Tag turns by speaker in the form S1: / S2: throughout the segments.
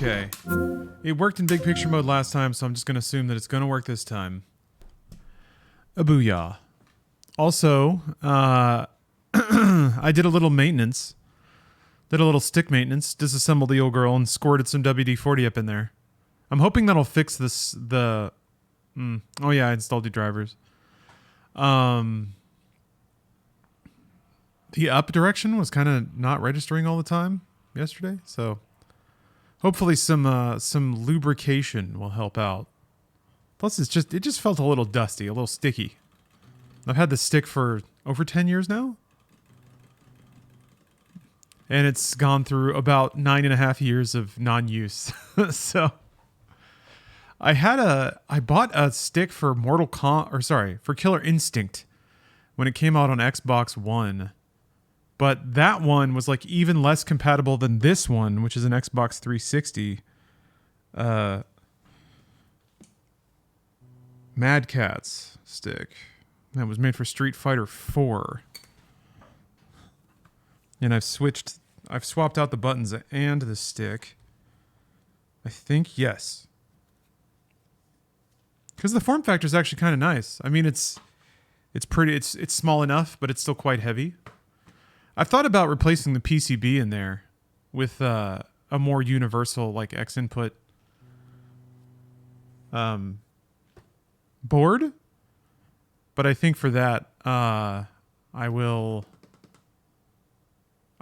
S1: Okay. It worked in big picture mode last time, so I'm just going to assume that it's going to work this time. A booyah. Also, I did a little maintenance. Did a little stick maintenance. Disassembled the old girl and squirted some WD-40 up in there. I'm hoping that'll fix this, oh yeah, I installed the drivers. The up direction was kind of not registering all the time yesterday, so hopefully some lubrication will help out. Plus, it just felt a little dusty, a little sticky. I've had this stick for over 10 years now, and it's gone through about 9.5 years of non-use. So I bought a stick for for Killer Instinct when it came out on Xbox One. But that one was like even less compatible than this one, which is an Xbox 360. Mad Catz stick. That was made for Street Fighter 4. And I've swapped out the buttons and the stick. I think, yes. Because the form factor is actually kind of nice. I mean, it's small enough, but it's still quite heavy. I've thought about replacing the PCB in there with a more universal, like, X input board. But I think for that, I'd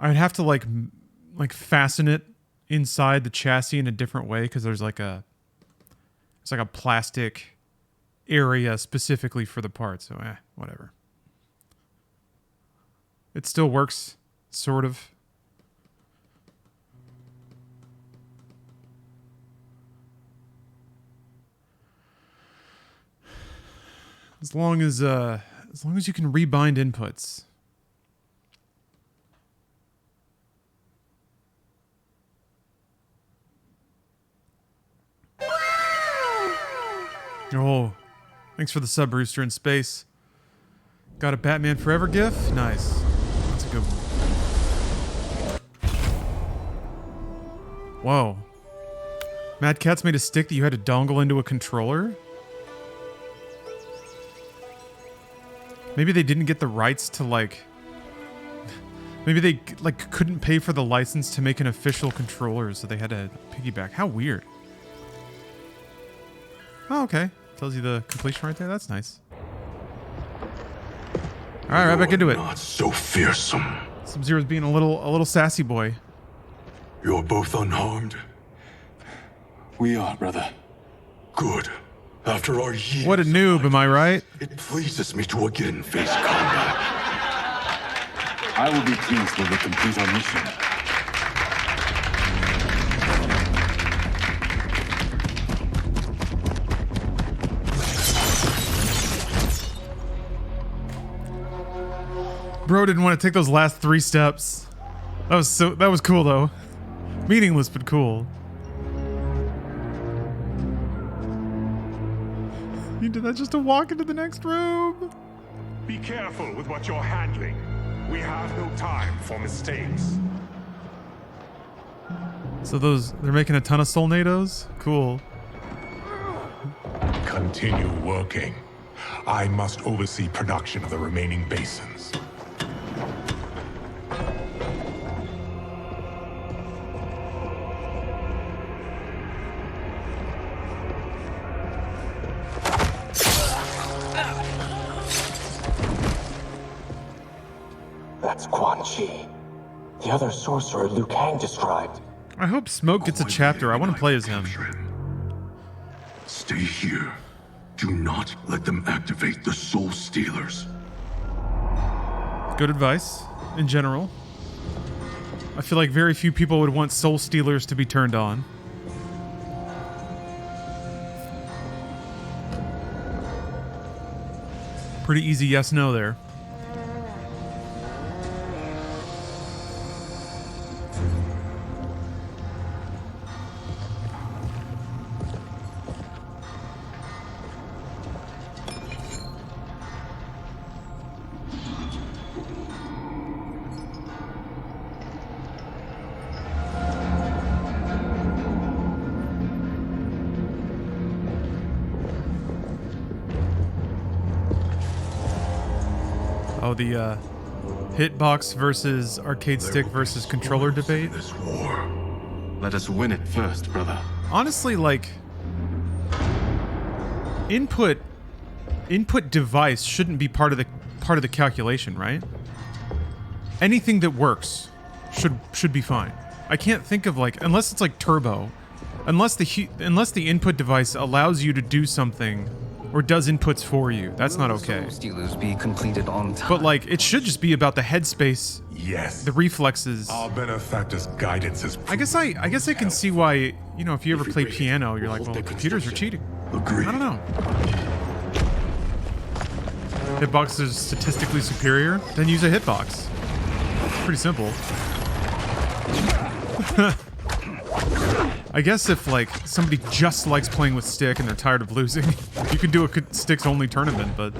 S1: have to like fasten it inside the chassis in a different way, because there's like a plastic area specifically for the part. So whatever. It still works, sort of. As long as you can rebind inputs. Oh, thanks for the sub, Rooster in space. Got a Batman Forever gif? Nice. That's a good one. Whoa. Mad Catz made a stick that you had to dongle into a controller? Maybe they didn't get the rights to, like... Maybe they, like, couldn't pay for the license to make an official controller, so they had to piggyback. How weird. Oh, okay. Tells you the completion right there. That's nice. Alright, right back into it.
S2: Not so fearsome.
S1: Sub-Zero's being a little sassy boy.
S2: You're both unharmed?
S3: We are, brother.
S2: Good. After our years...
S1: What a noob, am I right?
S2: It pleases me to again face combat.
S3: I will be pleased when we complete our mission.
S1: Bro didn't want to take those last 3 steps. That was cool though. Meaningless but cool. You did that just to walk into the next room.
S4: Be careful with what you're handling. We have no time for mistakes.
S1: So they're making a ton of Solnados? Cool.
S4: Continue working. I must oversee production of the remaining basins.
S3: That's Quan Chi, the other sorcerer Liu Kang described.
S1: I hope Smoke gets a chapter. I want to play as him.
S2: Stay here. Do not let them activate the Soul Stealers.
S1: Good advice, in general. I feel like very few people would want Soul Stealers to be turned on. Pretty easy yes-no there. the hitbox versus arcade stick versus controller debate.
S2: This war.
S3: Let us win it first, brother.
S1: Honestly, like, input device shouldn't be part of the calculation, right? Anything that works should be fine. I can't think of, like, unless it's like turbo, unless the input device allows you to do something or does inputs for you. That's not okay.
S5: Stealers be completed on time.
S1: But like, it should just be about the headspace,
S4: Yes.
S1: the reflexes.
S4: Our benefactor's guidance is.
S1: I guess I can see why, you know, if you ever play piano, you're like, well, computers are cheating.
S2: Agreed.
S1: I don't know. Hitbox is statistically superior, then use a hitbox. Pretty simple. I guess if, like, somebody just likes playing with stick and they're tired of losing, you could do a sticks-only tournament, but...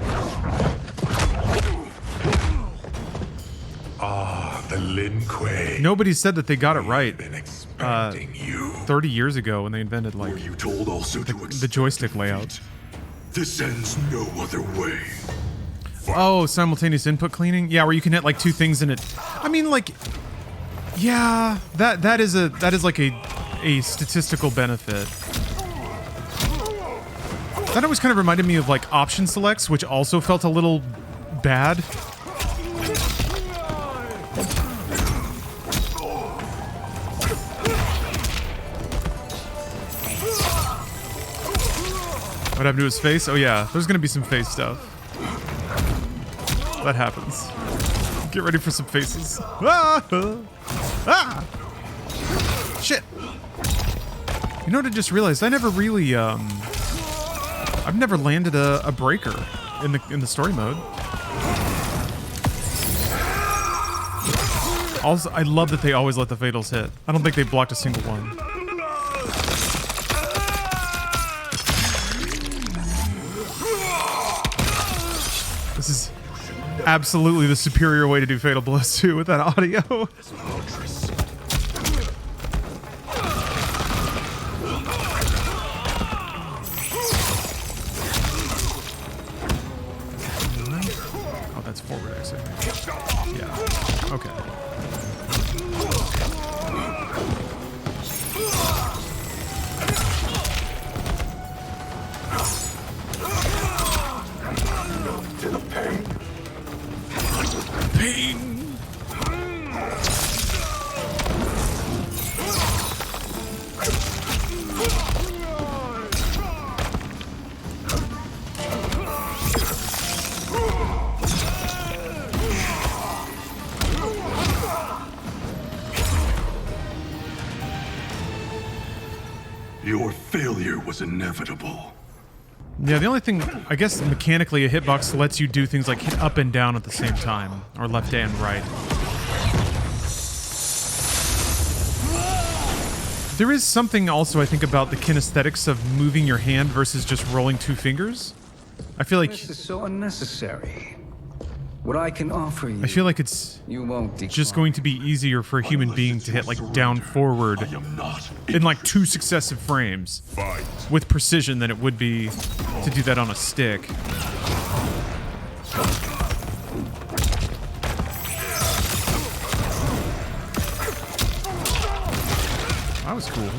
S4: The Lin Kuei.
S1: Nobody said that they got it right
S4: Been expecting you.
S1: 30 years ago when they invented, like,
S2: Were you told also to
S1: the joystick
S2: expect
S1: layout.
S2: defeat? This ends no other way.
S1: Oh, simultaneous input cleaning? Yeah, where you can hit, like, two things in it. I mean, like... Yeah, that is like a statistical benefit. That always kind of reminded me of like option selects, which also felt a little bad. What happened to his face? Oh yeah, there's gonna be some face stuff. That happens. Get ready for some faces. Ah! Ah! Shit! You know what I just realized? I never really, I've never landed a breaker in the story mode. Also, I love that they always let the fatals hit. I don't think they blocked a single one. This is absolutely the superior way to do fatal blows too with that audio. Oh, that's forward exit. Yeah. Okay. Pain.
S2: Your failure was inevitable.
S1: Yeah, the only thing, I guess mechanically a hitbox lets you do things like hit up and down at the same time, or left and right. There is something also, I think, about the kinesthetics of moving your hand versus just rolling two fingers. I feel like
S5: This is so unnecessary. What I can offer you,
S1: it's
S5: you won't
S1: just going to be easier for a human being to hit like down forward
S2: I am not.
S1: in like 2 successive frames
S4: Fight.
S1: with precision than it would be to do that on a stick. That was cool.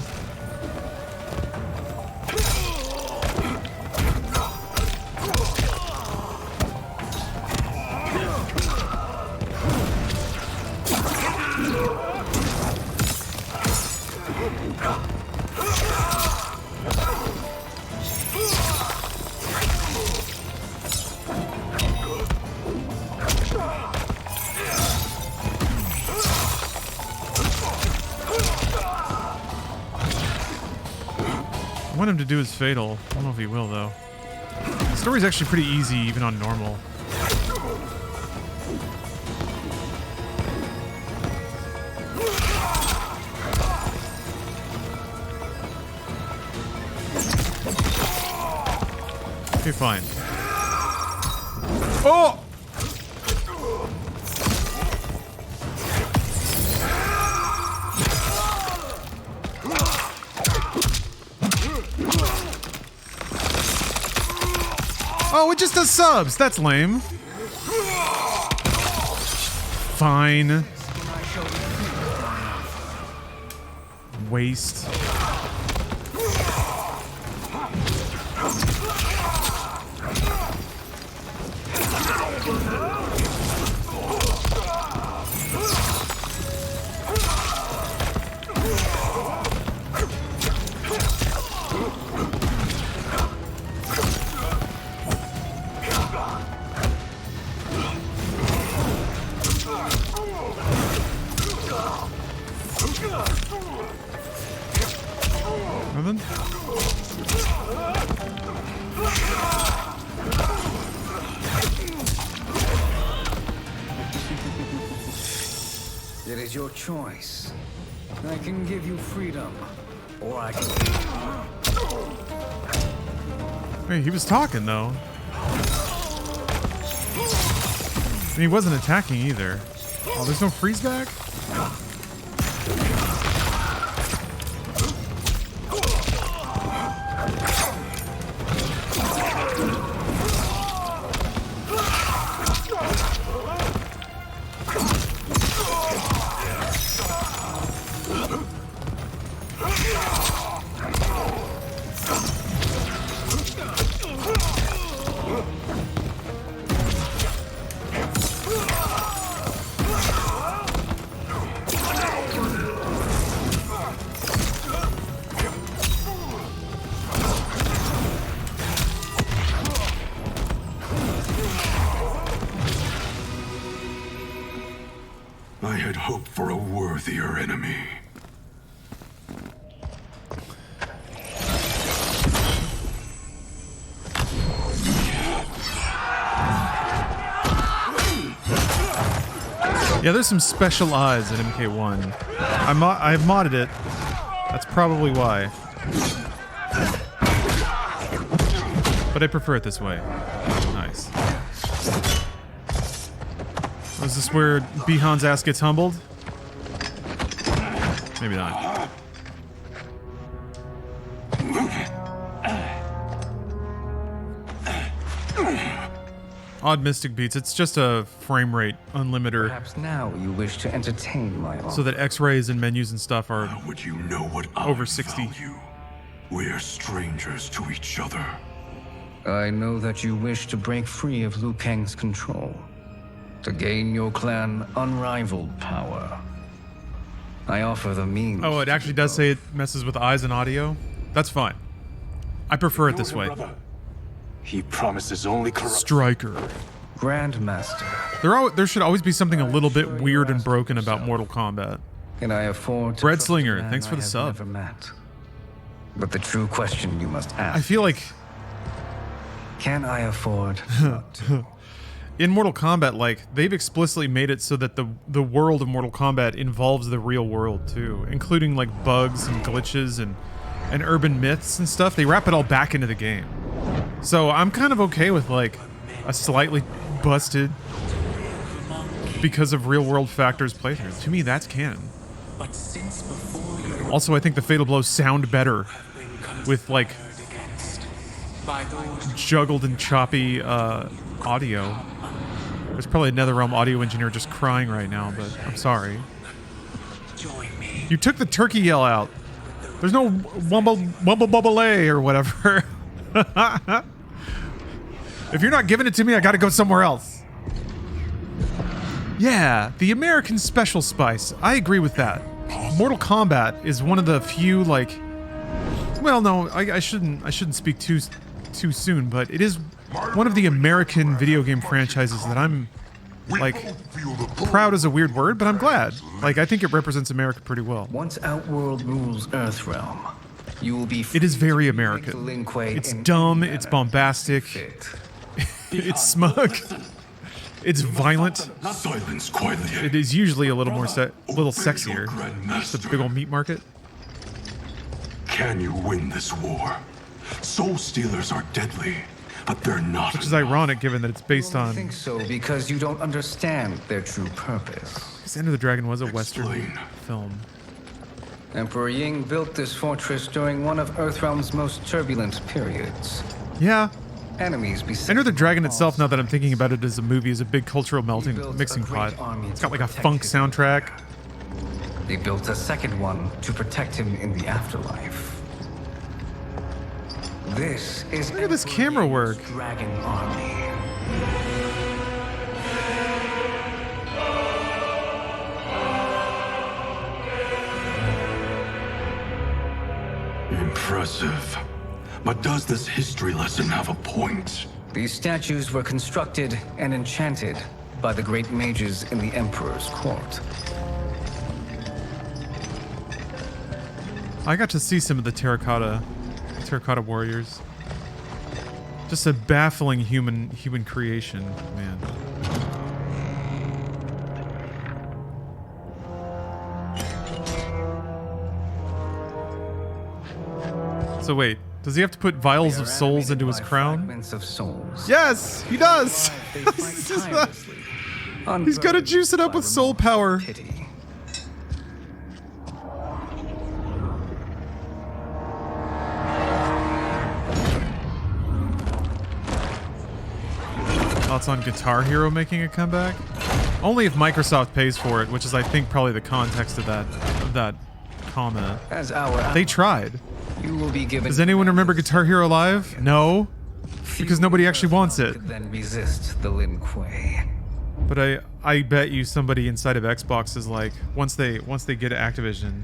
S1: I want him to do his fatal. I don't know if he will, though. The story's actually pretty easy, even on normal. Okay, fine. Oh! Oh, it just does subs. That's lame. Fine. Waste. Nothing?
S5: It is your choice. I can give you freedom, or I can...
S1: Hey, he was talking though. And he wasn't attacking either. Oh, there's no freeze back?
S2: I had hoped for a worthier enemy.
S1: Yeah, there's some special eyes in MK1. I've modded it. That's probably why. But I prefer it this way. Nice. Was this where Bihan's ass gets humbled? Maybe not. Odd Mystic Beats. It's just a frame rate unlimiter
S5: Perhaps now you wish to entertain my offer.
S1: so that X-rays and menus and stuff are
S2: How would you know what I
S1: over 60.
S2: value? We are strangers to each other.
S5: I know that you wish to break free of Liu Kang's control, to gain your clan unrivaled power. I offer the means.
S1: Oh, it actually does say it messes with eyes and audio? That's fine. I prefer it this way.
S3: He promises only corruption.
S1: Striker.
S5: Grandmaster,
S1: There should always be something a little bit weird and broken about Mortal Kombat.
S5: can I afford to
S1: Bread
S5: trust
S1: Slinger,
S5: a man
S1: thanks for
S5: I
S1: the
S5: have
S1: sub.
S5: never met? But the true question you must ask,
S1: I feel like
S5: can I afford
S1: in Mortal Kombat, like, they've explicitly made it so that the world of Mortal Kombat involves the real world too, including like bugs and glitches and urban myths and stuff. They wrap it all back into the game. So I'm kind of okay with like a slightly busted because of real world factors playthrough. To me, that's canon.
S6: But since before you
S1: Also, I think the Fatal Blows sound better with like
S6: by those
S1: juggled and choppy audio. There's probably a NetherRealm audio engineer just crying right now, but I'm sorry.
S6: join me,
S1: You took the turkey yell out. There's no wumble bubble or whatever. If you're not giving it to me, I gotta go somewhere else. Yeah, the American special spice. I agree with that. Mortal Kombat is one of the few, like, well, no, I shouldn't speak too soon, but it is one of the American video game franchises that I'm like proud is a weird word, but I'm glad. Like, I think it represents America pretty well.
S5: once Outworld rules Earthrealm, you will be free
S1: It is very
S5: to remake
S1: American.
S5: the Lin Kuei
S1: It's
S5: in
S1: dumb,
S5: any
S1: it's
S5: manner
S1: bombastic,
S5: fit.
S1: it's smug, it's violent.
S2: Silence quietly.
S1: It is usually a little more little sexier. It's a big old meat market.
S2: Can you win this war? Soul Stealers are deadly, but they're not.
S1: Which is ironic given that it's based
S5: I
S1: on...
S5: think so because you don't understand their true purpose.
S1: Because Enter the Dragon was a Western
S2: Explain.
S1: film.
S5: Emperor Ying built this fortress during one of Earthrealm's most turbulent periods.
S1: Yeah,
S5: Enemies beset
S1: Enter the Dragon
S5: walls.
S1: itself, now that I'm thinking about it as a movie, is a big cultural
S5: built
S1: mixing
S5: a great
S1: pot.
S5: army
S1: It's
S5: to
S1: got like a
S5: protect
S1: funk
S5: his
S1: soundtrack.
S5: They built a second one to protect him in the afterlife. This is
S1: Look at this
S5: Emperor
S1: camera
S5: Ying's
S1: work.
S5: Dragon Army.
S2: Impressive. But does this history lesson have a point?
S5: These statues were constructed and enchanted by the great mages in the Emperor's court.
S1: I got to see some of the terracotta warriors. Just a baffling human creation, man. So wait, does he have to put vials of souls into his crown?
S5: Fragments of souls.
S1: Yes, he does.
S5: They fight tirelessly,
S1: He's got to juice it up
S5: by
S1: with soul
S5: remote
S1: power.
S5: pity.
S1: Thoughts on Guitar Hero making a comeback? Only if Microsoft pays for it, which is, I think, probably the context of that comment.
S5: As our
S1: They tried.
S5: you will be given.
S1: Does anyone remember Guitar Hero Live? No, because nobody actually wants it.
S5: Could then resist the Lin Kuei.
S1: But I bet you somebody inside of Xbox is like, once they get Activision,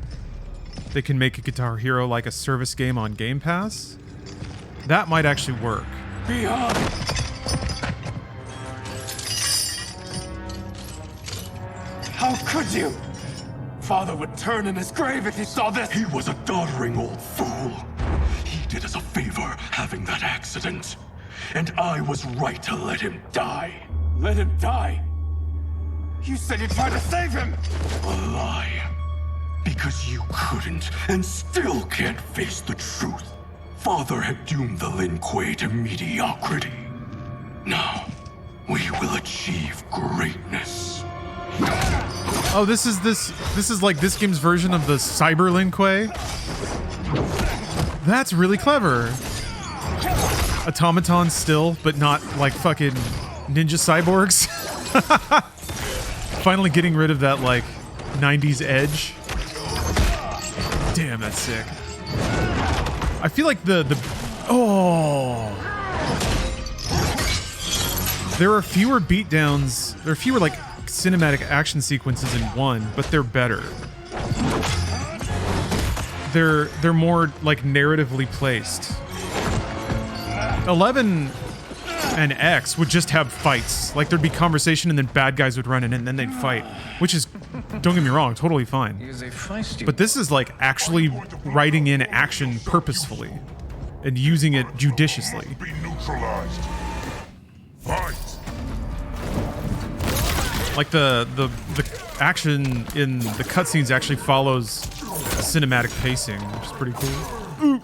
S1: they can make a Guitar Hero like a service game on Game Pass. That might actually work.
S3: Beyond! How could you? Father would turn in his grave if he saw this!
S2: He was a doddering old fool. He did us a favor having that accident. And I was right to let him die.
S3: Let him die! You said you tried to save him!
S2: A lie. Because you couldn't and still can't face the truth. Father had doomed the Lin Kuei to mediocrity. Now, we will achieve greatness.
S1: Oh, this is like this game's version of the Cyber Lin Kuei. That's really clever. Automatons still, but not like fucking ninja cyborgs. Finally getting rid of that like 90s edge. Damn, that's sick. I feel like oh. There are fewer beatdowns. There are fewer like cinematic action sequences in 1, but they're better. They're more like narratively placed. 11 and X would just have fights. Like there'd be conversation and then bad guys would run in and then they'd fight, which is, don't get me wrong, totally fine.
S5: He is a feisty.
S1: But this is like actually writing in action purposefully and using it judiciously.
S4: Be neutralized. Fight.
S1: Like the action in the cutscenes actually follows cinematic pacing, which is pretty cool.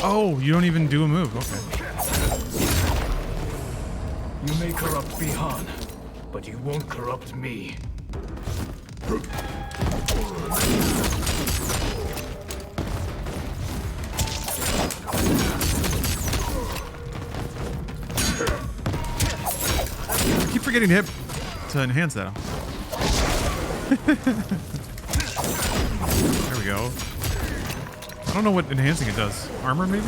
S1: Oh, you don't even do a move. Okay.
S3: You may corrupt Bihan, but you won't corrupt me.
S1: I keep forgetting to hit to enhance that. There we go. I don't know what enhancing it does. Armor, maybe?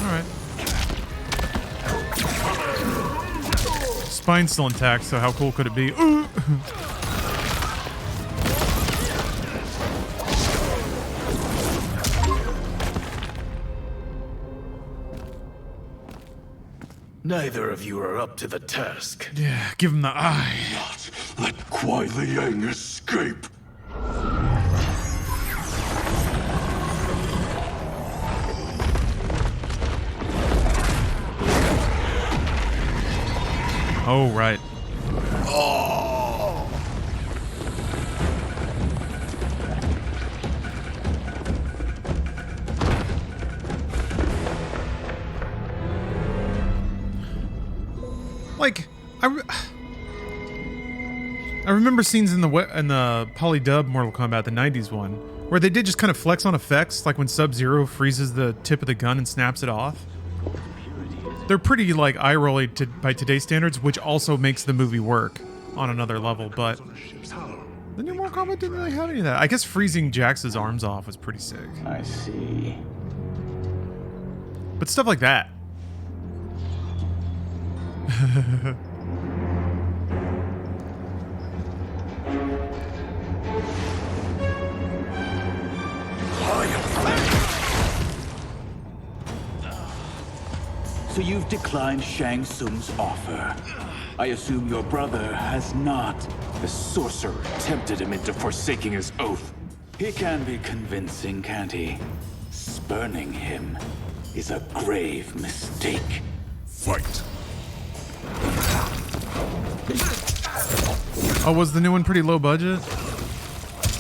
S1: Alright. Spine's still intact, so how cool could it be? Ooh.
S3: Neither of you are up to the task.
S1: Yeah, give him the eye.
S2: Not let Kuai Liang escape.
S1: Oh, right. Like, I remember scenes in the polydub Mortal Kombat, the 90s one, where they did just kind of flex on effects, like when Sub-Zero freezes the tip of the gun and snaps it off. They're pretty, like, eye-rolly by today's standards, which also makes the movie work on another level, but the new Mortal Kombat didn't really have any of that. I guess freezing Jax's arms off was pretty sick.
S3: I see.
S1: But stuff like that.
S7: So you've declined Shang Tsung's offer. I assume your brother has not.
S3: The sorcerer tempted him into forsaking his oath.
S7: He can be convincing, can't he? Spurning him is a grave mistake.
S4: Fight.
S1: Oh, was the new one pretty low budget?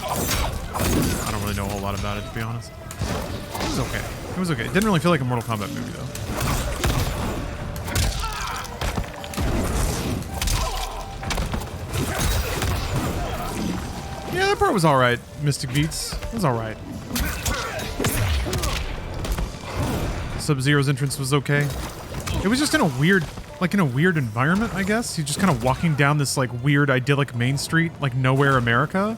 S1: I don't really know a whole lot about it, to be honest. It was okay. It was okay. It didn't really feel like a Mortal Kombat movie, though. Yeah, that part was alright. Mystic Beats. It was alright. Sub-Zero's entrance was okay. It was just in a weird environment, I guess. He's just kind of walking down this, like, weird, idyllic main street, like, nowhere America.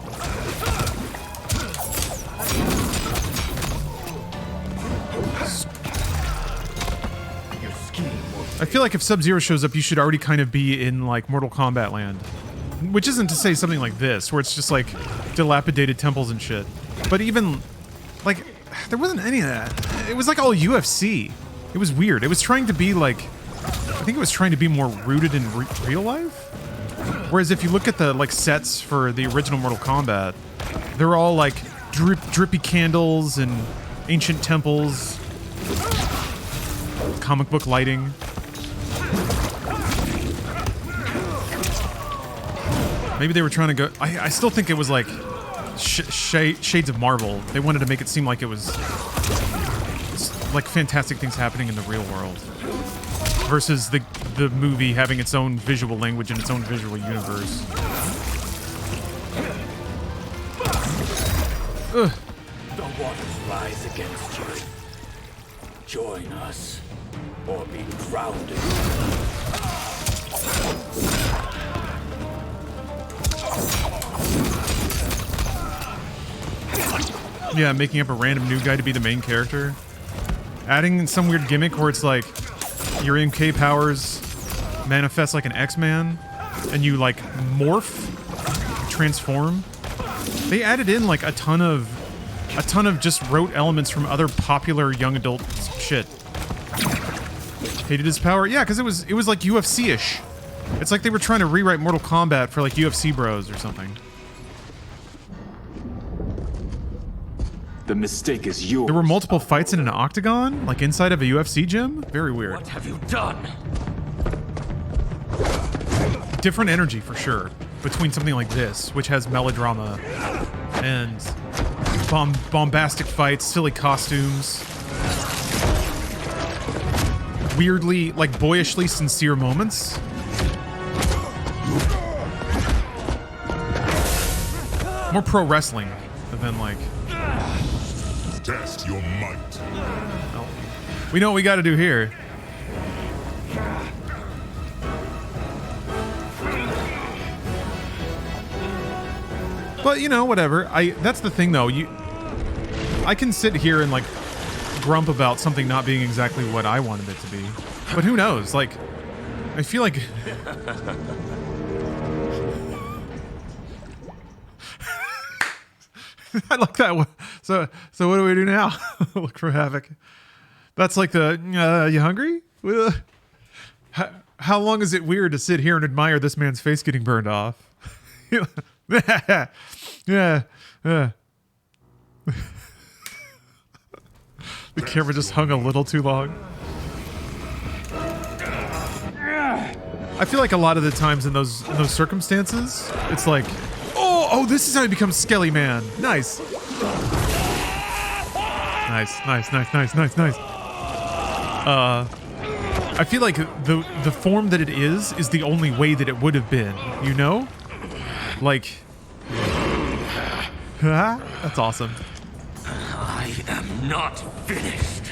S1: I feel like if Sub-Zero shows up, you should already kind of be in, like, Mortal Kombat land. Which isn't to say something like this, where it's just, like, dilapidated temples and shit. But even, like, there wasn't any of that. It was, like, all UFC. It was weird. It was trying to be, like... I think it was trying to be more rooted in real life. Whereas if you look at the, like, sets for the original Mortal Kombat, they're all, like, drippy candles and ancient temples. Comic book lighting. Maybe they were trying to go... I still think it was like shades of Marvel. They wanted to make it seem like it was like fantastic things happening in the real world. Versus the movie having its own visual language and its own visual universe. Ugh.
S7: The waters rise against you. Join us, or be drowned.
S1: Yeah, making up a random new guy to be the main character. Adding in some weird gimmick where it's like your MK powers manifest like an X-Man and you like morph, transform. They added in like a ton of just rote elements from other popular young adult shit. Hated his power? Yeah, because it was like UFC-ish. It's like they were trying to rewrite Mortal Kombat for like UFC bros or something.
S3: The mistake is yours.
S1: There were multiple fights in an octagon, like inside of a UFC gym. Very weird.
S3: What have you done?
S1: Different energy for sure between something like this, which has melodrama and bombastic fights, silly costumes, weirdly, like boyishly sincere moments. More pro wrestling than like.
S4: Test your might.
S1: Well, we know what we got to do here. But you know, whatever. That's the thing though. I can sit here and like grump about something not being exactly what I wanted it to be. But who knows? Like, I feel like I like that one. So what do we do now? Look for havoc. That's like the you hungry? How long is it weird to sit here and admire this man's face getting burned off? Yeah. The camera just hung a little too long. I feel like a lot of the times in those circumstances, it's like, oh, this is how he becomes Skelly Man. Nice. Nice. I feel like the form that it is the only way that it would have been, you know? Like, that's awesome.
S2: I am not finished.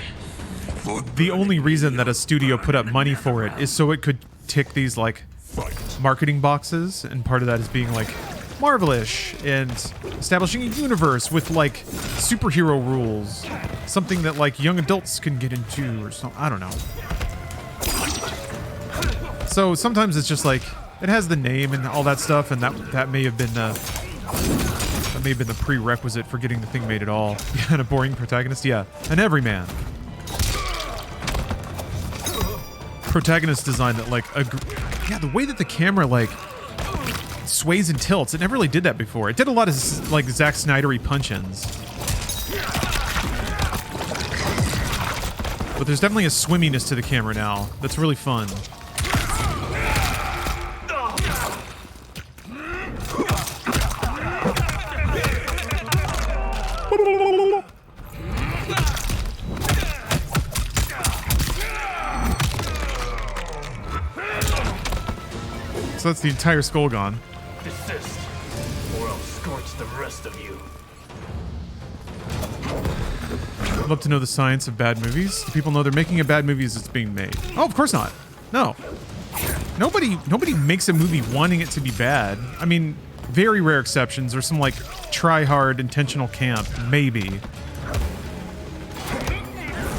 S1: The only reason that a studio put up money for it is so it could tick these like marketing boxes, and part of that is being like Marvelish and establishing a universe with like superhero rules, something that like young adults can get into or something. I don't know. So sometimes it's just like it has the name and all that stuff, and that may have been the prerequisite for getting the thing made at all. Yeah, and a boring protagonist. Yeah, an everyman. Protagonist design that like the way that the camera like sways and tilts, it never really did that before. It did a lot of like Zack Snydery punch-ins, but there's definitely a swimminess to the camera now that's really fun. So that's the entire skull gone.
S3: Desist, or I'll scorch the rest of you.
S1: I'd love to know the science of bad movies. Do people know they're making a bad movie as it's being made? Oh, of course not. No. Nobody makes a movie wanting it to be bad. I mean, very rare exceptions or some like try-hard intentional camp, maybe.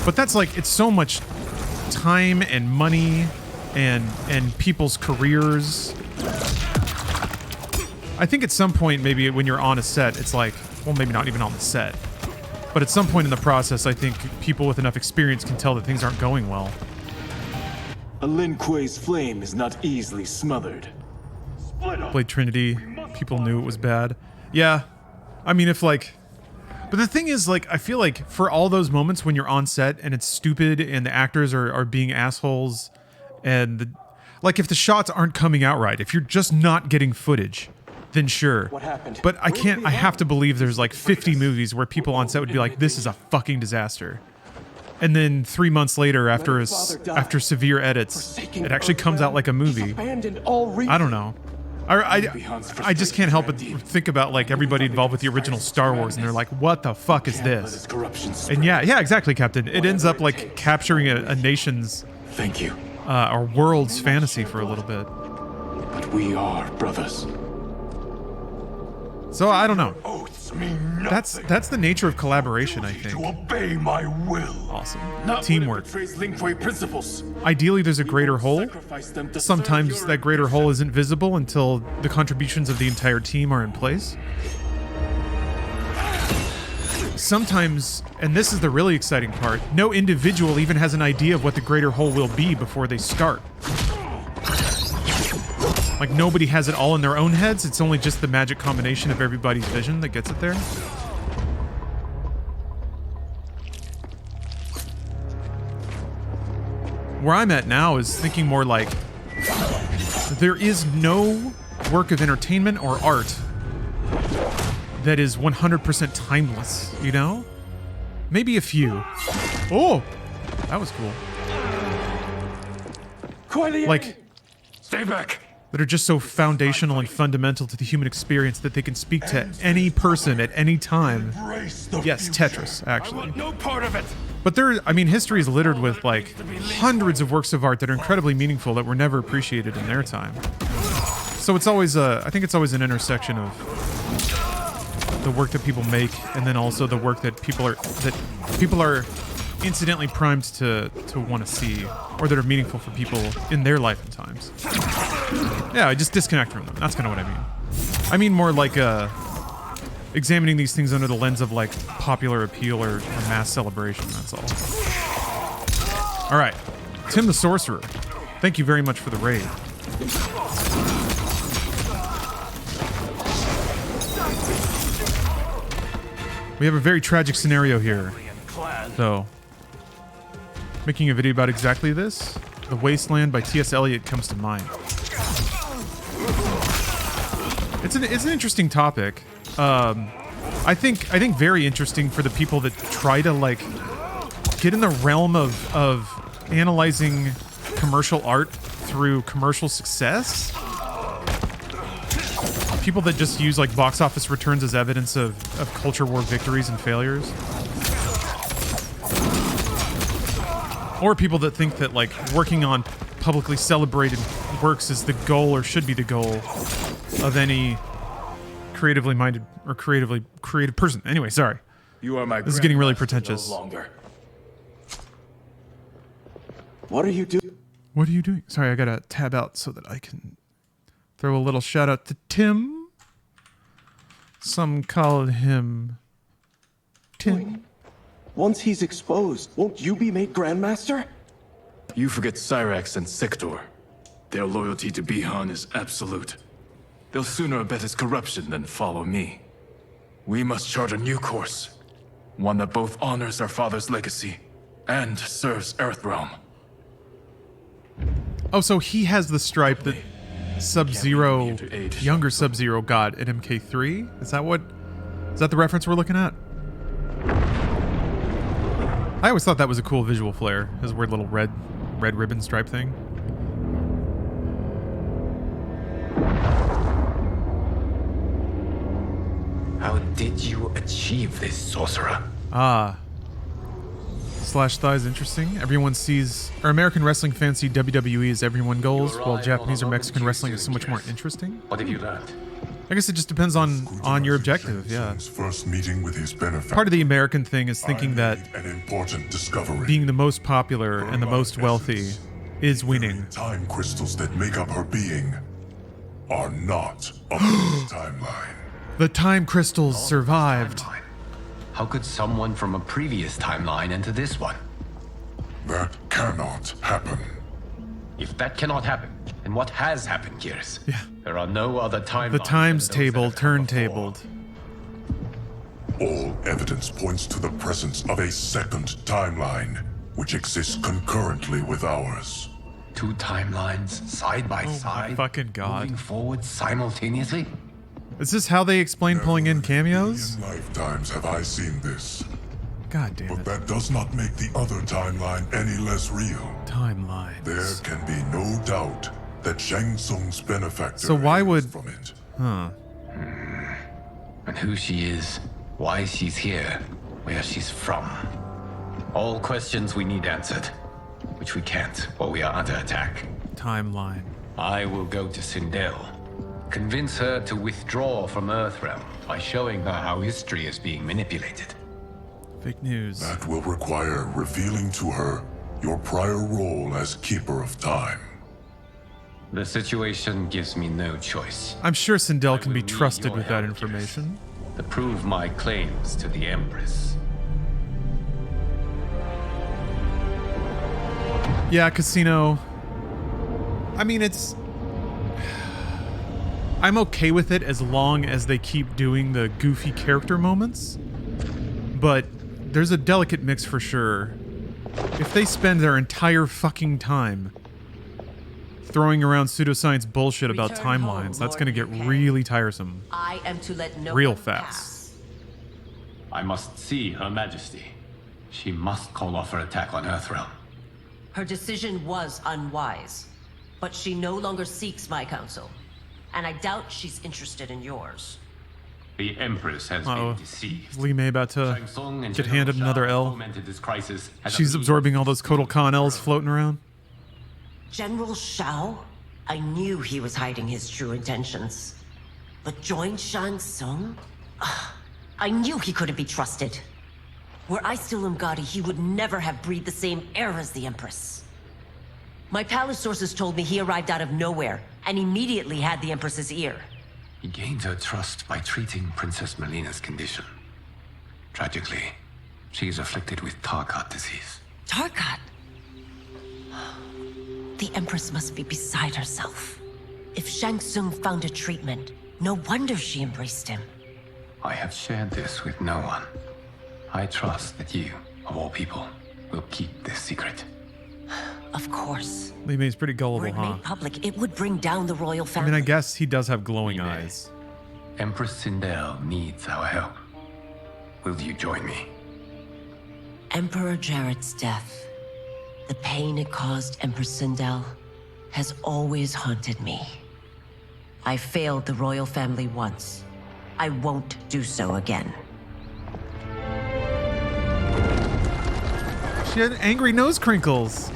S1: But that's like, it's so much time and money and people's careers. I think at some point, maybe when you're on a set, it's like, well, maybe not even on the set, but at some point in the process, I think people with enough experience can tell that things aren't going well.
S3: A Lin Kuei's flame is not easily smothered.
S1: Blade Trinity, people knew it was bad. Yeah, I mean, if like, but the thing is, like, I feel like for all those moments when you're on set and it's stupid and the actors are being assholes, and like if the shots aren't coming out right, if you're just not getting footage, then sure.
S3: What happened?
S1: But I have to believe there's like 50 movies where people on set would be like, this is a fucking disaster. And then 3 months later, after severe edits, it actually comes out like a movie. I don't know. I just can't help but think about like everybody involved with the original Star Wars, and they're like, what the fuck is this? And yeah, exactly, Captain. It ends up like capturing a nation's
S3: Thank you.
S1: or world's fantasy for a little bit.
S3: But we are brothers.
S1: So I don't know.
S2: Oaths mean nothing.
S1: That's the nature of collaboration, I think.
S2: To obey my will.
S1: Awesome.
S3: Not
S1: Teamwork.
S3: betrays Lin Kuei principles.
S1: Ideally, there's a greater whole.
S3: Sacrifice them to
S1: Sometimes
S3: serve your
S1: that greater whole isn't visible until the contributions of the entire team are in place. Sometimes, and this is the really exciting part, no individual even has an idea of what the greater whole will be before they start. Like, nobody has it all in their own heads. It's only just the magic combination of everybody's vision that gets it there. Where I'm at now is thinking more like, there is no work of entertainment or art that is 100% timeless, you know? Maybe a few. Oh, that was cool. Like,
S3: Stay back.
S1: that are just so foundational and fundamental to the human experience that they can speak to any person at any time.
S2: Embrace the
S1: Yes,
S2: future.
S1: Tetris, actually.
S3: No part of it.
S1: But history is littered with like hundreds of works of art that are incredibly meaningful that were never appreciated in their time. So it's always I think it's always an intersection of the work that people make, and then also the work that people are incidentally primed to want to see, or that are meaningful for people in their life and times. Yeah, I just disconnect from them. That's kind of what I mean. I mean more like examining these things under the lens of like popular appeal or mass celebration. That's all. All right, Tim the Sorcerer. Thank you very much for the raid. We have a very tragic scenario here, though. Making a video about exactly this, The Wasteland by T.S. Eliot comes to mind. It's an interesting topic. I think very interesting for the people that try to like get in the realm of analyzing commercial art through commercial success. People that just use like box office returns as evidence of culture war victories and failures. Or people that think that like working on publicly celebrated works is the goal or should be the goal of any creatively minded or creative person. Anyway, sorry.
S3: You are my
S1: This is getting really
S3: grandmaster
S1: pretentious.
S3: no longer. What are you doing?
S1: What are you doing? Sorry, I gotta tab out so that I can throw a little shout out to Tim. Some call him Tim.
S3: Once he's exposed, won't you be made Grandmaster?
S8: You forget Cyrax and Sector. Their loyalty to Bihan is absolute. They'll sooner abet his corruption than follow me. We must chart a new course. One that both honors our father's legacy and serves Earthrealm.
S1: Oh, so he has the stripe that Sub-Zero, younger Sub-Zero got at MK3? Is that the reference we're looking at? I always thought that was a cool visual flair, his weird little red ribbon stripe thing.
S9: How did you achieve this, sorcerer?
S1: Ah. Slash thigh is interesting. Everyone sees, or American wrestling fans see WWE as everyone goals, while Japanese or Mexican wrestling is so much more interesting.
S9: What have you learned?
S1: I guess it just depends on your objective, yeah.
S10: First meeting with his benefactor.
S1: Part of the American thing is thinking that
S10: an important discovery.
S1: being the most popular and the most wealthy is winning.
S10: Time crystals that make up her being are not of this timeline.
S1: The time crystals survived.
S9: How could someone from a previous timeline enter this one?
S10: That cannot happen.
S9: If that cannot happen, then what has happened, Gears?
S1: Yeah.
S9: There are no other timelines.
S1: The times table turntabled.
S10: All evidence points to the presence of a second timeline, which exists concurrently with ours.
S9: Two timelines, side by side.
S1: My fucking God.
S9: Moving forward simultaneously?
S1: Is this how they explain pulling in cameos?
S10: In lifetimes have I seen this.
S1: God damn
S10: But
S1: it.
S10: that does not make the other timeline any less real.
S1: Timelines.
S10: There can be no doubt that Shang Tsung's benefactor
S1: So why
S10: hails
S1: would...
S10: from it.
S1: Huh.
S9: And who she is, why she's here, where she's from. All questions we need answered, which we can't while we are under attack.
S1: Timeline.
S9: I will go to Sindel. Convince her to withdraw from Earthrealm by showing her how history is being manipulated.
S1: Fake news.
S10: That will require revealing to her your prior role as Keeper of Time.
S9: The situation gives me no choice.
S1: I'm sure Sindel can be
S9: will need
S1: trusted
S9: your
S1: with that
S9: help,
S1: information.
S9: To prove my claims to the Empress.
S1: Yeah, Casino. I mean, it's... I'm okay with it as long as they keep doing the goofy character moments. But there's a delicate mix for sure. If they spend their entire fucking time throwing around pseudoscience bullshit about timelines, that's gonna get really tiresome.
S11: I am to let no
S1: real
S11: one
S1: fast.
S11: pass.
S9: I must see Her Majesty. She must call off her attack on Earthrealm.
S11: Her decision was unwise, but she no longer seeks my counsel, and I doubt she's interested in yours.
S9: The Empress has
S1: Uh-oh.
S9: been deceived.
S1: Is Li Mei about to
S9: Shang Tsung and
S1: get
S9: General
S1: handed
S9: Shao
S1: another L?
S9: fomented this crisis as a
S1: She's
S9: means
S1: absorbing all those Kotal Khan L's floating around.
S11: General Shao? I knew he was hiding his true intentions. But join Shang Tsung? I knew he couldn't be trusted. Were I still Umgadi, he would never have breathed the same air as the Empress. My palace sources told me he arrived out of nowhere, and immediately had the Empress's ear.
S9: He gained her trust by treating Princess Melina's condition. Tragically, she is afflicted with Tarkat disease.
S11: Tarkat? The Empress must be beside herself. If Shang Tsung found a treatment, no wonder she embraced him.
S9: I have shared this with no one. I trust that you, of all people, will keep this secret.
S11: Of course.
S1: Li Mei's pretty
S11: Were
S1: gullible,
S11: it
S1: huh?
S11: made public, it would bring down the royal
S1: I
S11: family.
S1: mean, I guess he does have glowing eyes.
S9: Empress Sindel needs our help. Will you join me?
S11: Emperor Jarrett's death, the pain it caused Empress Sindel, has always haunted me. I failed the royal family once. I won't do so again.
S1: She had angry nose crinkles.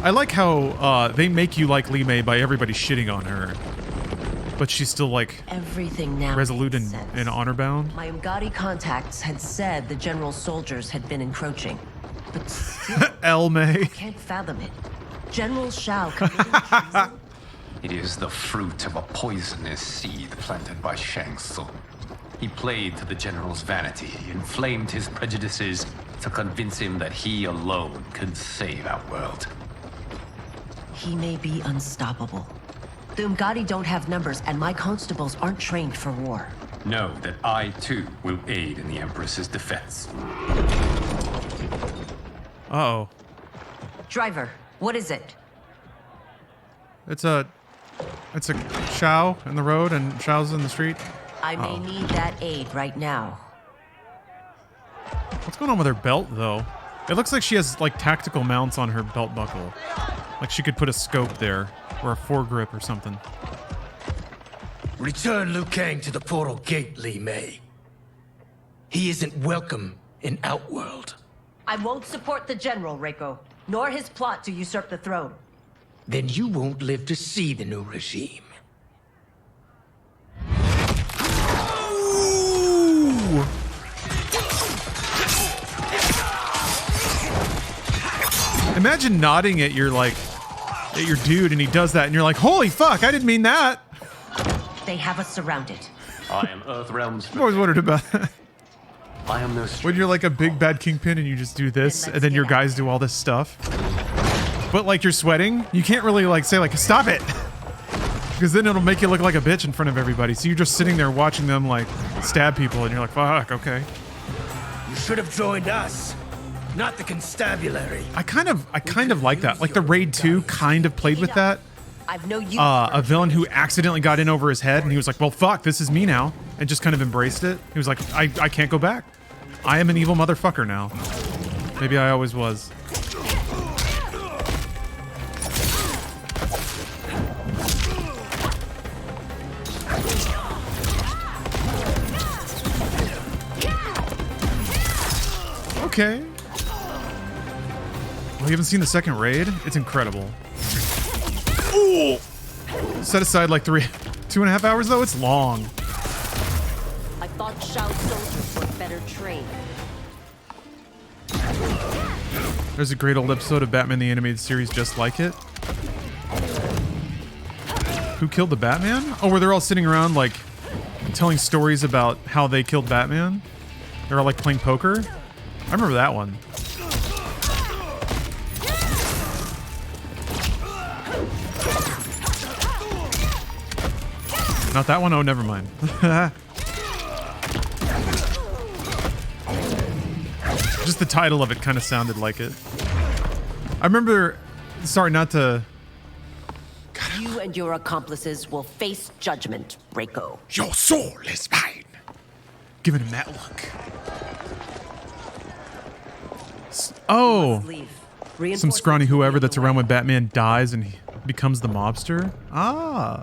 S1: I like how they make you like Li Mei by everybody shitting on her. But she's still like
S11: Everything now
S1: resolute
S11: makes
S1: and,
S11: sense.
S1: and honor bound.
S11: My Umgadi contacts had said the general's soldiers had been encroaching. But still,
S1: El Mei.
S11: I can't fathom it. General Shao committing treason?
S9: It is the fruit of a poisonous seed planted by Shang Tsung. He played to the general's vanity, inflamed his prejudices to convince him that he alone could save our world.
S11: He may be unstoppable. The Umgadi don't have numbers, and my constables aren't trained for war.
S9: Know that I, too, will aid in the Empress's defense.
S1: Uh-oh.
S11: Driver, what is it?
S1: It's a Shao in the road and Shao's in the street.
S11: I may need that aid right now.
S1: What's going on with her belt, though? It looks like she has, like, tactical mounts on her belt buckle. Like she could put a scope there, or a foregrip or something.
S12: Return Liu Kang to the portal gate, Li Mei. He isn't welcome in Outworld.
S11: I won't support the general, Reiko, nor his plot to usurp the throne.
S12: Then you won't live to see the new regime.
S1: Ooh. Imagine nodding at your dude and he does that and you're like, holy fuck, I didn't mean that.
S11: They have us surrounded.
S9: I am Earthrealm's.
S1: I've always wondered about that.
S9: I am no
S1: When you're like a big bad kingpin and you just do this and then your guys do all this stuff. But like you're sweating, you can't really like say like, stop it. Because then it'll make you look like a bitch in front of everybody. So you're just sitting there watching them like stab people and you're like, fuck, okay.
S12: You should have joined us, not the constabulary.
S1: I kind of like that. Like the Raid 2 kind of played with that.
S11: I've no use
S1: A villain who accidentally got in over his head and he was like, well, fuck, this is me now. And just kind of embraced it. He was like, I can't go back. I am an evil motherfucker now. Maybe I always was. Okay. Well, you haven't seen the second raid? It's incredible. Ooh! Set aside like 2.5 hours though? It's long.
S11: I thought Shao's soldiers were better trained.
S1: There's a great old episode of Batman the Animated Series just like it. Who killed the Batman? Oh, where they're all sitting around like telling stories about how they killed Batman? They're all like playing poker? I remember that one. Not that one? Oh, never mind. Just the title of it kind of sounded like it. I remember, sorry not to...
S11: You and your accomplices will face judgment, Reiko.
S1: Your soul is mine. Giving him that look. Oh, some scrawny whoever that's around when Batman dies and he becomes the mobster. Ah.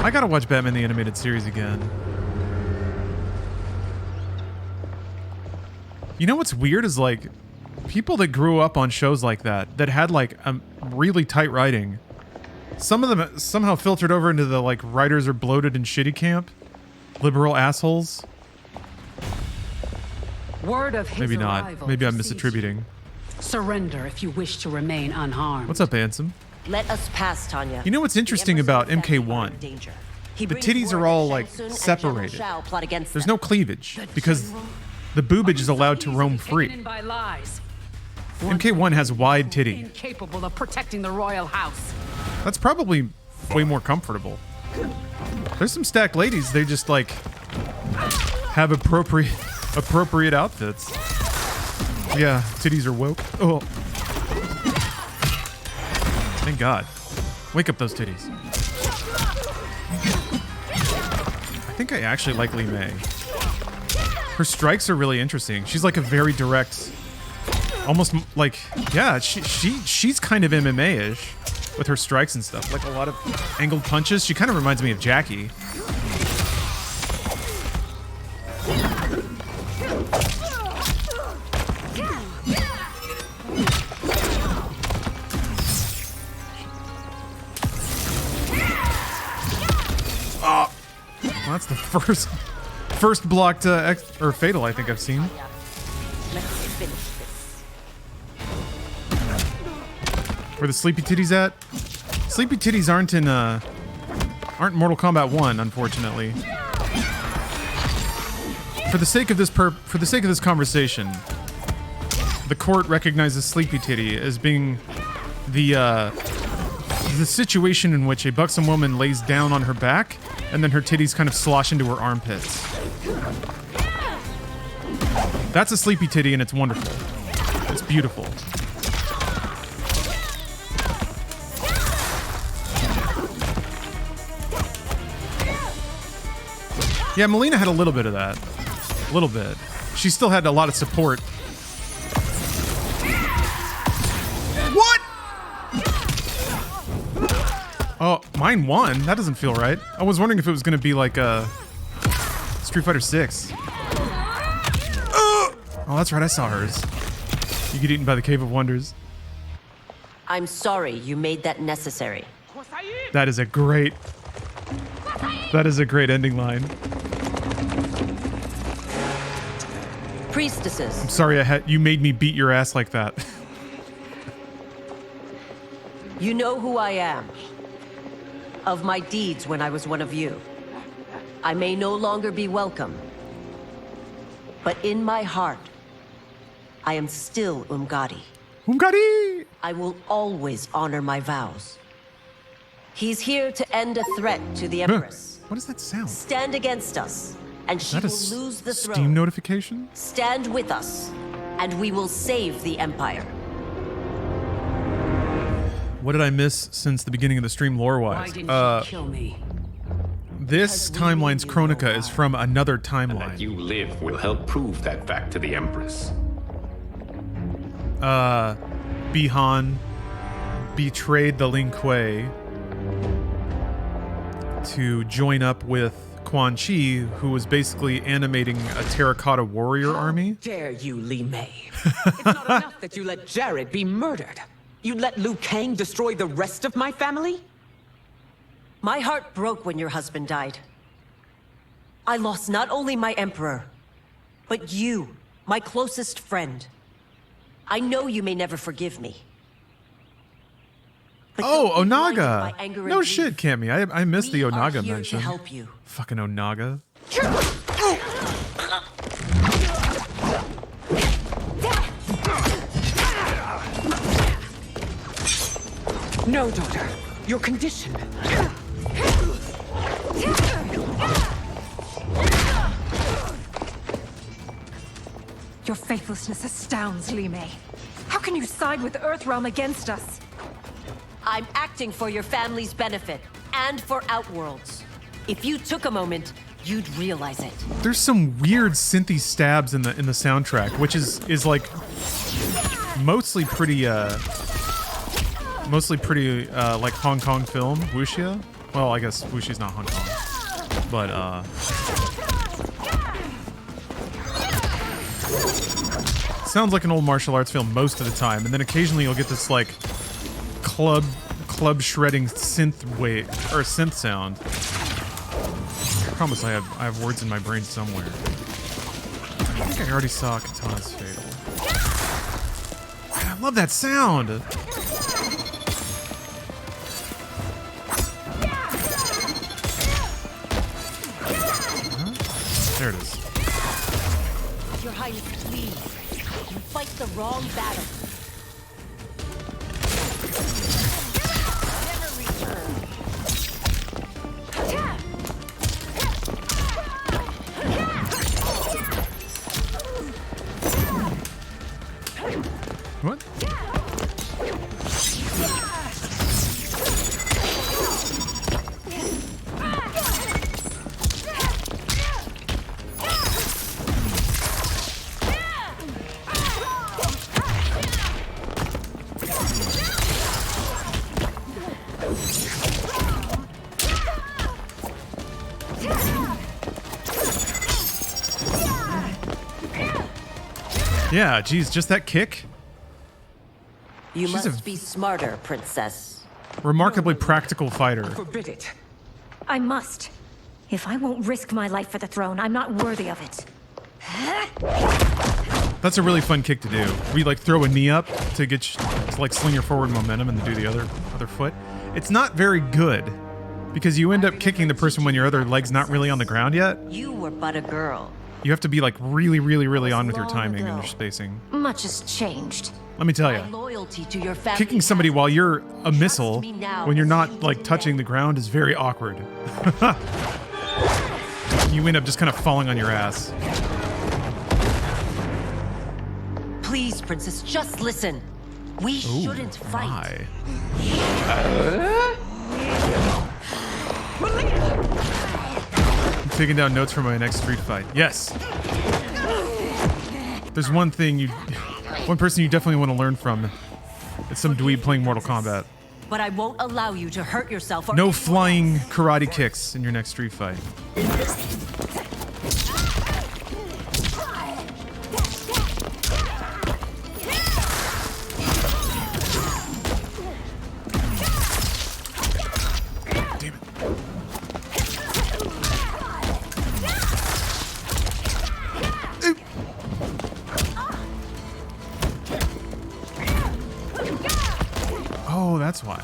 S1: I gotta watch Batman the Animated Series again. You know what's weird is like people that grew up on shows like that had like really tight writing. Some of them somehow filtered over into the like writers are bloated and shitty camp. Liberal assholes.
S13: Word of his
S1: Maybe not.
S13: arrival
S1: Maybe I'm
S13: precedes
S1: misattributing.
S13: you. Surrender if you wish to remain unharmed.
S1: What's up, handsome?
S11: Let us pass, Tanya.
S1: You know what's interesting about MK1?
S11: He
S1: The
S11: brings
S1: titties
S11: word
S1: are all
S11: that
S1: like
S11: Shang Tsung and
S1: separated.
S11: General Shao plot against
S1: There's
S11: them.
S1: no cleavage because the boobage is allowed to roam free.
S13: Taken in by lies.
S1: MK1 has wide titty.
S13: Incapable of protecting the royal house.
S1: That's probably way more comfortable. There's some stacked ladies, they just like have appropriate outfits. Yeah, titties are woke. Oh. Thank God. Wake up those titties. I think I actually like Li Mei. Her strikes are really interesting. She's like a very direct, almost like, yeah, she's kind of MMA-ish with her strikes and stuff. Like a lot of angled punches. She kind of reminds me of Jackie. Oh, well, that's the first blocked or fatal I think I've seen.
S11: Let's finish this.
S1: Where the sleepy titties at? Sleepy titties aren't in Mortal Kombat 1, unfortunately. For the sake of this conversation, the court recognizes sleepy titty as being the situation in which a buxom woman lays down on her back and then her titties kind of slosh into her armpits. That's a sleepy titty and it's wonderful. It's beautiful. Yeah, Melina had a little bit of that. A little bit. She still had a lot of support. What? Oh, mine won. That doesn't feel right. I was wondering if it was going to be like Street Fighter 6. Oh, that's right. I saw hers. You get eaten by the Cave of Wonders.
S11: I'm sorry you made that necessary.
S1: That is a great ending line.
S11: Priestesses.
S1: I'm sorry you made me beat your ass like that.
S11: You know who I am. Of my deeds when I was one of you. I may no longer be welcome. But in my heart, I am still Umgadi.
S1: Umgadi!
S11: I will always honor my vows. He's here to end a threat to the Empress.
S1: What does that sound?
S11: Stand against us, and she will lose the throne.
S1: Steam notification?
S11: Stand with us, and we will save the Empire.
S1: What did I miss since the beginning of the stream lore-wise?
S13: Why didn't you kill me?
S1: This timeline's Chronica is from another timeline.
S9: That you live will help prove that fact to the Empress.
S1: Bihan betrayed the Lin Kuei to join up with Quan Chi, who was basically animating a terracotta warrior army.
S6: Dare you, Li Mei? It's not enough that you let Jared be murdered. You let Liu Kang destroy the rest of my family?
S11: My heart broke when your husband died. I lost not only my emperor, but you, my closest friend. I know you may never forgive me. But
S1: oh,
S11: don't be blinded by
S1: Onaga!
S11: anger
S1: No
S11: and
S1: shit,
S11: grief.
S1: Cammy. I missed the
S11: We are
S1: Onaga
S11: here
S1: mention.
S11: to help you.
S1: Fucking Onaga.
S6: No, daughter. Your condition.
S14: Your faithlessness astounds, Li Mei. How can you side with Earthrealm against us?
S11: I'm acting for your family's benefit and for Outworld's. If you took a moment, you'd realize it.
S1: There's some weird synthy stabs in the soundtrack, which is like mostly pretty like Hong Kong film, wuxia. Well, I guess wuxia's not Hong Kong, but sounds like an old martial arts film most of the time, and then occasionally you'll get this like club shredding synth sound. I promise I have words in my brain somewhere. I think I already saw Katana's Fatal. I love that sound. There it is.
S11: Your Highness, please. You fight the wrong battle.
S1: Yeah, geez, just that kick.
S11: You
S1: She's
S11: must
S1: a
S11: be smarter, princess.
S1: remarkably practical fighter.
S6: Forbid it.
S14: I must. If I won't risk my life for the throne, I'm not worthy of it.
S1: That's a really fun kick to do. We like throw a knee up to get to like sling your forward momentum and then do the other foot. It's not very good because you end up kicking the person when your other leg's not really on the ground yet.
S11: You were but a girl.
S1: You have to be like really on with your timing and your spacing.
S14: Much has changed.
S1: Let me tell you,
S11: Loyalty to your family.
S1: kicking somebody while you're a missile
S11: me now.
S1: when you're not like touching the ground is very awkward. You end up just kind of falling on your ass.
S11: Please, princess, just listen. We shouldn't fight.
S1: I'm taking down notes for my next street fight. Yes. There's one person you definitely want to learn from. It's some dweeb playing Mortal Kombat.
S11: But I won't allow you to hurt yourself or
S1: No flying karate kicks in your next street fight. Oh, that's why.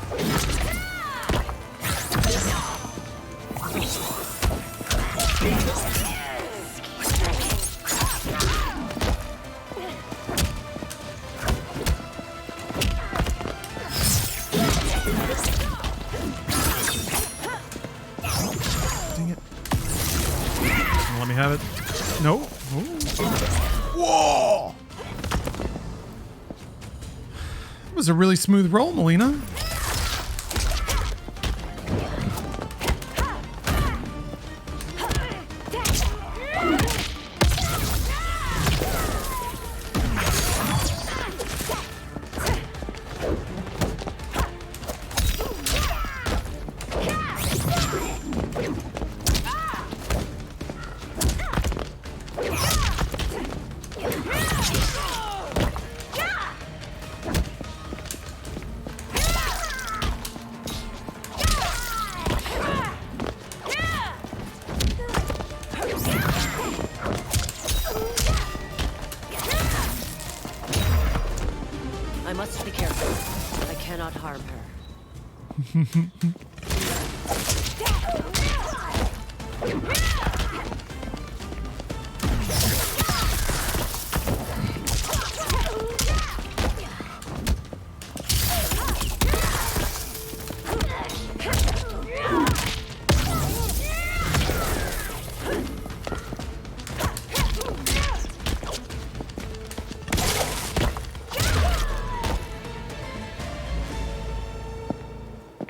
S1: Dang it. Let me have it. No. Whoa! That was a really smooth roll, Melina.
S11: I must be careful. I cannot harm her.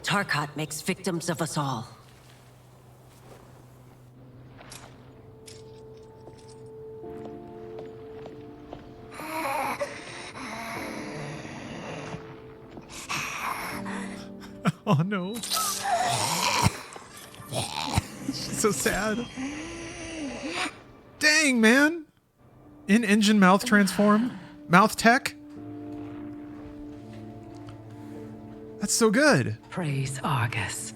S11: Tarkat makes victims of us all.
S1: Oh no. She's so sad. Dang, man. In-engine mouth transform? Mouth tech? That's so good.
S6: Praise Argus.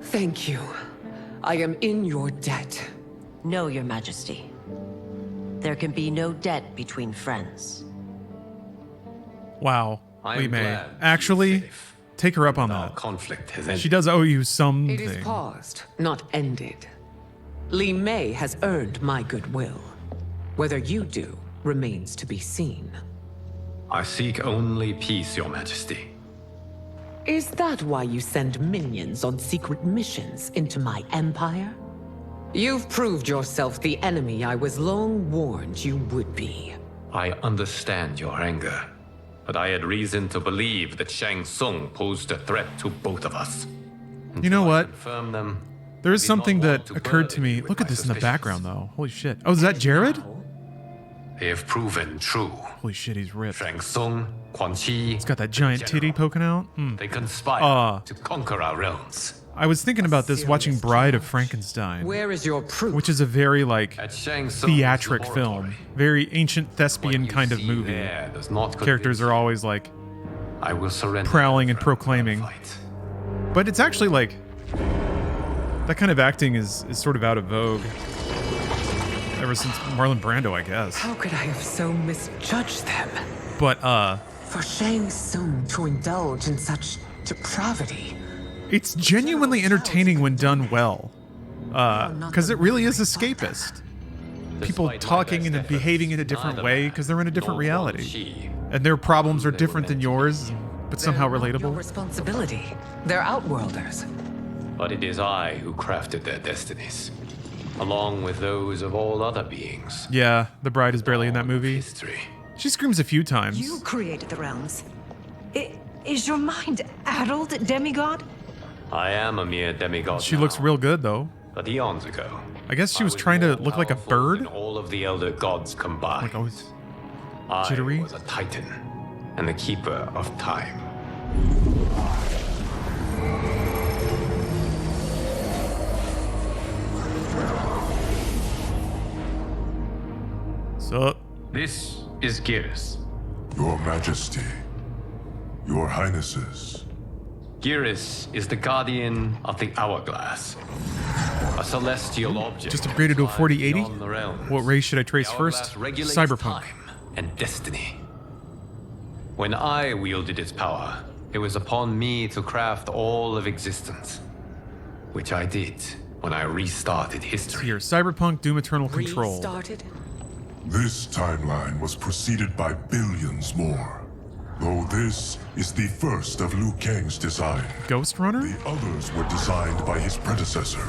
S6: Thank you. I am in your debt.
S11: No, Your Majesty. There can be no debt between friends.
S1: Wow.
S9: I'm
S1: Li Mei.
S9: glad
S1: Actually, take her up on
S9: Our
S1: that.
S9: conflict has ended.
S1: She does owe you something.
S6: It is paused, not ended. Li Mei has earned my goodwill. Whether you do remains to be seen.
S9: I seek only peace, Your Majesty.
S6: Is that why you send minions on secret missions into my empire? You've proved yourself the enemy I was long warned you would be.
S9: I understand your anger, but I had reason to believe that Shang Tsung posed a threat to both of us.
S1: You know what?
S9: Confirm them.
S1: There is something that occurred to me. Look at this in the background, though. Holy shit. Oh, is that Jared?
S9: They have proven true.
S1: Holy shit, he's ripped.
S9: Shang Tsung, Quan Chi.
S1: He's got that giant titty poking out.
S9: They conspire to conquer our realms.
S1: I was thinking about this watching Bride of Frankenstein.
S6: Where is your proof?
S1: Which is a very, like,
S9: At Shang Tsung's
S1: theatric
S9: laboratory.
S1: film. Very ancient thespian kind of movie.
S9: There does not
S1: Characters are always, like,
S9: I will surrender
S1: prowling and proclaiming. But it's actually, like, that kind of acting is sort of out of vogue. Ever since Marlon Brando, I guess.
S6: How could I have so misjudged them?
S1: But,
S6: For Shang Tsung to indulge in such depravity.
S1: it's genuinely entertaining when done well. Because it really is escapist. People talking and behaving in a different way because they're in a different reality. And their problems are different than yours, but somehow
S6: Your
S1: relatable.
S6: responsibility. They're outworlders.
S9: But it is I who crafted their destinies, along with those of all other beings.
S1: Yeah, the bride is barely in that movie.
S9: History.
S1: She screams a few times.
S14: You created the realms. Is your mind addled, demigod?
S9: I am a mere demigod
S1: She
S9: now,
S1: looks real good, though.
S9: but eons ago,
S1: I guess she was trying to look like a bird.
S9: all of the elder gods combined.
S1: Like always
S9: I
S1: jittery.
S9: was a titan and the keeper of time.
S1: Sup?
S9: This is Geras.
S10: Your Majesty, Your Highnesses.
S9: Geras is the guardian of the hourglass, a celestial object.
S1: Just upgraded to a 4080?
S9: beyond the realms.
S1: What race should I trace
S9: The
S1: first?
S9: hourglass regulates
S1: Cyberpunk.
S9: time and destiny. When I wielded its power, it was upon me to craft all of existence, which I did when I restarted history.
S1: Here, Cyberpunk Doom Eternal Control.
S6: Restarted?
S10: This timeline was preceded by billions more. Though this is the first of Liu Kang's design.
S1: Ghost Runner?
S10: The others were designed by his predecessor.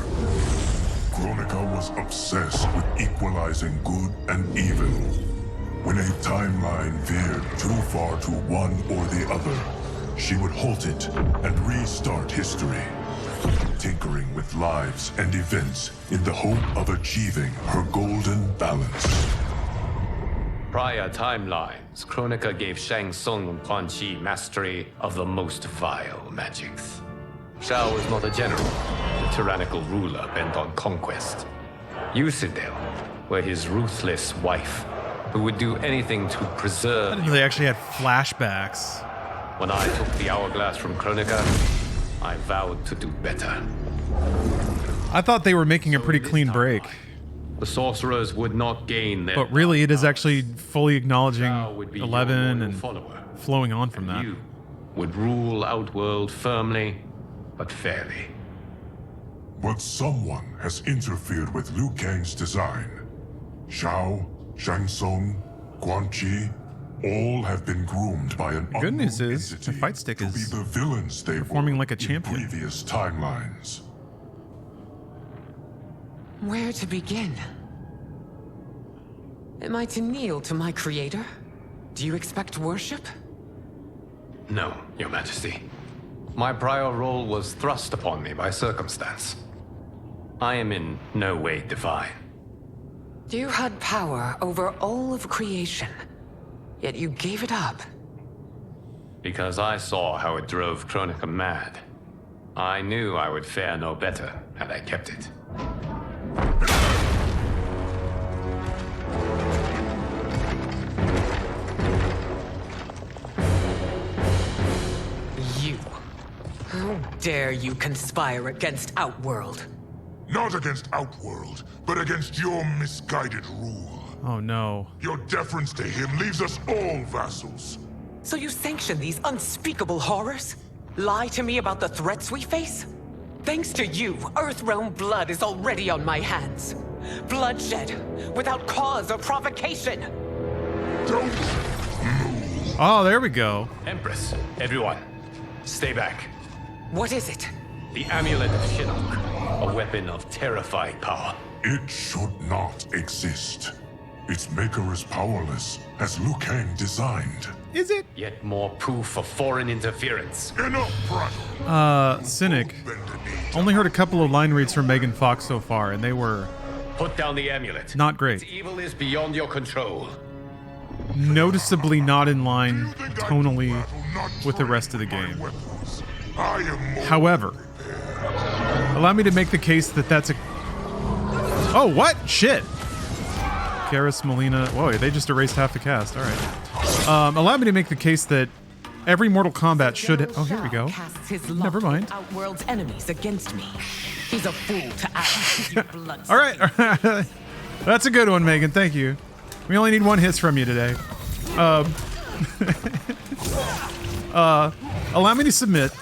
S10: Kronika was obsessed with equalizing good and evil. When a timeline veered too far to one or the other, she would halt it and restart history, tinkering with lives and events in the hope of achieving her golden balance.
S9: Prior timelines, Kronika gave Shang Tsung and Quan Chi mastery of the most vile magics. Shao was not a general, a tyrannical ruler bent on conquest. Yusidel were his ruthless wife, who would do anything to
S1: I
S9: preserve.
S1: didn't know they actually had flashbacks.
S9: When I took the hourglass from Kronika, I vowed to do better.
S1: I thought they were making a pretty clean break.
S9: The sorcerers would not gain their.
S1: But really, it is actually fully acknowledging
S9: Shao would be
S1: 11
S9: your
S1: and
S9: follower.
S1: flowing on from that.
S9: You would rule Outworld firmly, but fairly.
S10: But someone has interfered with Liu Kang's design. Shao, Shang Tsung, Quan Chi, all have been groomed by an
S1: The good news
S10: unknown
S1: is, the
S10: entity
S1: fight stick
S10: to
S1: is
S10: be the villains they
S1: performing
S10: were
S1: like a
S10: in
S1: champion.
S10: previous timelines.
S6: Where to begin? Am I to kneel to my creator? Do you expect worship?
S9: No, Your Majesty. My prior role was thrust upon me by circumstance. I am in no way divine.
S6: You had power over all of creation, yet you gave it up.
S9: Because I saw how it drove Kronika mad. I knew I would fare no better had I kept it.
S6: You. How dare you conspire against Outworld?
S10: Not against Outworld, but against your misguided rule.
S1: Oh no.
S10: Your deference to him leaves us all vassals.
S6: So you sanction these unspeakable horrors? Lie to me about the threats we face? Thanks to you, Earthrealm blood is already on my hands. Bloodshed, without cause or provocation.
S10: Don't
S1: Oh, there we go.
S9: Empress, everyone, stay back.
S6: What is it?
S9: The Amulet of Shinnok, a weapon of terrifying power.
S10: It should not exist. Its maker is powerless, as Liu Kang designed.
S1: Is it?
S9: Yet more proof of foreign interference.
S10: Enough prattle.
S1: Cynic. Only heard a couple of line reads from Megan Fox so far, and they were
S9: Put down the amulet.
S1: not great.
S9: Its evil is beyond your control.
S1: Noticeably not in line tonally with the rest of the game.
S10: I am more
S1: However, Allow me to make the case that that's a... Oh, what? Shit. Garrus, Molina... Whoa, they just erased half the cast. All right. Allow me to make the case that every Mortal Kombat should... Oh, here we go. Never mind.
S6: Outworld's enemies against me. He's a fool to ask you blood.
S1: All right. That's a good one, Megan. Thank you. We only need one hiss from you today. Allow me to submit,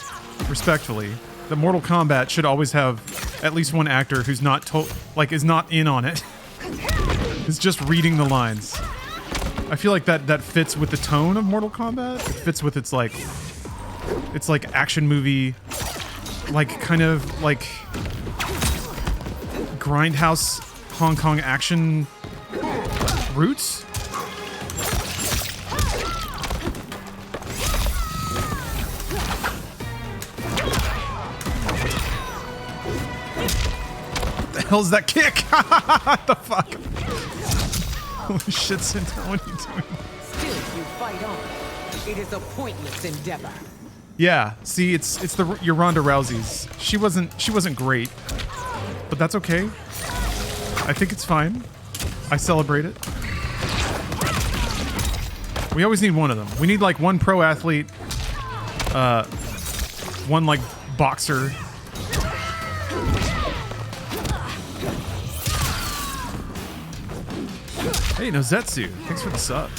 S1: respectfully, that Mortal Kombat should always have at least one actor who's not is not in on it. Is just reading the lines. I feel like that fits with the tone of Mortal Kombat. It fits with its like action movie, like kind of like grindhouse Hong Kong action roots. What the hell's that kick? What the fuck? Holy shit, Cynthia, what are you doing?
S6: Still, you fight on. It is a pointless endeavor.
S1: Yeah, see, it's your Ronda Rousey's. She wasn't great, but that's okay. I think it's fine. I celebrate it. We always need one of them. We need like one pro athlete, one like boxer. Hey, Nozetsu, thanks for the sub.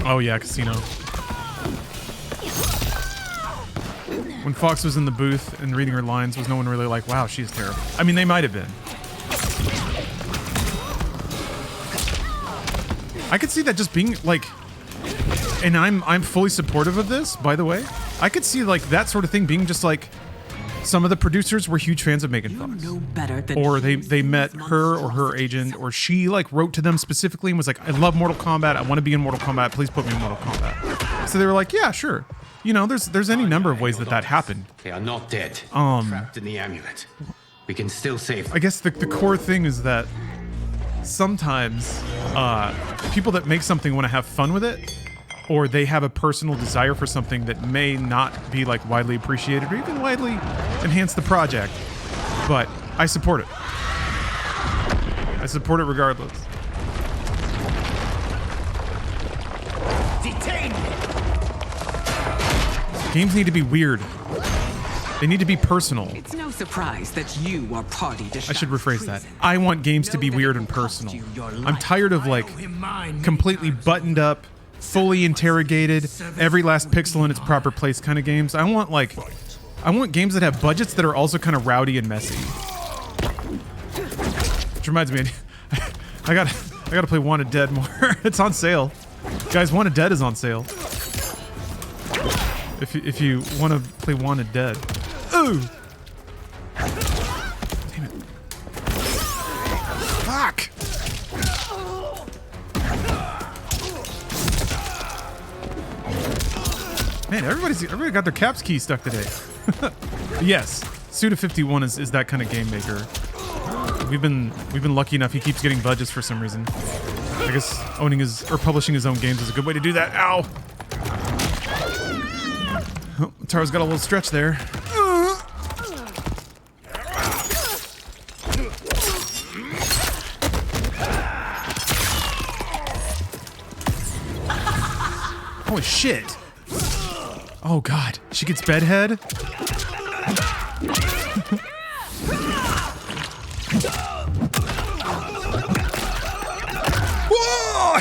S1: Oh yeah, Casino. When Fox was in the booth and reading her lines, was no one really like, wow, she's terrible? I mean, they might have been. I could see that just being like, and I'm fully supportive of this, by the way. I could see like that sort of thing being just like, some of the producers were huge fans of Megan Fox. Or they met her or her agent, or she like wrote to them specifically and was like, I love Mortal Kombat, I want to be in Mortal Kombat, please put me in Mortal Kombat. So they were like, yeah, sure. You know, there's any number of ways that happened.
S15: They are not dead. Trapped in the amulet. We can still save them.
S1: I guess the core thing is that sometimes people that make something want to have fun with it, or they have a personal desire for something that may not be like widely appreciated or even widely enhance the project. But I support it. I support it regardless.
S12: Detain me.
S1: Games need to be weird. They need to be personal.
S6: It's no surprise that you are party to
S1: I should rephrase that. I want games to be weird and personal. I'm tired of like completely buttoned up, fully interrogated, every last pixel in its proper place kind of games. I want games that have budgets that are also kind of rowdy and messy. Which reminds me, I gotta play Wanted Dead more. It's on sale, guys. Wanted Dead is on sale. If you want to play Wanted Dead. Ooh. Damn it. Fuck. Man, everybody got their caps key stuck today. Yes, Suda51 is that kind of game maker. We've been lucky enough he keeps getting budgets for some reason. I guess owning publishing his own games is a good way to do that. Ow! Oh, Taro's got a little stretch there. Holy shit! Oh god, she gets bedhead? Whoa!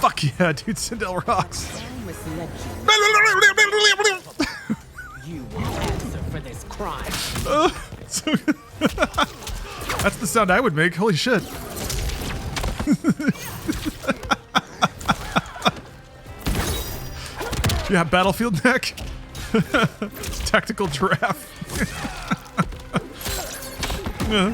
S1: Fuck yeah, dude, Sindel rocks.
S6: You will answer for this crime.
S1: That's the sound I would make, holy shit. Yeah, Battlefield neck. Tactical giraffe. Yeah.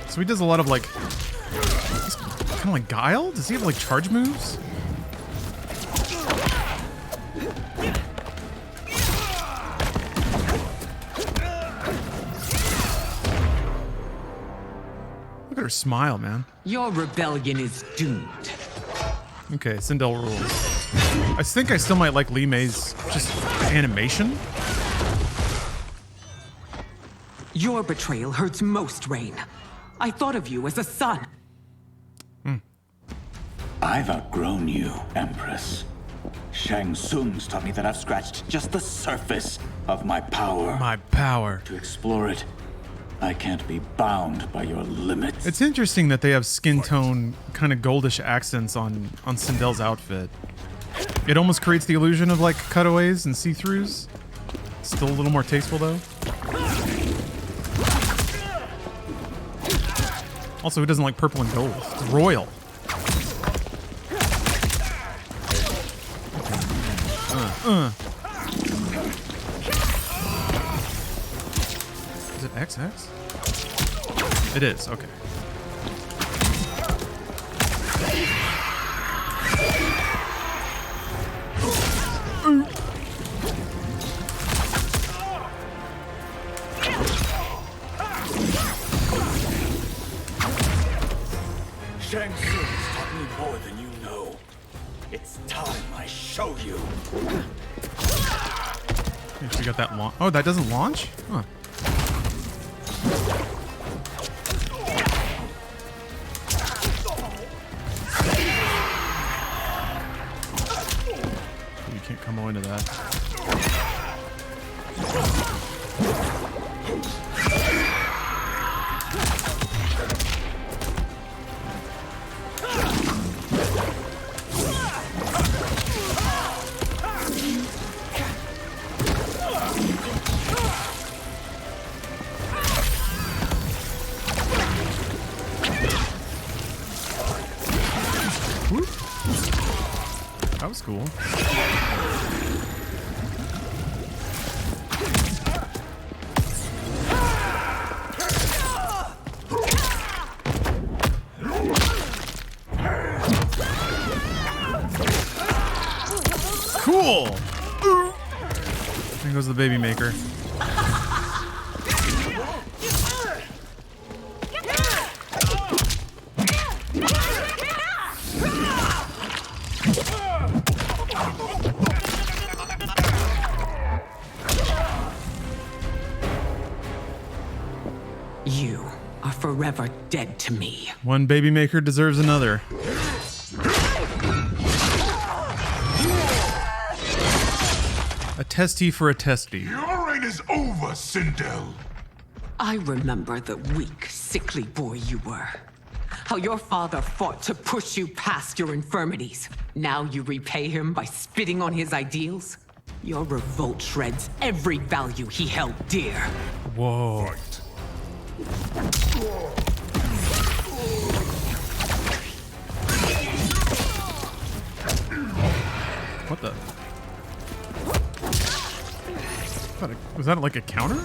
S1: So he does a lot of like, kind of like Guile? Does he have like charge moves? Look at her smile, man.
S6: Your rebellion is doomed.
S1: Okay, Sindel rules. I think I still might like Li Mei's just animation.
S6: Your betrayal hurts most, Rain. I thought of you as a son.
S7: I've outgrown you, Empress. Shang Tsung's taught me that I've scratched just the surface of my power.
S1: My power.
S7: To explore it, I can't be bound by your limits.
S1: It's interesting that they have skin tone, kind of goldish accents on Sindel's outfit. It almost creates the illusion of like cutaways and see-throughs. Still a little more tasteful though. Also, who doesn't like purple and gold? It's royal. Is it XX? It is, okay.
S7: Shang Tsung's taught me more than you know. It's time I show you.
S1: We got that launch. Oh, that doesn't launch? Huh. You can't combo into that. That was cool. Cool! There goes the baby maker.
S6: You are forever dead to me.
S1: One baby maker deserves another. A testy for a testy.
S10: Your reign is over, Sindel.
S6: I remember the weak, sickly boy you were. How your father fought to push you past your infirmities. Now you repay him by spitting on his ideals? Your revolt shreds every value he held dear.
S1: Whoa. What the? Was that like a counter?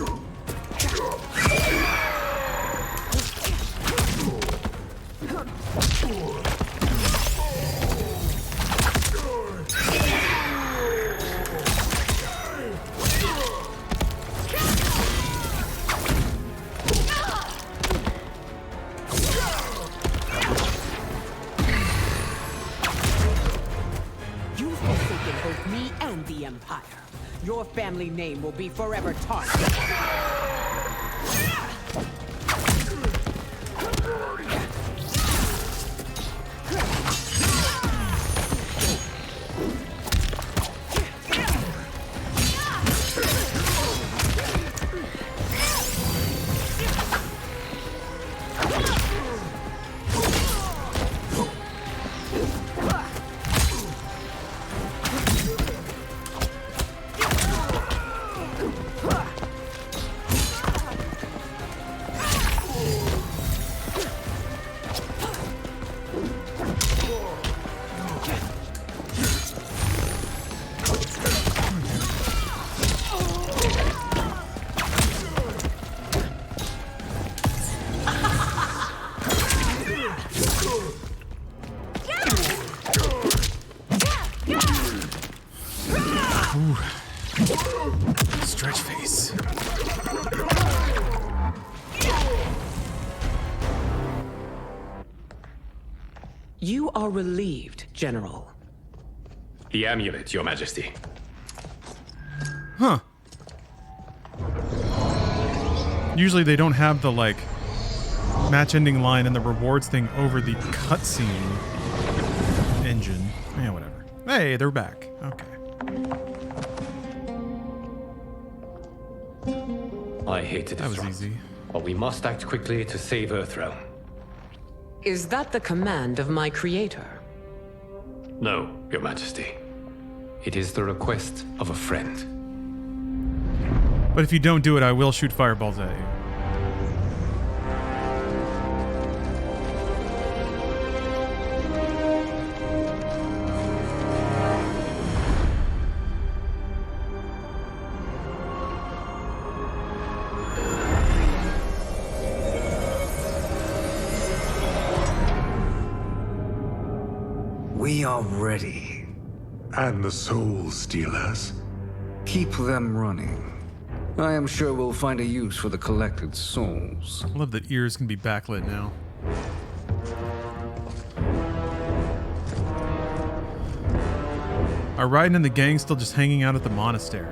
S6: You've forsaken both me and the Empire. Your family name will be forever tarnished. You are relieved, General.
S15: The amulet, Your Majesty.
S1: Huh. Usually they don't have the, like, match-ending line and the rewards thing over the cutscene engine. Yeah, whatever. Hey, they're back. Okay.
S15: I hate to disrupt,
S1: That was easy.
S15: but we must act quickly to save Earthrealm.
S6: Is that the command of my creator?
S15: No, Your Majesty. It is the request of a friend.
S1: But if you don't do it, I will shoot fireballs at you.
S5: We are ready.
S10: And the Soul Stealers?
S5: Keep them running. I am sure we'll find a use for the collected souls.
S1: I love that ears can be backlit now. Are Raiden and the gang still just hanging out at the monastery?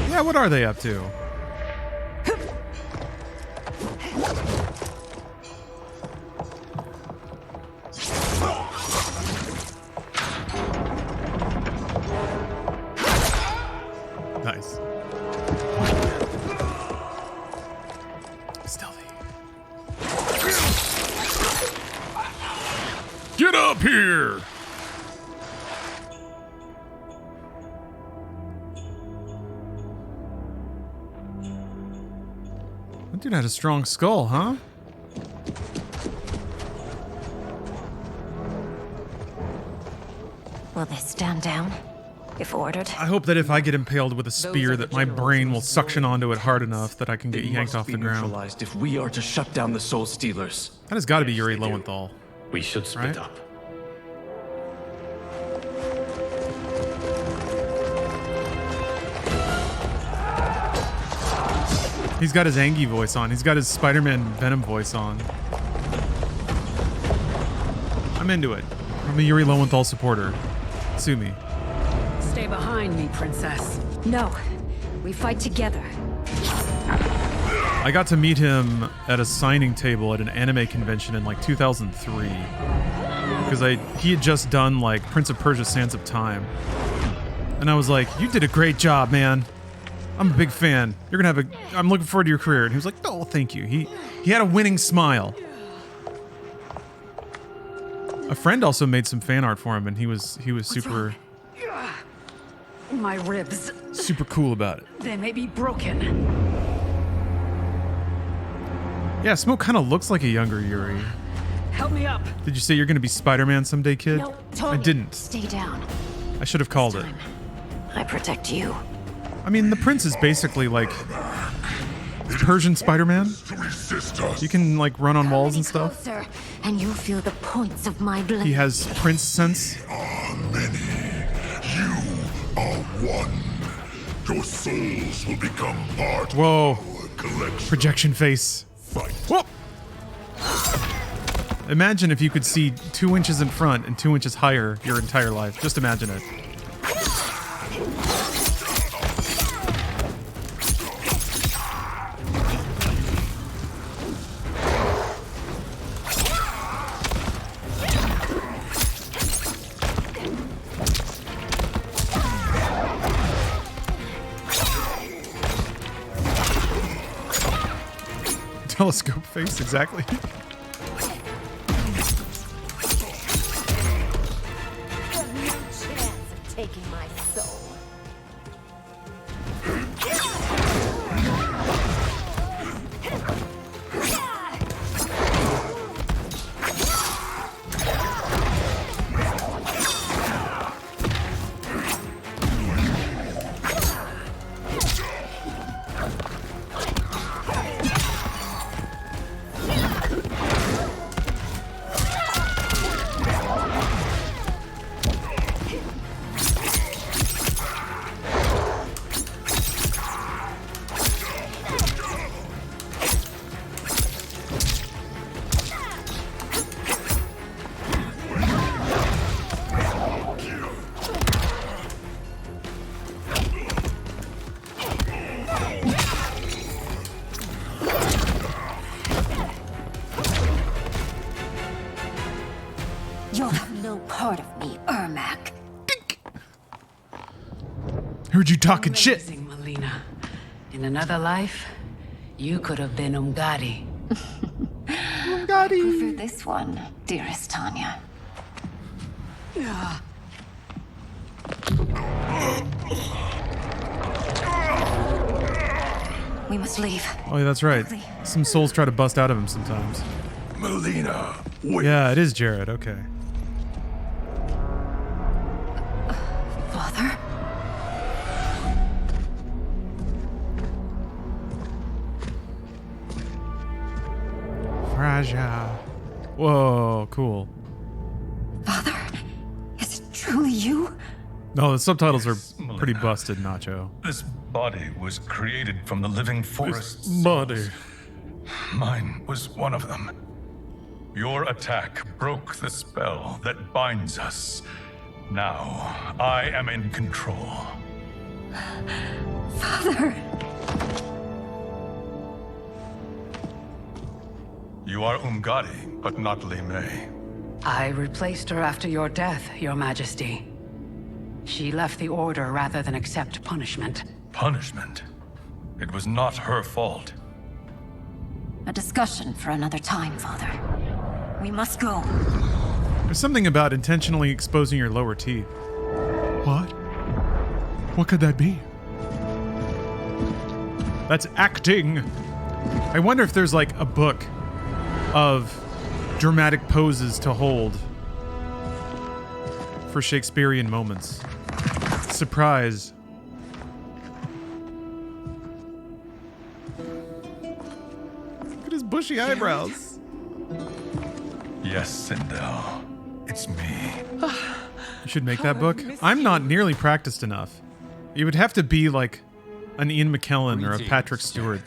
S1: Yeah, what are they up to? Nice. Stealthy. Get up here! That dude had a strong skull, huh?
S14: Will they stand down, if ordered?
S1: I hope that if I get impaled with a spear that my brain will suction onto it hard enough that I can get yanked off the ground.
S8: Neutralized if we are to shut down the Soul Stealers.
S1: That has got to be Yuri Lowenthal.
S15: We should split
S1: Right?
S15: up.
S1: He's got his Angie voice on. He's got his Spider-Man Venom voice on. I'm into it. I'm a Yuri Lowenthal supporter. Sue me.
S13: Stay behind me, Princess.
S14: No. We fight together.
S1: I got to meet him at a signing table at an anime convention in like 2003. Because he had just done like Prince of Persia Sands of Time. And I was like, you did a great job, man. I'm a big fan. You're gonna have I'm looking forward to your career. And he was like, oh, thank you. He had a winning smile. A friend also made some fan art for him, and he was super
S13: My ribs.
S1: super cool about it.
S13: They may be broken.
S1: Yeah, Smoke kind of looks like a younger Yuri.
S13: Help me up.
S1: Did you say you're gonna be Spider-Man someday, kid?
S14: No, Tony,
S1: I didn't.
S14: Stay down.
S1: I should have called it.
S14: I protect you.
S1: I mean, the prince is basically like Persian Spider-Man. You can like run on walls and stuff.
S14: Closer, and you'll feel the points of my blade.
S1: He has prince sense.
S10: Many. You are one. Your souls will become part
S1: Whoa.
S10: of our collection.
S1: Projection face.
S10: Fight.
S1: Whoa. Imagine if you could see 2 inches in front and 2 inches higher your entire life. Just imagine it. Telescope face, exactly.
S14: Taking my soul. You'll have no part of me, Ermac.
S1: Heard you talking shit.
S13: Amazing, Melina. In another life, you could have been Umgadi.
S14: Umgadi. For this one, dearest Tanya. We must leave.
S1: Oh, yeah, that's right. Some souls try to bust out of him sometimes.
S10: Melina, wait.
S1: Yeah, it is Jared. Okay.
S14: Father?
S1: Fragile. Whoa, cool.
S14: Father? Is it truly you?
S1: No, the subtitles are pretty busted, Nacho.
S16: This body was created from the living forest.
S1: Body.
S16: Mine was one of them. Your attack broke the spell that binds us. Now, I am in control.
S14: Father!
S16: You are Umgadi, but not Li Mei.
S13: I replaced her after your death, Your Majesty. She left the Order rather than accept punishment.
S16: Punishment? It was not her fault.
S14: A discussion for another time, Father. We must go.
S1: There's something about intentionally exposing your lower teeth. What? What could that be? That's acting. I wonder if there's like a book of dramatic poses to hold for Shakespearean moments. Surprise. Look at his bushy eyebrows.
S16: Yes, Sindel. It's me.
S1: You should make that book. I'm not nearly practiced enough. You would have to be like an Ian McKellen or a Patrick Stewart.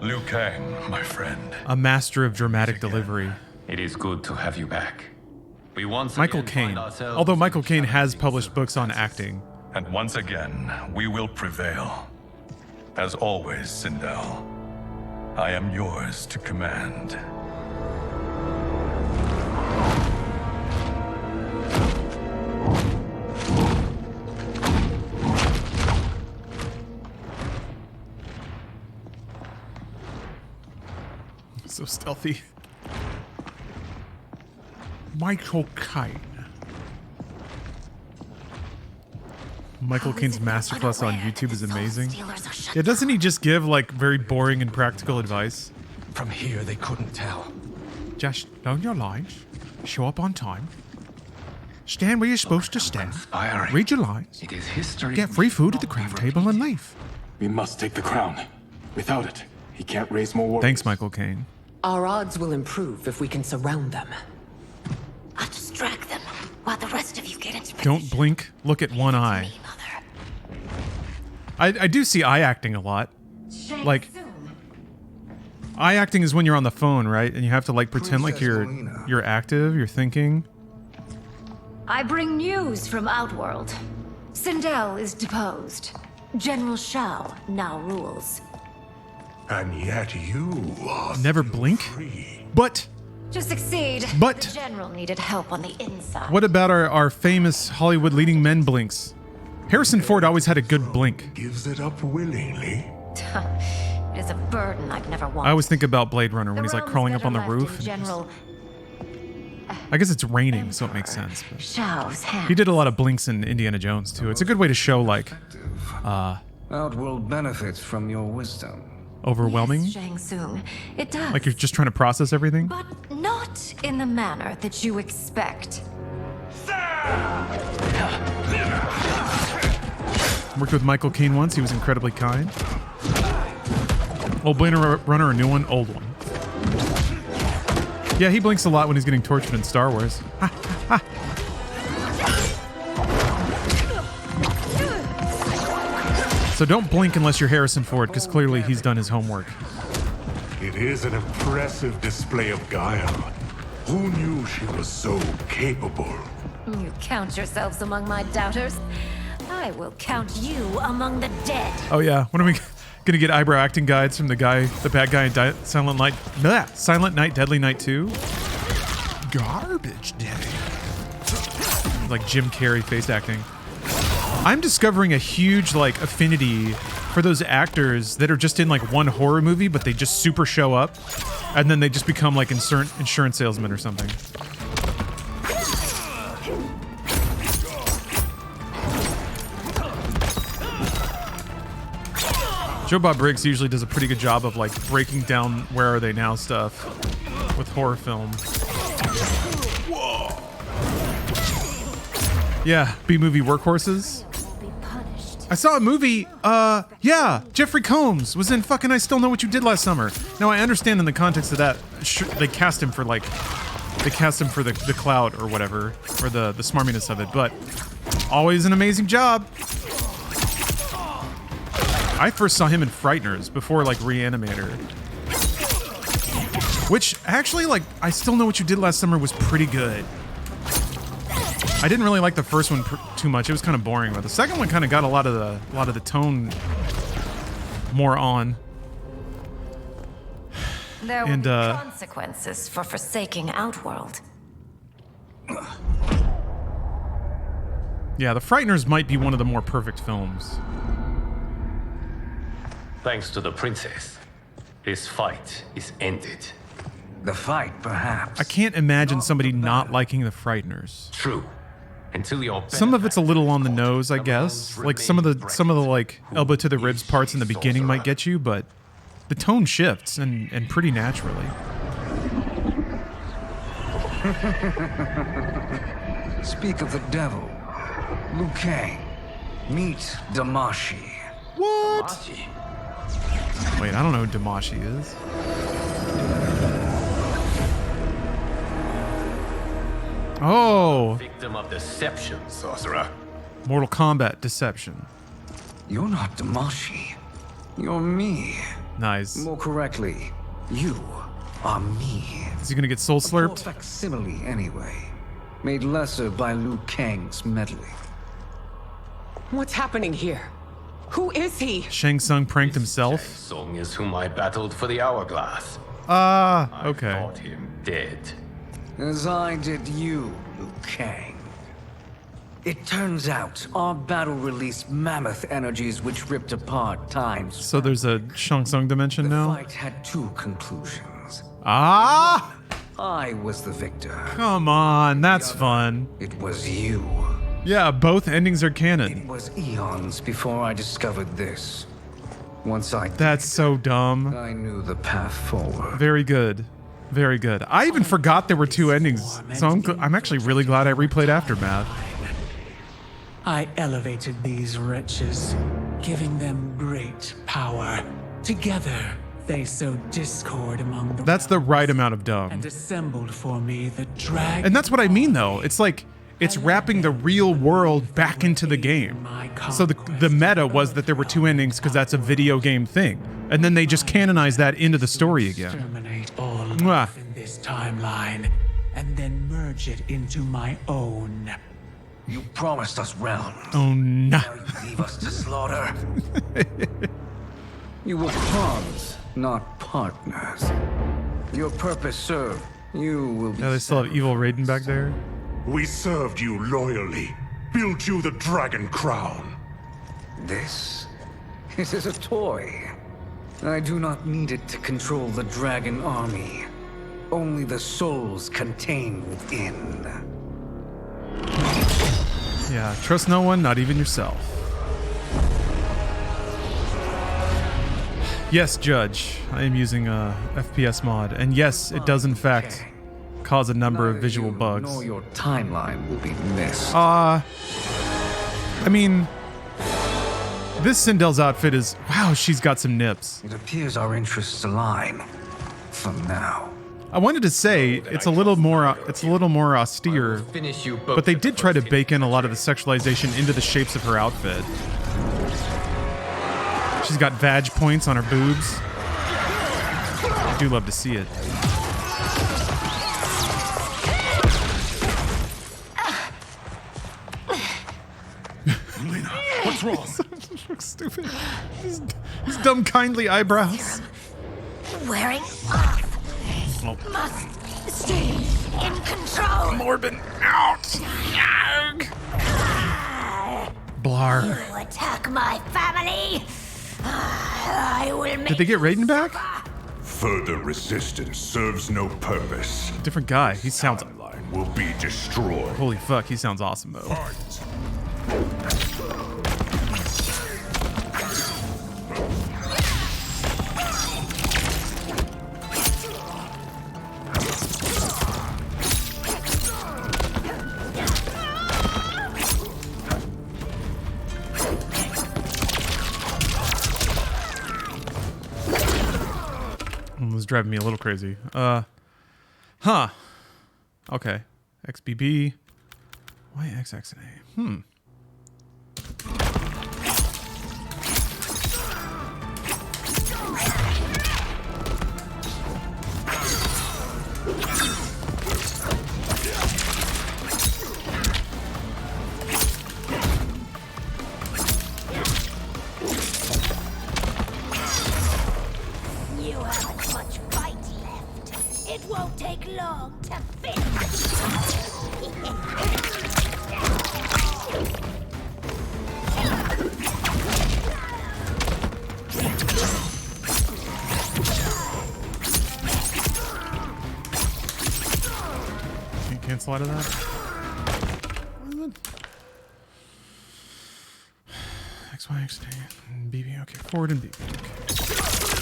S16: Liu Kang, my friend.
S1: A master of dramatic delivery.
S9: It is good to have you back. We once
S1: Michael
S9: again
S1: Caine.
S9: find ourselves
S1: Although Michael Caine has published books on acting.
S16: And once again, we will prevail. As always, Sindel, I am yours to command.
S1: So stealthy. Michael Caine. Michael Caine's masterclass on YouTube is amazing. Yeah, doesn't he just give like very boring and practical advice?
S3: From here, they couldn't tell.
S1: Just know your lines, show up on time, stand where you're supposed to stand, read your lines,
S9: It is history.
S1: get free food at the craft table and leave.
S3: We must take the crown. Without it, he can't raise more warriors.
S1: Thanks, Michael Caine.
S6: Our odds will improve if we can surround them.
S14: I'll distract them while the rest of you get into
S1: Don't blink, look at one eye. I do see eye acting a lot. Like, eye acting is when you're on the phone, right? And you have to like pretend like you're active, you're thinking.
S14: I bring news from Outworld. Sindel is deposed. General Shao now rules.
S10: And yet you are
S1: Never blink? But
S14: To succeed,
S1: But-
S14: the General needed help on the inside.
S1: what about our famous Hollywood leading men blinks? Harrison Ford always had a good blink.
S10: gives it up willingly.
S14: It is a burden I've never wanted.
S1: I always think about Blade Runner when
S14: The
S1: he's like
S14: realm is
S1: crawling up on the
S14: better left
S1: roof.
S14: in
S1: and
S14: General
S1: I guess it's raining, so it makes sense. But
S14: Shao's hand.
S1: he did a lot of blinks in Indiana Jones too. It's a good way to show like
S5: Outworld benefits from your wisdom.
S1: overwhelming.
S14: Shang Tsung. It does.
S1: Like you're just trying to process everything.
S14: But not in the manner that you expect.
S1: Worked with Michael Caine once. He was incredibly kind. Old Blade Runner, a new one, old one. Yeah, he blinks a lot when he's getting tortured in Star Wars. Ha, ha, ha. So don't blink unless you're Harrison Ford, because clearly he's done his homework.
S10: It is an impressive display of guile. Who knew she was so capable?
S14: You count yourselves among my doubters. I will count you among the dead.
S1: Oh yeah, when are we gonna get eyebrow acting guides from the bad guy in Silent Night, Deadly Night 2? garbage day. Like Jim Carrey face acting. I'm discovering a huge like affinity for those actors that are just in like one horror movie, but they just super show up, and then they just become like insurance salesmen or something. Joe Bob Briggs usually does a pretty good job of like breaking down Where Are They Now stuff with horror film. Whoa. Yeah, B-movie workhorses. I saw a movie, yeah, Jeffrey Combs was in fucking I Still Know What You Did Last Summer. Now, I understand in the context of that, they cast him for the clout or whatever, or the smarminess of it, but always an amazing job. I first saw him in Frighteners before, like, Reanimator. Which, actually, like, I Still Know What You Did Last Summer was pretty good. I didn't really like the first one too much. It was kind of boring, but the second one kind of got a lot of the tone more on.
S14: There will be consequences for forsaking Outworld.
S1: Yeah, The Frighteners might be one of the more perfect films.
S15: Thanks to the princess, this fight is ended.
S5: The fight, perhaps.
S1: I can't imagine somebody not liking The Frighteners.
S15: True. Until your
S1: some of it's a little on the nose, I guess. Like some of the like elbow to the ribs parts in the beginning might get you, but the tone shifts and pretty naturally.
S5: Speak of the devil, Liu Kang, meet Damashi.
S1: What? Wait, I don't know who Damashi is. Oh!
S15: Victim of deception, sorcerer.
S1: Mortal Kombat Deception.
S5: You're not Damashi. You're me.
S1: Nice.
S5: More correctly, you are me.
S1: Is he gonna get soul slurped?
S5: A facsimile, anyway. Made lesser by Liu Kang's meddling.
S6: What's happening here? Who is he?
S1: Shang Tsung pranked himself.
S15: Shang Tsung is whom I battled for the hourglass.
S1: Okay.
S15: I thought him dead.
S5: As I did you, Liu Kang. It turns out our battle released mammoth energies which ripped apart times.
S1: So there's a Shang Tsung dimension now?
S5: The fight had two conclusions.
S1: Ah!
S5: I was the victor.
S1: Come on, that's fun.
S5: It was you.
S1: Yeah, both endings are canon.
S5: It was eons before I discovered this. Once I did,
S1: that's so dumb.
S5: I knew the path forward.
S1: Very good. Very good. I even forgot there were two endings, so I'm actually really glad I replayed Aftermath.
S17: I elevated these wretches, giving them great power. Together, they sowed discord among the
S1: That's the right amount of dumb.
S17: and assembled for me the dragon.
S1: And that's what I mean, though. It's like, it's wrapping the real world back into the game. So the meta was that there were two endings because that's a video game thing. And then they just canonized that into the story again.
S17: Exterminate all life in this timeline, and then merge it into my own.
S5: You promised us realms.
S1: Oh no.
S5: Now you leave us to slaughter. You were pawns, not partners. Your purpose served. You will be.
S1: Yeah, they still have evil Raiden back there.
S4: We served you loyally, built you the dragon crown.
S5: This is a toy. I do not need it to control the dragon army. Only the souls contained within.
S1: Yeah, trust no one, not even yourself. Yes, Judge, I am using a FPS mod, and yes, it does in fact cause a number of visual bugs.
S5: Nor your timeline will be missed.
S1: I mean, this Sindel's outfit is, wow, she's got some nips.
S5: It appears our interests align. For now.
S1: I wanted to say it's a little more austere, but they did try to bake in a lot of the sexualization into the shapes of her outfit. She's got vag points on her boobs. I do love to see it.
S4: Lena, what's wrong?
S1: So stupid. His dumb, kindly eyebrows.
S14: Wearing off.
S1: Well,
S14: Must Stay in control.
S1: Morbin, out. Blar.
S14: You attack my family. I will make
S1: Did they get Raiden back?
S10: Further resistance serves no purpose.
S1: Different guy. He sounds.
S10: Will be destroyed.
S1: Holy fuck, he sounds awesome though. It was driving me a little crazy. Huh. Okay. XBB. Why XX and A?
S14: You haven't much fight left. It won't take long to finish.
S1: Can't cancel out of that. X, Y, X, and BB. Okay, forward and BB.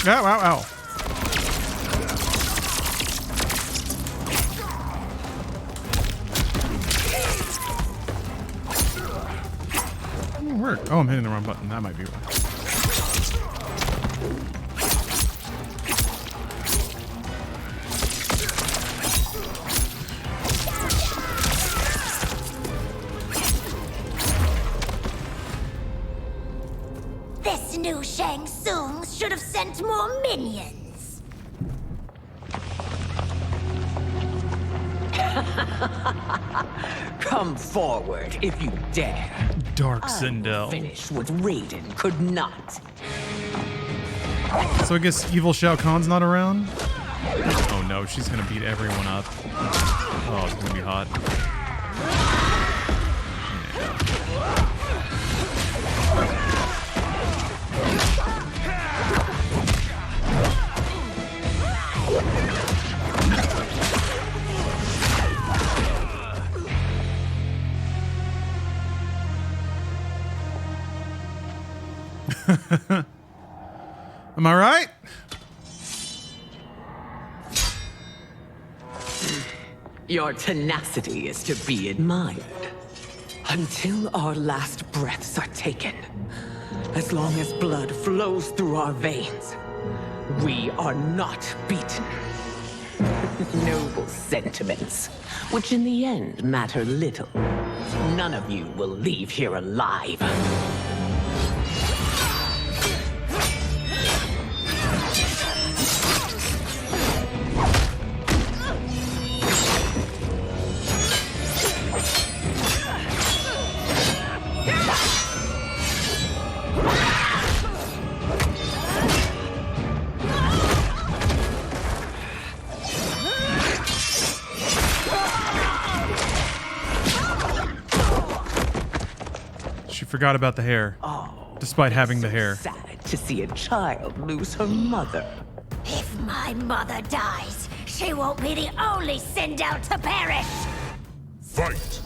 S1: Okay. Ow, ow, ow. Didn't work. Oh, I'm hitting the wrong button. That might be why.
S14: This new Shang Tsung should have sent more minions.
S6: Come forward if you dare.
S1: Dark
S6: I will
S1: Sindel.
S6: finish what Raiden could not.
S1: So I guess evil Shao Kahn's not around? Oh no, she's gonna beat everyone up. Oh, it's gonna be hot. Am I right?
S6: Your tenacity is to be admired. Until our last breaths are taken, as long as blood flows through our veins, we are not beaten. Noble sentiments, which in the end matter little. None of you will leave here alive.
S1: She forgot about the hair, despite having the hair.
S6: Sad to see a child lose her mother.
S14: If my mother dies, she won't be the only Sindel to perish.
S10: Fight!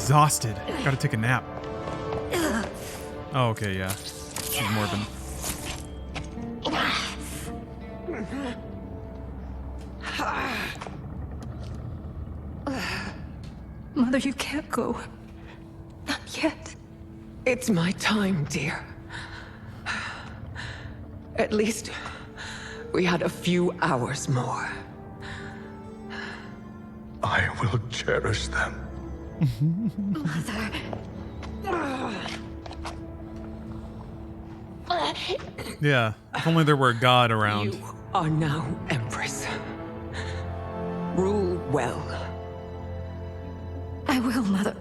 S1: exhausted. Gotta take a nap. Oh, okay, yeah. She's morbid.
S13: Mother, you can't go. Not yet.
S6: It's my time, dear. At least we had a few hours more.
S16: I will cherish them.
S14: Mother.
S1: Yeah, if only there were a god around.
S6: You are now Empress. Rule well.
S14: I will, Mother.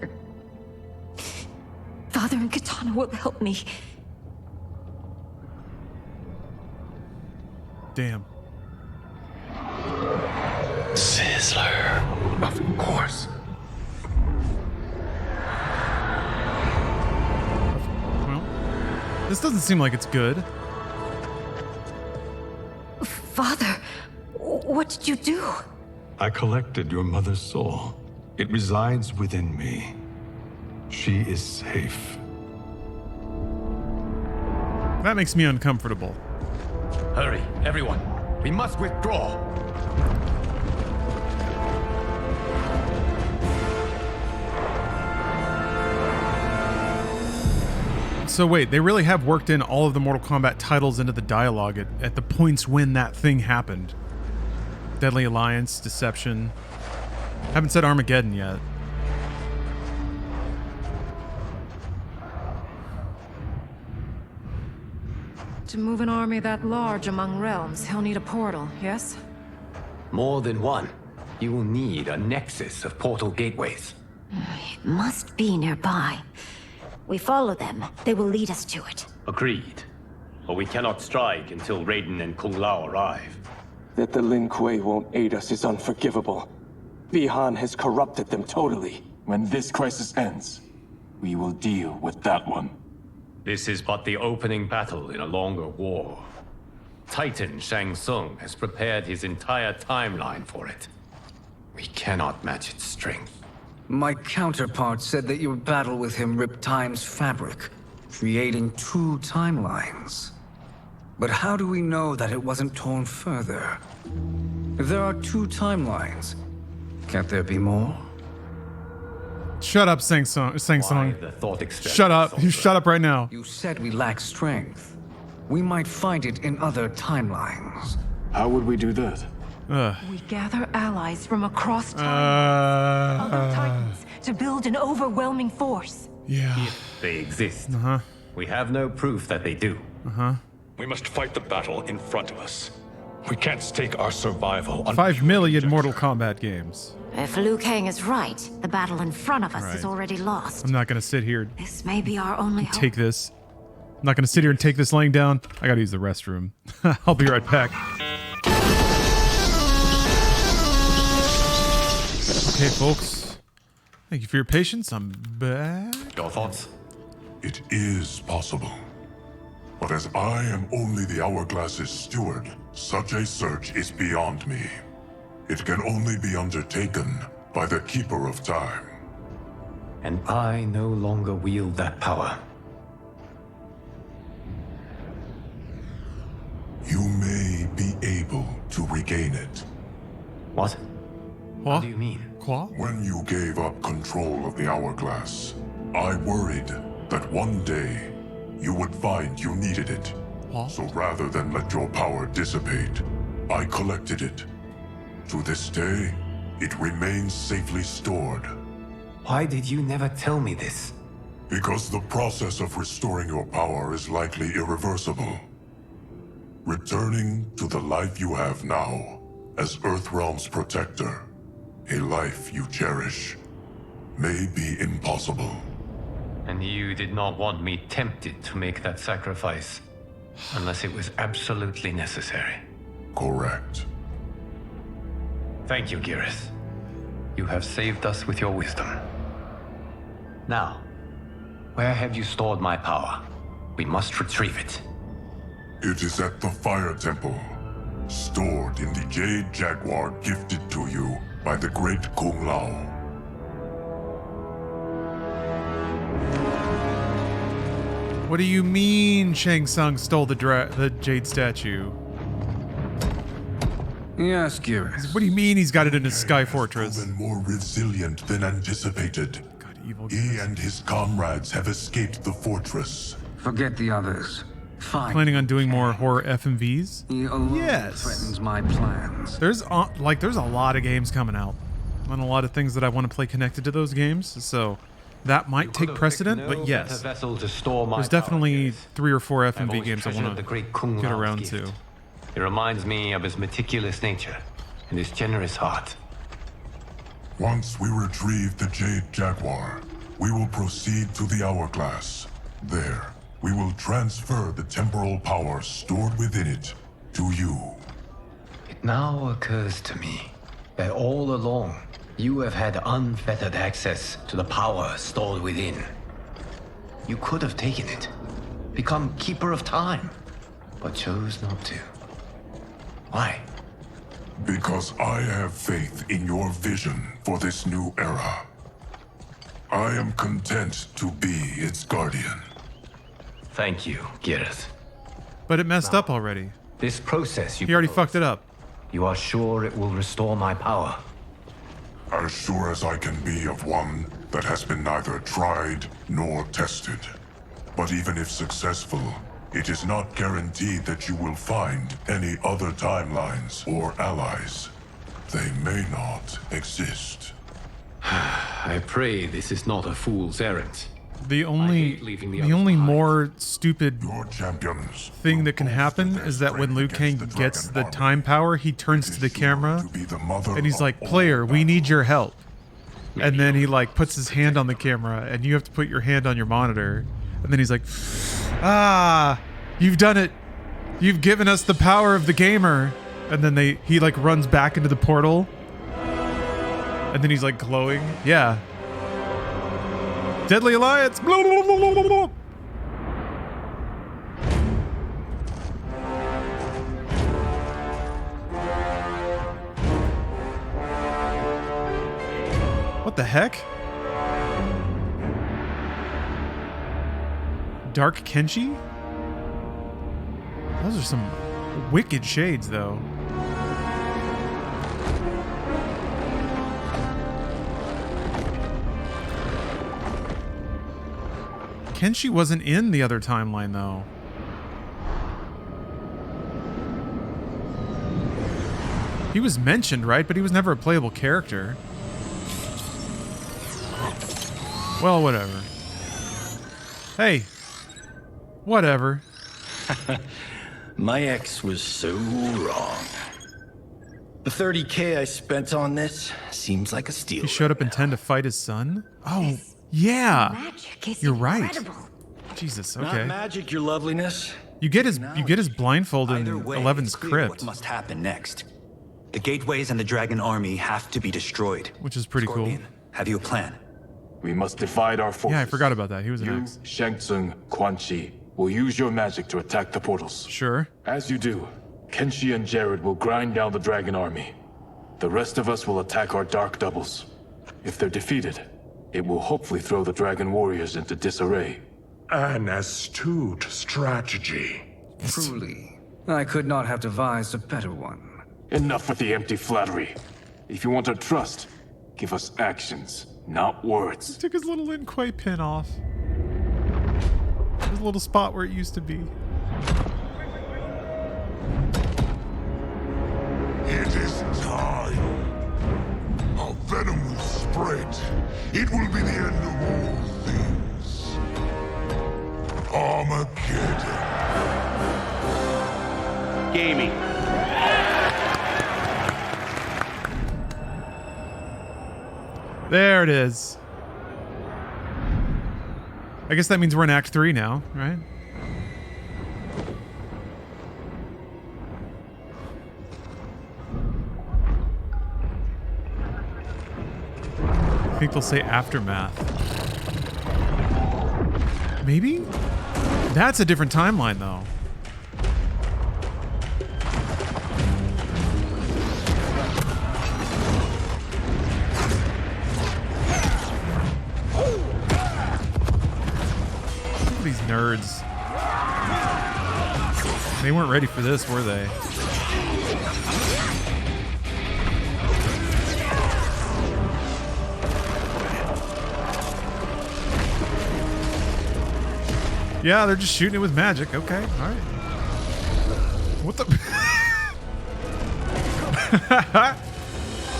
S14: Father and Katana will help me.
S1: Damn.
S16: Sizzler. Of course.
S1: Well, this doesn't seem like it's good.
S14: Father, what did you do?
S16: I collected your mother's soul. It resides within me. She is safe.
S1: That makes me uncomfortable.
S9: Hurry, everyone. We must withdraw.
S1: So wait, they really have worked in all of the Mortal Kombat titles into the dialogue at the points when that thing happened. Deadly Alliance, Deception. Haven't said Armageddon yet.
S13: To move an army that large among realms, he'll need a portal, yes?
S15: More than one. You will need a nexus of portal gateways.
S14: It must be nearby. We follow them. They will lead us to it.
S15: Agreed. But we cannot strike until Raiden and Kung Lao arrive.
S3: That the Lin Kuei won't aid us is unforgivable. Bi-Han has corrupted them totally. When this crisis ends, we will deal with that one.
S15: This is but the opening battle in a longer war. Titan Shang Tsung has prepared his entire timeline for it. We cannot match its strength.
S5: My counterpart said that your battle with him ripped time's fabric, creating two timelines. But how do we know that it wasn't torn further? If there are two timelines, can't there be more?
S1: Shut up, Sang Sung.
S15: The thought experiment.
S1: Shut up. You shut up right now.
S5: You said we lack strength. We might find it in other timelines.
S3: How would we do that?
S13: We gather allies from across time, other titans, to build an overwhelming force.
S1: Yeah.
S15: If they exist.
S1: Uh-huh.
S15: We have no proof that they do.
S1: Uh-huh.
S16: We must fight the battle in front of us. We can't stake our survival on
S1: 5 million Mortal Kombat games.
S14: If Liu Kang is right, the battle in front of us
S1: Right.
S14: is already lost.
S1: I'm not gonna sit here
S14: This may be our only hope.
S1: take this. I'm not gonna sit here and take this laying down. I gotta use the restroom. I'll be right back. Okay, folks. Thank you for your patience. I'm back.
S15: Your thoughts?
S10: It is possible. But as I am only the Hourglass's steward, such a search is beyond me. It can only be undertaken by the Keeper of Time.
S15: And I no longer wield that power.
S10: You may be able to regain it.
S15: What? What do you mean?
S10: When you gave up control of the Hourglass, I worried that one day you would find you needed it. So rather than let your power dissipate, I collected it. To this day, it remains safely stored.
S15: Why did you never tell me this?
S10: Because the process of restoring your power is likely irreversible. Returning to the life you have now, as Earthrealm's protector, a life you cherish, may be impossible.
S15: And you did not want me tempted to make that sacrifice, unless it was absolutely necessary.
S10: Correct.
S15: Thank you, Geras. You have saved us with your wisdom. Now, where have you stored my power? We must retrieve it.
S10: It is at the Fire Temple, stored in the Jade Jaguar gifted to you by the great Kung Lao.
S1: What do you mean Shang Tsung stole the jade statue?
S5: Yes, Geras.
S1: What do you mean he's got it in his sky fortress?
S10: Proven more resilient than anticipated. He and his comrades have escaped the fortress.
S5: Forget the others. Fine.
S1: Planning on doing more horror FMVs?
S5: He alone
S1: Yes.
S5: threatens my plans.
S1: There's a lot of games coming out, and a lot of things that I want to play connected to those games. So that might take precedent, but yes, there's definitely 3 or 4 FMV games I want to get around to.
S15: It reminds me of his meticulous nature and his generous heart.
S10: Once we retrieve the Jade Jaguar, we will proceed to the Hourglass. There, we will transfer the temporal power stored within it to you.
S9: It now occurs to me that all along, you have had unfettered access to the power stored within. You could have taken it, become Keeper of Time, but chose not to. Why?
S10: Because I have faith in your vision for this new era. I am content to be its guardian.
S9: Thank you, Geras.
S1: But it messed up already.
S9: This process
S1: He already fucked it up.
S9: You are sure it will restore my power?
S10: As sure as I can be of one that has been neither tried nor tested. But even if successful, it is not guaranteed that you will find any other timelines or allies. They may not exist.
S15: I pray this is not a fool's errand.
S1: The only more stupid thing that can happen is that when Liu Kang gets the time power, he turns to the camera and he's like, "Player, we need your help." And then he like puts his hand on the camera and you have to put your hand on your monitor. And then he's like, "Ah, you've done it. You've given us the power of the gamer." And then he like runs back into the portal. And then he's like glowing. Yeah. Deadly Alliance. Blah, blah, blah, blah, blah. What the heck? Dark Kenshi? Those are some wicked shades, though. Kenshi wasn't in the other timeline, though. He was mentioned, right? But he was never a playable character. Well, whatever. Hey. Whatever.
S18: My ex was so wrong. The 30K I spent on this seems like a steal.
S1: He showed up in 10 to fight his son? Oh, yeah.
S14: Magic is
S1: You're right.
S14: incredible.
S1: Jesus,
S18: Not
S1: okay.
S18: magic, your loveliness.
S1: You get his blindfold in Eleven's crypt,
S19: What must happen next? The gateways and the dragon army have to be destroyed.
S1: which is pretty cool.
S19: Have you a plan?
S20: We must divide our forces.
S1: Yeah, I forgot about that. He was an
S20: You,
S1: ex.
S20: Shang Tsung, Quan Chi will use your magic to attack the portals.
S1: Sure.
S20: As you do, Kenshi and Jared will grind down the dragon army. The rest of us will attack our dark doubles. If they're defeated, it will hopefully throw the dragon warriors into disarray.
S4: An astute strategy.
S5: Truly, I could not have devised a better one.
S20: Enough with the empty flattery. If you want our trust, give us actions, not words.
S1: Took his little Lin Kuei pin off. There's a little spot where it used to be.
S10: It is time. Our venom will spread. It will be the end of all things. Armageddon.
S21: Gaming.
S1: There it is. I guess that means we're in Act 3 now, right? I think they'll say Aftermath. Maybe? That's a different timeline, though. Look at these nerds. They weren't ready for this, were they? Yeah, they're just shooting it with magic. Okay, all right. What the?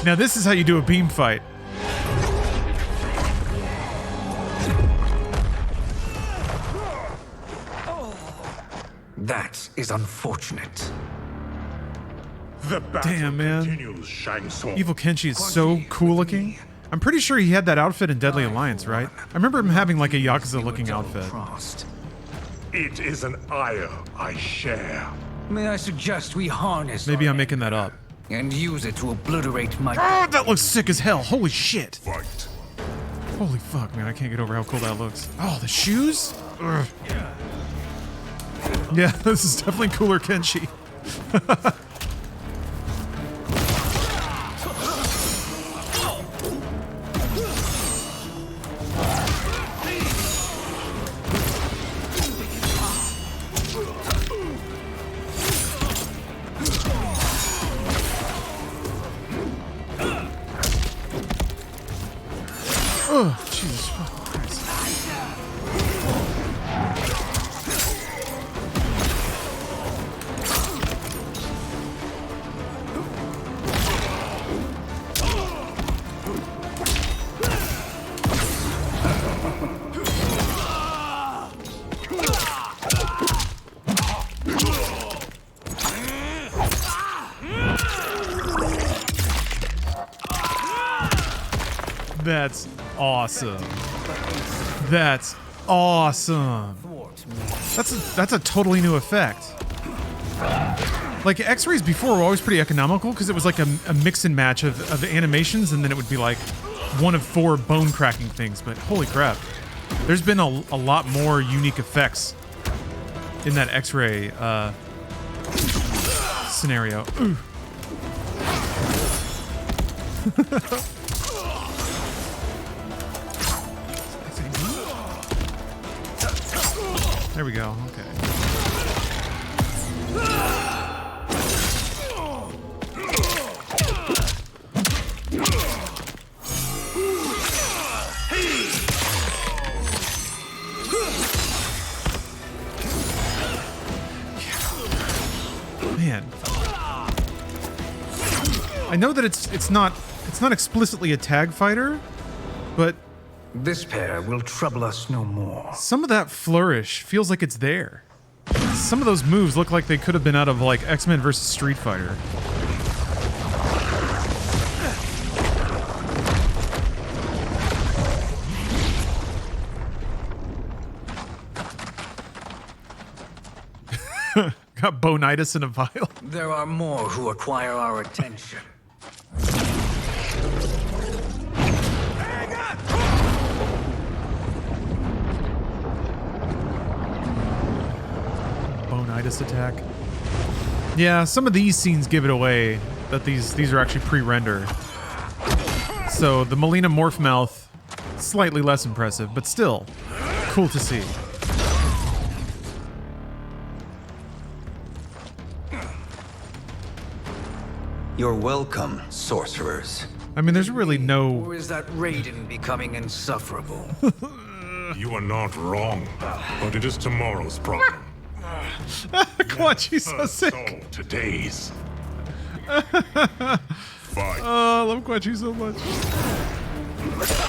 S1: Now this is how you do a beam fight.
S5: That is unfortunate.
S1: Damn, man.
S4: Shang Tsung.
S1: Evil Kenshi is so cool looking. I'm pretty sure he had that outfit in Deadly Alliance, right? I remember him having like a Yakuza looking outfit.
S4: It is an ire I share.
S5: May I suggest we harness
S1: Maybe I'm making that up.
S5: and use it to obliterate my...
S1: Oh, that looks sick as hell. Holy shit. Fight. Holy fuck, man. I can't get over how cool that looks. Oh, the shoes? Ugh. Yeah, this is definitely cooler Kenshi. Oh, Jesus fucking Christ. That's awesome. That's awesome. That's a totally new effect. Like X-rays before were always pretty economical because it was like a mix and match of animations, and then it would be like one of 4 bone cracking things. But holy crap, there's been a lot more unique effects in that X-ray scenario. Ooh. There we go. Okay. Man. I know that it's not explicitly a tag fighter, but
S5: this pair will trouble us no more.
S1: Some of that flourish feels like it's there. Some of those moves look like they could have been out of like X-Men versus Street Fighter. Got bonitis in a vial.
S5: There are more who acquire our attention.
S1: Bonitis attack. Yeah, some of these scenes give it away that these are actually pre-render. So the Melina Morph Mouth, slightly less impressive, but still cool to see.
S19: You're welcome, sorcerers.
S1: I mean, there's really no...
S5: Or is that Raiden becoming insufferable?
S4: You are not wrong, but it is tomorrow's problem.
S1: Quan Chi's so sick.
S4: Today's.
S1: Fight. Oh, I love Quan Chi so much.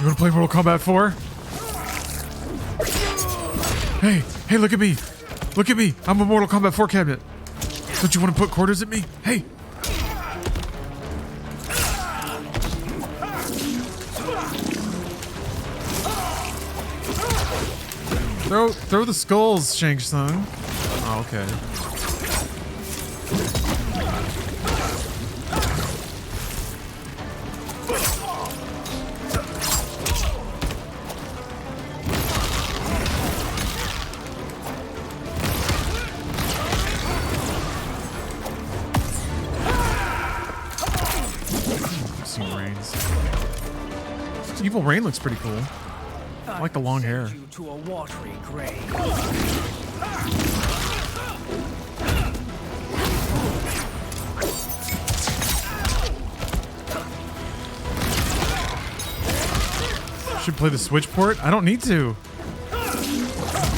S1: You wanna play Mortal Kombat 4? Hey, look at me. Look at me. I'm a Mortal Kombat 4 cabinet. Don't you want to put quarters at me? Hey. Throw the skulls, Shang Tsung. Oh, okay. Some Rains. Evil Rain looks pretty cool. I like the long hair.
S12: You to a watery grave.
S1: Should play the Switch port? I don't need to.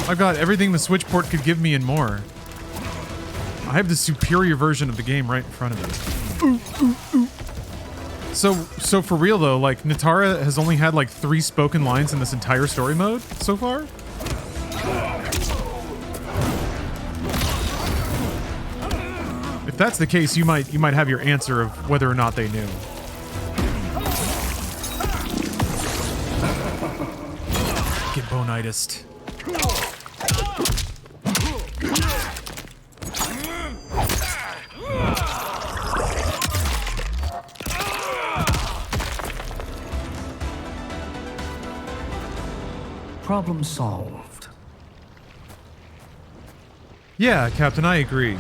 S1: I've got everything the Switch port could give me and more. I have the superior version of the game right in front of me. So for real though, like Natara has only had like 3 spoken lines in this entire story mode so far. If that's the case, you might have your answer of whether or not they knew. Get bonitis.
S5: Problem solved.
S1: Yeah, Captain, I agree.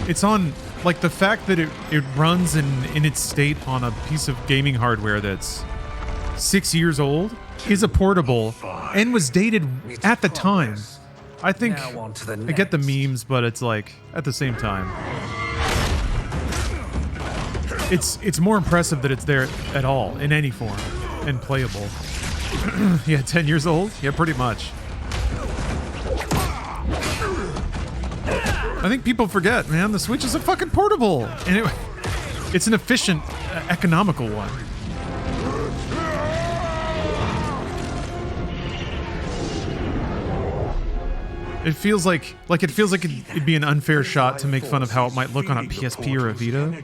S1: It's on, like, the fact that it runs in its state on a piece of gaming hardware that's 6 years old is a portable and was dated at the time. I think I get the memes, but it's like, at the same time. It's more impressive that it's there at all, in any form, and playable. Yeah, 10 years old? Yeah, pretty much. I think people forget, man, the Switch is a fucking portable. And it's an efficient, economical one. It feels like it'd be an unfair shot to make fun of how it might look on a PSP or a Vita.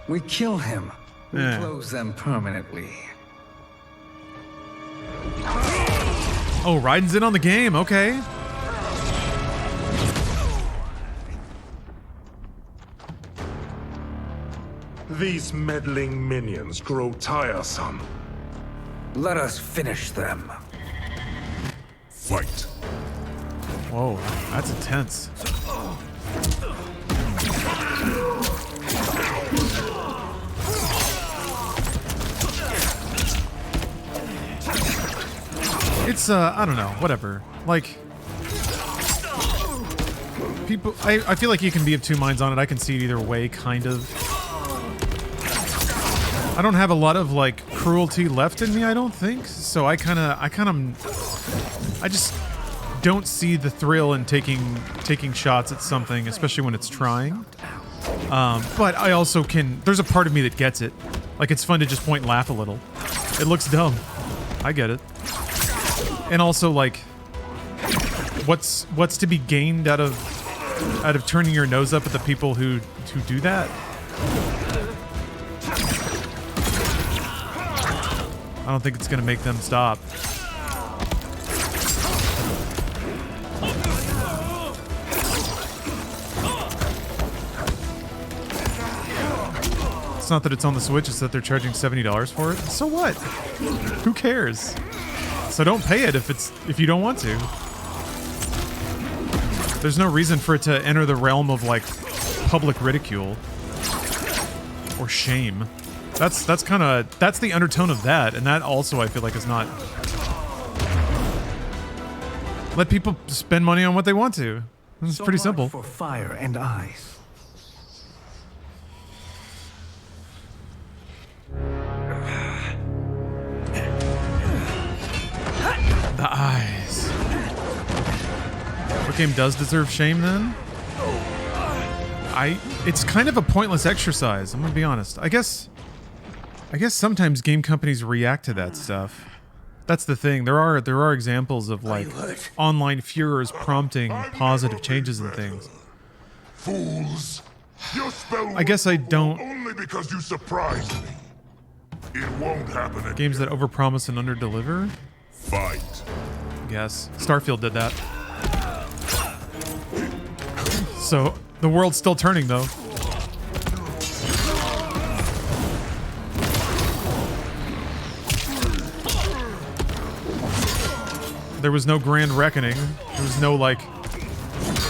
S5: We kill him. We close them permanently.
S1: Oh, Raiden's in on the game. Okay.
S4: These meddling minions grow tiresome.
S5: Let us finish them.
S4: Fight.
S1: Whoa, that's intense. It's, I don't know, whatever. Like, people, I feel like you can be of two minds on it. I can see it either way, kind of. I don't have a lot of, like, cruelty left in me, I don't think. So I just don't see the thrill in taking shots at something, especially when it's trying. But I also there's a part of me that gets it. Like, it's fun to just point and laugh a little. It looks dumb. I get it. And also, like, what's to be gained out of turning your nose up at the people who do that? I don't think it's gonna make them stop. It's not that it's on the Switch, it's that they're charging $70 for it. So what? Who cares? So don't pay it if you don't want to. There's no reason for it to enter the realm of, like, public ridicule or shame. That's the undertone of that, and that also I feel like is not. Let people spend money on what they want to. It's pretty simple.
S5: For fire and ice.
S1: The eyes. What game does deserve shame then? It's kind of a pointless exercise, I'm gonna be honest. I guess sometimes game companies react to that stuff. That's the thing. There are examples of, like, online furors prompting positive changes in things.
S10: Fools! Your spell
S1: I guess I don't.
S10: only because you surprised me. It won't happen again.
S1: Games that overpromise and underdeliver?
S10: Fight.
S1: I guess. Starfield did that. So, the world's still turning, though. There was no grand reckoning. There was no, like...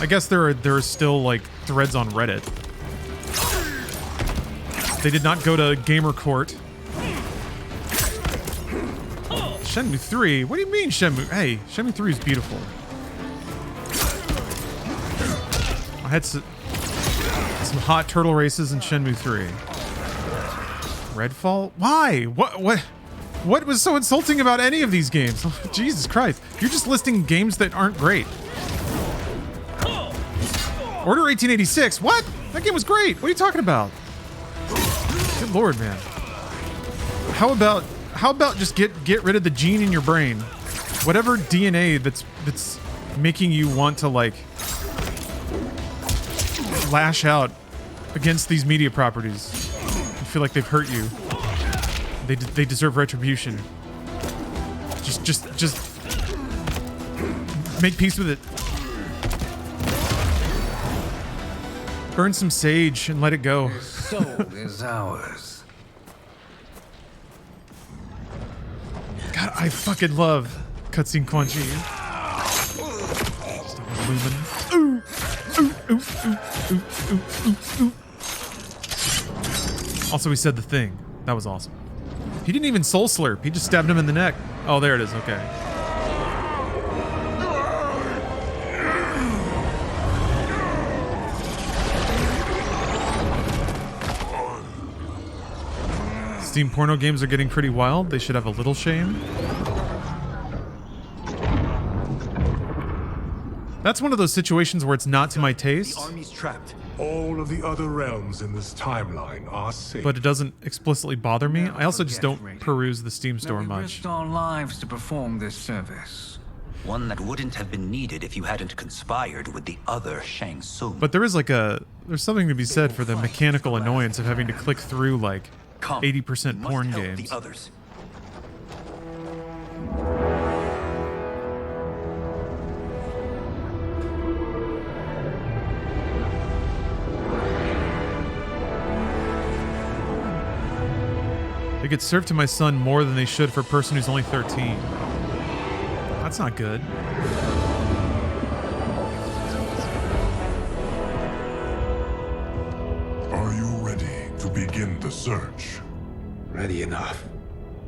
S1: I guess there are still, like, threads on Reddit. They did not go to Gamer Court. Shenmue 3? What do you mean Shenmue? Hey, Shenmue 3 is beautiful. I had some hot turtle races in Shenmue 3. Redfall? Why? What was so insulting about any of these games? Jesus Christ. You're just listing games that aren't great. Order 1886? What? That game was great. What are you talking about? Good lord, man. How about just get rid of the gene in your brain? Whatever DNA that's making you want to like lash out against these media properties. You feel like they've hurt you. They deserve retribution. Just make peace with it. Burn some sage and let it go.
S5: His soul is ours.
S1: God, I fucking love cutscene Quan Chi. Stop moving. Ooh, ooh, ooh, ooh, ooh, ooh, ooh, ooh. Also, he said the thing. That was awesome. He didn't even soul slurp. He just stabbed him in the neck. Oh, there it is. Okay. Steam porno games are getting pretty wild. They should have a little shame. That's one of those situations where it's not to my taste.
S19: The army's trapped.
S10: All of the other realms in this timeline are safe.
S1: But it doesn't explicitly bother me. I also just don't peruse the Steam store
S5: We
S1: much.
S5: risked our lives to perform this service.
S19: One that wouldn't have been needed if you hadn't conspired with the other Shang Tsung.
S1: But there's something to be said for the mechanical annoyance of having to click through like 80% porn games.
S19: The others.
S1: They get served to my son more than they should for a person who's only 13. That's not good.
S10: Are you ready to begin the search?
S3: Ready enough.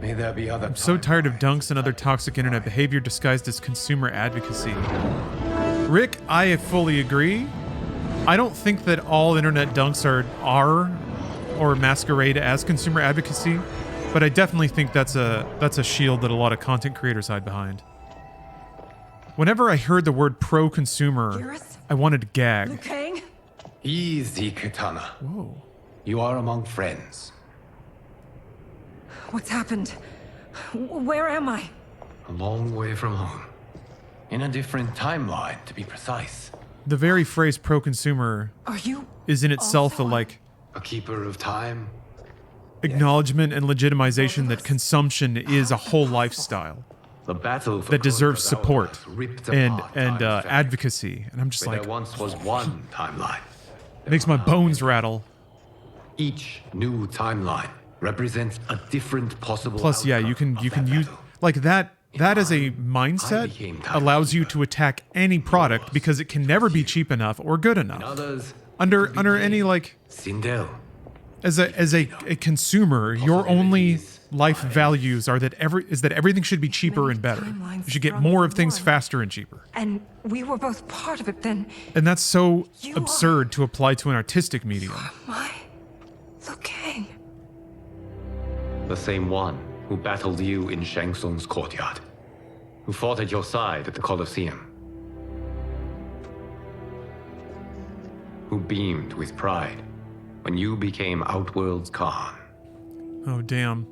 S9: May there be other.
S1: I'm so tired of dunks and other toxic internet behavior disguised as consumer advocacy. Rick, I fully agree. I don't think that all internet dunks are or masquerade as consumer advocacy, but I definitely think that's a shield that a lot of content creators hide behind. Whenever I heard the word pro-consumer, I wanted to gag.
S14: Liu Kang?
S9: Easy, Kitana.
S1: Whoa.
S9: You are among friends.
S14: What's happened? Where am I?
S9: A long way from home. In a different timeline, to be precise.
S1: The very phrase pro-consumer
S14: Are you
S1: is in itself
S9: a keeper of time?
S1: Acknowledgement and legitimization that consumption is a whole lifestyle.
S9: The battle for
S1: that deserves
S9: Korea's
S1: support
S9: hourglass ripped
S1: and
S9: apart time's fabric.
S1: advocacy. And I'm just
S9: Where
S1: like,
S9: there once was one timeline.
S1: it makes my bones rattle.
S9: Each new timeline represents a different possible
S1: Plus, yeah, you can use like that. That as a mindset allows you to attack any product because it can never be cheap enough or good enough. Under any like
S9: Sindel.
S1: as a consumer, your only life values are that everything should be cheaper and better. You should get more of things faster and cheaper.
S14: And we were both part of it then.
S1: And that's so absurd to apply to an artistic medium.
S14: My Liu Kang.
S15: The same one who battled you in Shang Tsung's courtyard. Who fought at your side at the Colosseum. Who beamed with pride when you became Outworld's Khan.
S1: Oh, damn.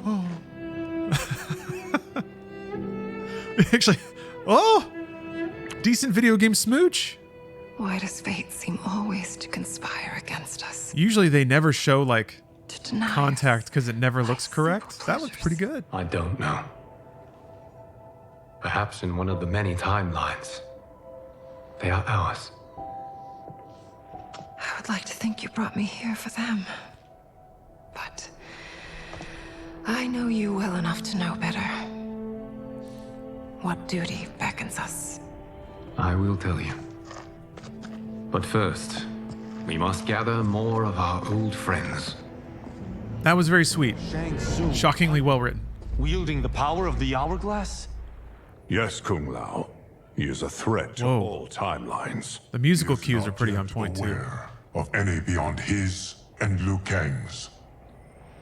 S1: Oh. Actually, oh! Decent video game smooch.
S13: Why does fate seem always to conspire against us?
S1: Usually they never show, like, contact because it never looks correct. That looked pretty good.
S15: I don't know. Perhaps in one of the many timelines, they are ours.
S13: I would like to think you brought me here for them. But I know you well enough to know better. What duty beckons us?
S15: I will tell you. But first, we must gather more of our old friends.
S1: That was very sweet. Shockingly well written.
S21: Wielding the power of the hourglass?
S10: Yes, Kung Lao. He is a threat to all timelines.
S1: The musical cues are pretty on point too.
S10: Of any beyond his and Liu Kang's.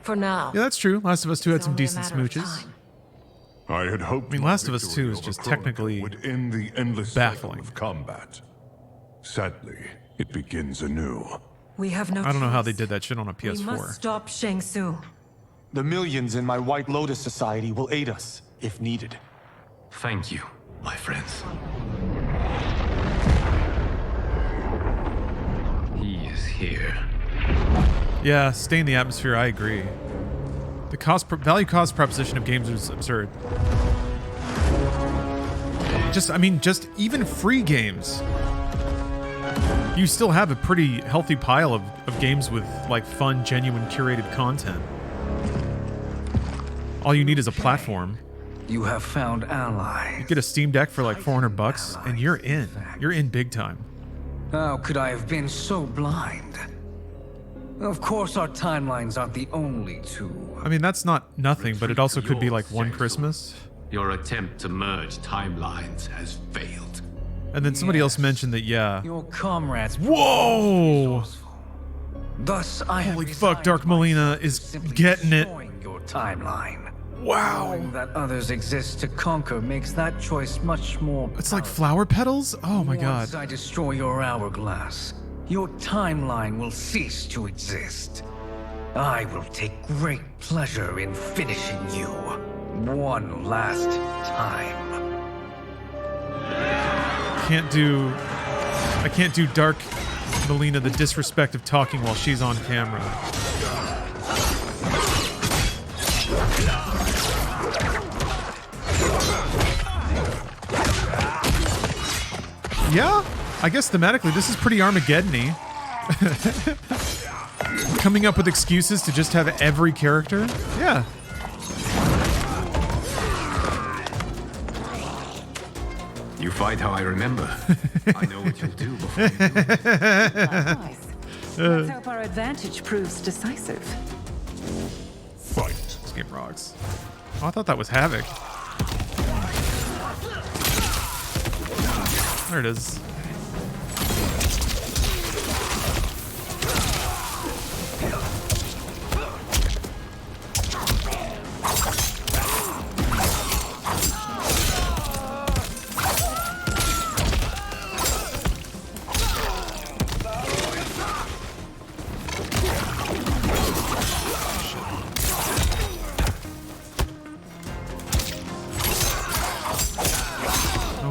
S13: For now.
S1: Yeah, that's true. Last of Us 2 had some
S13: only a
S1: decent
S13: matter of
S1: smooches.
S10: I had hoped.
S1: I mean, Last of Us 2 is just technically
S10: would end the endless
S1: baffling.
S10: cycle of combat. Sadly, it begins anew.
S13: We have no
S1: I don't know how they
S13: choice.
S1: did that shit on a
S13: We must
S1: PS4.
S13: stop Shang Tsung.
S21: The millions in my White Lotus Society will aid us, if needed.
S9: Thank you, my friends. He is here.
S1: Yeah, stay in the atmosphere. I agree. The value cost proposition of games is absurd. I mean, just even free games. You still have a pretty healthy pile of games with like fun, genuine, curated content. All you need is a platform.
S5: You have found allies.
S1: You get a Steam Deck for like $400 and you're in. You're in big time.
S5: How could I have been so blind? Of course our timelines aren't the only two.
S1: I mean, that's not nothing, but it also could be like one Christmas.
S9: Your attempt to merge timelines has failed.
S1: And then somebody else mentioned that, yeah.
S5: Your comrades.
S1: Whoa!
S5: Thus, I
S1: Holy fuck, Dark Melina is getting it.
S5: Your timeline.
S1: Wow.
S5: Knowing that others exist to conquer makes that choice much more.
S1: It's like flower petals? Oh my god.
S5: Once I destroy your hourglass, your timeline will cease to exist. I will take great pleasure in finishing you one last time.
S1: I can't do Dark Melina the disrespect of talking while she's on camera. Yeah, I guess thematically this is pretty Armageddon-y. Coming up with excuses to just have every character? Yeah.
S9: You fight how I remember. I know what you'll do before you do it.
S22: Nice. Let's hope our advantage proves decisive.
S10: Fight.
S1: This game rocks. Oh, I thought that was Havoc. There it is.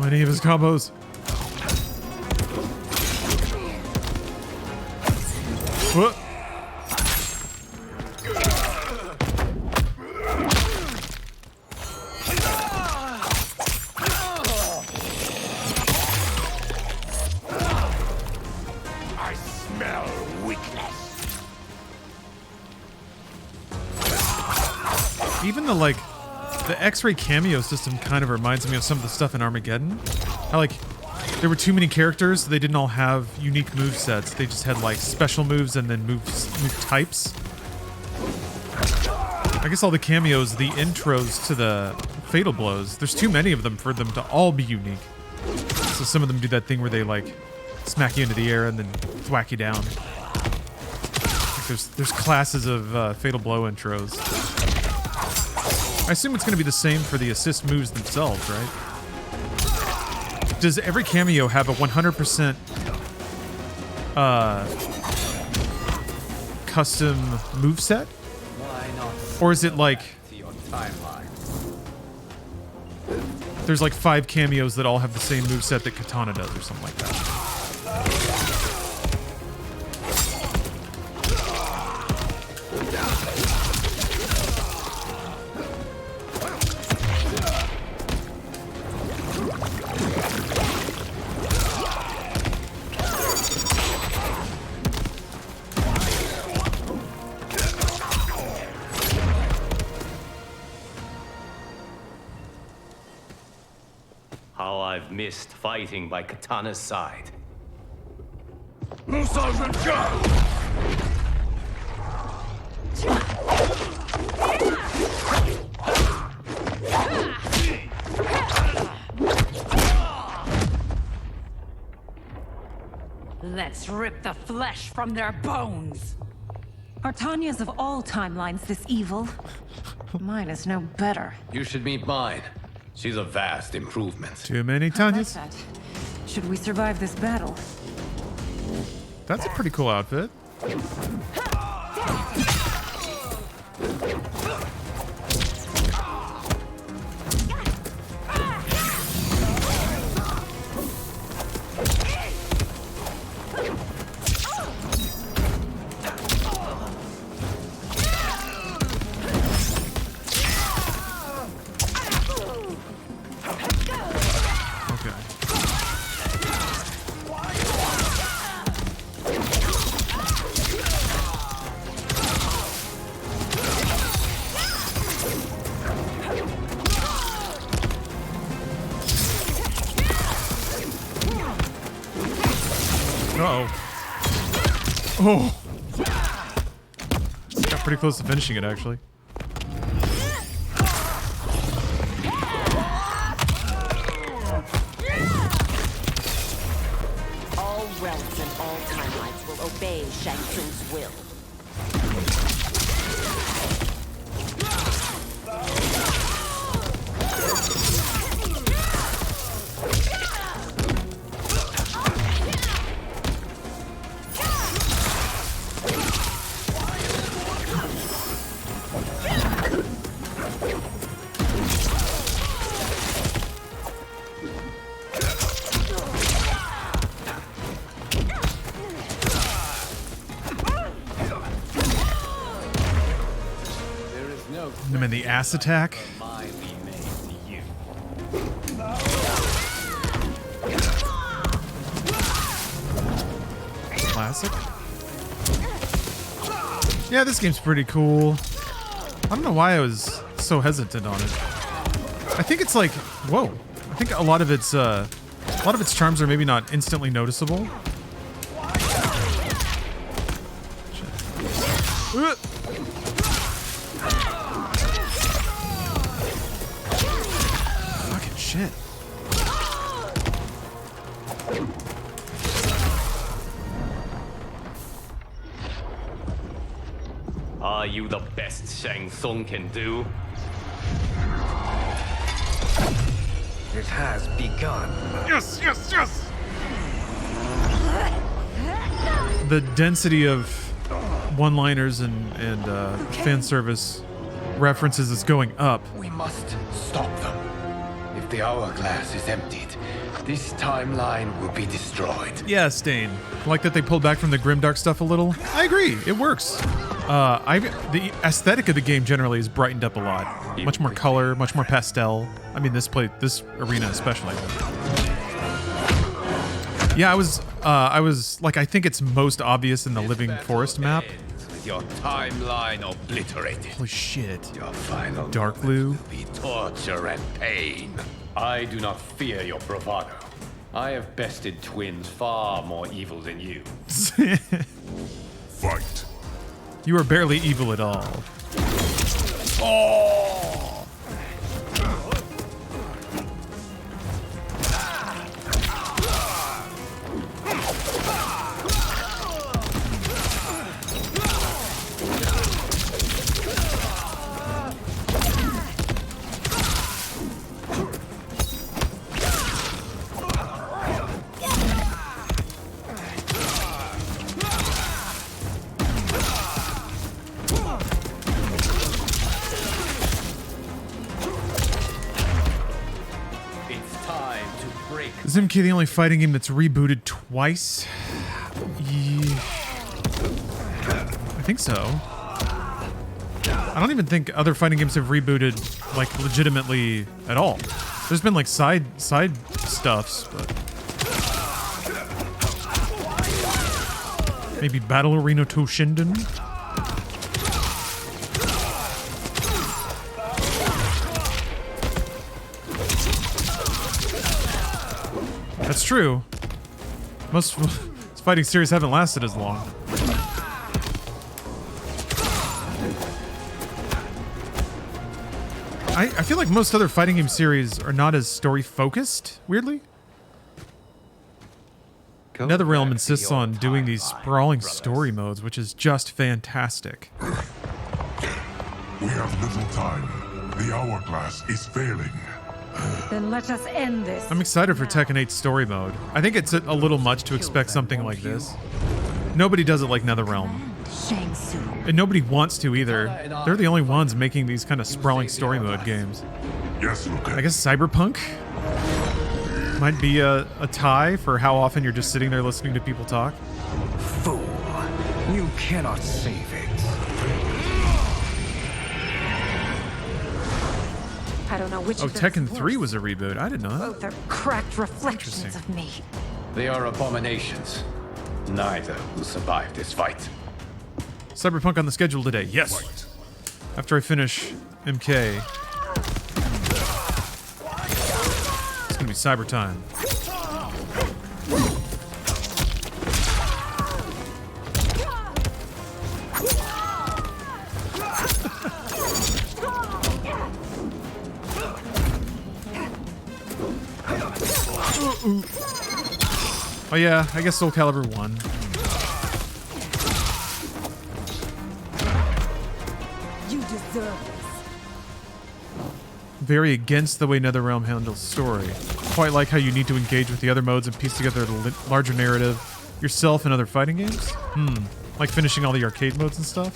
S1: Any of his combos. What?
S2: I smell weakness.
S1: Even the X-ray cameo system kind of reminds me of some of the stuff in Armageddon. How there were too many characters, so they didn't all have unique move sets. They just had like special moves and then move types. I guess all the cameos, the intros to the fatal blows, there's too many of them for them to all be unique. So some of them do that thing where they like smack you into the air and then thwack you down. Like there's classes of fatal blow intros. I assume it's going to be the same for the assist moves themselves, right? Does every cameo have a 100% custom moveset? Or is it like there's like 5 cameos that all have the same moveset that Katana does or something like that?
S9: How I've missed fighting by Katana's side.
S22: Let's rip the flesh from their bones. Are Tanya's of all timelines this evil? Mine is no better.
S15: You should meet mine. She's a vast improvement.
S1: Too many
S22: I like
S1: Tanyas.
S22: that. Should we survive this battle?
S1: That's a pretty cool outfit. Oh. Got pretty close to finishing it, actually.
S7: All realms and all timelines will obey Shang Tsung's will.
S1: I'm in the ass attack. Classic. Yeah, this game's pretty cool. I don't know why I was so hesitant on it. I think it's like, whoa. I think a lot of its charms are maybe not instantly noticeable. Fucking shit.
S15: Are you the best Shang Tsung can do?
S5: It has begun.
S1: Yes, yes, yes! The density of one-liners and fan service references is going up.
S8: We must stop them. If the hourglass is emptied, this timeline will be destroyed.
S1: Yeah, Stain. I like that they pulled back from the grimdark stuff a little. I agree, it works. The aesthetic of the game generally is brightened up a lot. Much more color, much more pastel. I mean, this arena especially. Yeah, I was like, I think it's most obvious in the Living Forest map.
S15: With your timeline obliterated.
S1: Holy shit.
S15: Your final
S1: Dark Blue.
S15: will be torture and pain. I do not fear your bravado. I have bested twins far more evil than you.
S10: Fight.
S1: You are barely evil at all. Oh! Is MK the only fighting game that's rebooted twice? Yeah. I think so. I don't even think other fighting games have rebooted, like, legitimately at all. There's been, like, side stuffs, but... Maybe Battle Arena Toshinden? That's true. Most fighting series haven't lasted as long. I feel like most other fighting game series are not as story focused, weirdly. NetherRealm insists on doing these sprawling story modes, which is just fantastic.
S10: We have little time. The hourglass is failing.
S22: Then let us end this.
S1: I'm excited for Tekken 8 story mode. I think it's a little much to expect something like this. Nobody does it like NetherRealm.
S22: Shang Tsung.
S1: And nobody wants to either. They're the only ones making these kind of sprawling story mode games.
S10: Yes, Luke.
S1: I guess Cyberpunk might be a tie for how often you're just sitting there listening to people talk.
S5: Fool. You cannot save it.
S22: I don't know which
S1: Oh,
S22: of those
S1: Tekken
S22: is
S1: 3
S22: worse.
S1: was a reboot. I didn't know that.
S22: Both are cracked reflections of me.
S15: They are abominations. Neither will survive this fight.
S1: Cyberpunk on the schedule today. Yes. After I finish MK. It's gonna be cyber time. Oh yeah, I guess Soul Calibur 1.
S22: You deserve this.
S1: Very against the way NetherRealm handles story. Quite like how you need to engage with the other modes and piece together the larger narrative yourself in other fighting games. Like finishing all the arcade modes and stuff.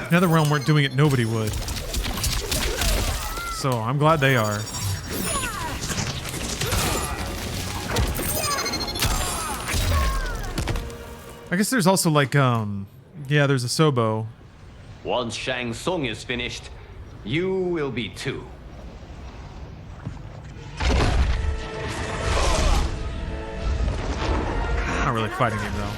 S1: NetherRealm weren't doing it, nobody would. So I'm glad they are. I guess there's also like, yeah, there's a Sobo.
S9: Once Shang Tsung is finished, you will be too.
S1: Not really a fighting game though.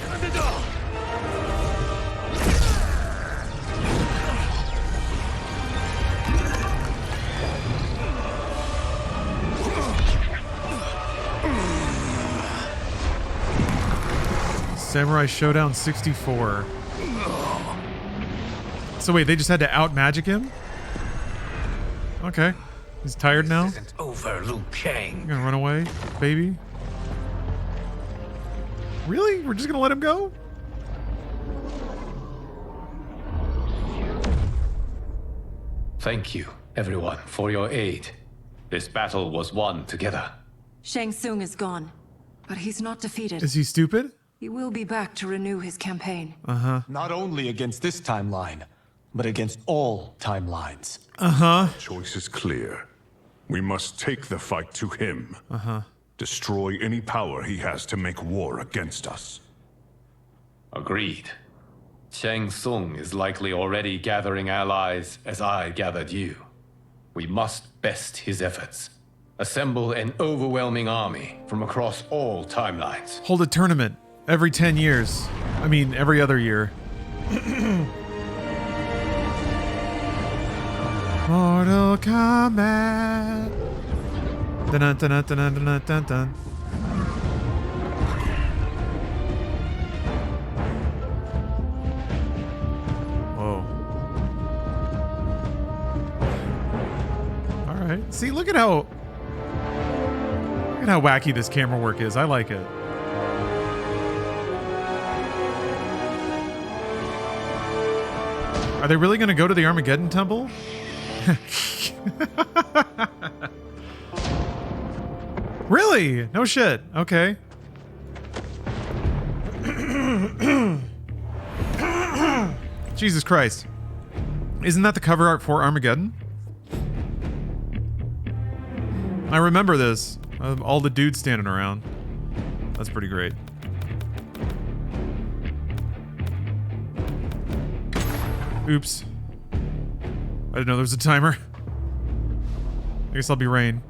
S1: Samurai Showdown 64. So wait, they just had to out-magic him? Okay. He's tired now?
S5: Isn't over, Liu Kang.
S1: You gonna run away, baby? Really? We're just gonna let him go?
S15: Thank you, everyone, for your aid. This battle was won together.
S22: Shang Tsung is gone, but he's not defeated.
S1: Is he stupid?
S22: He will be back to renew his campaign.
S1: Uh-huh.
S21: Not only against this timeline, but against all timelines.
S1: Uh-huh.
S10: Choice is clear. We must take the fight to him.
S1: Uh-huh.
S10: Destroy any power he has to make war against us.
S15: Agreed. Shang Tsung is likely already gathering allies as I gathered you. We must best his efforts. Assemble an overwhelming army from across all timelines.
S1: Hold a tournament every 10 years. I mean, every other year. Mortal Kombat. Dun dun dun dun dun dun dun dun. Whoa. All right. See, look at how wacky this camera work is. I like it. Are they really going to go to the Armageddon Temple? Really? No shit. Okay. Jesus Christ. Isn't that the cover art for Armageddon? I remember this. All the dudes standing around. That's pretty great. Oops. I didn't know there was a timer. I guess I'll be Rain.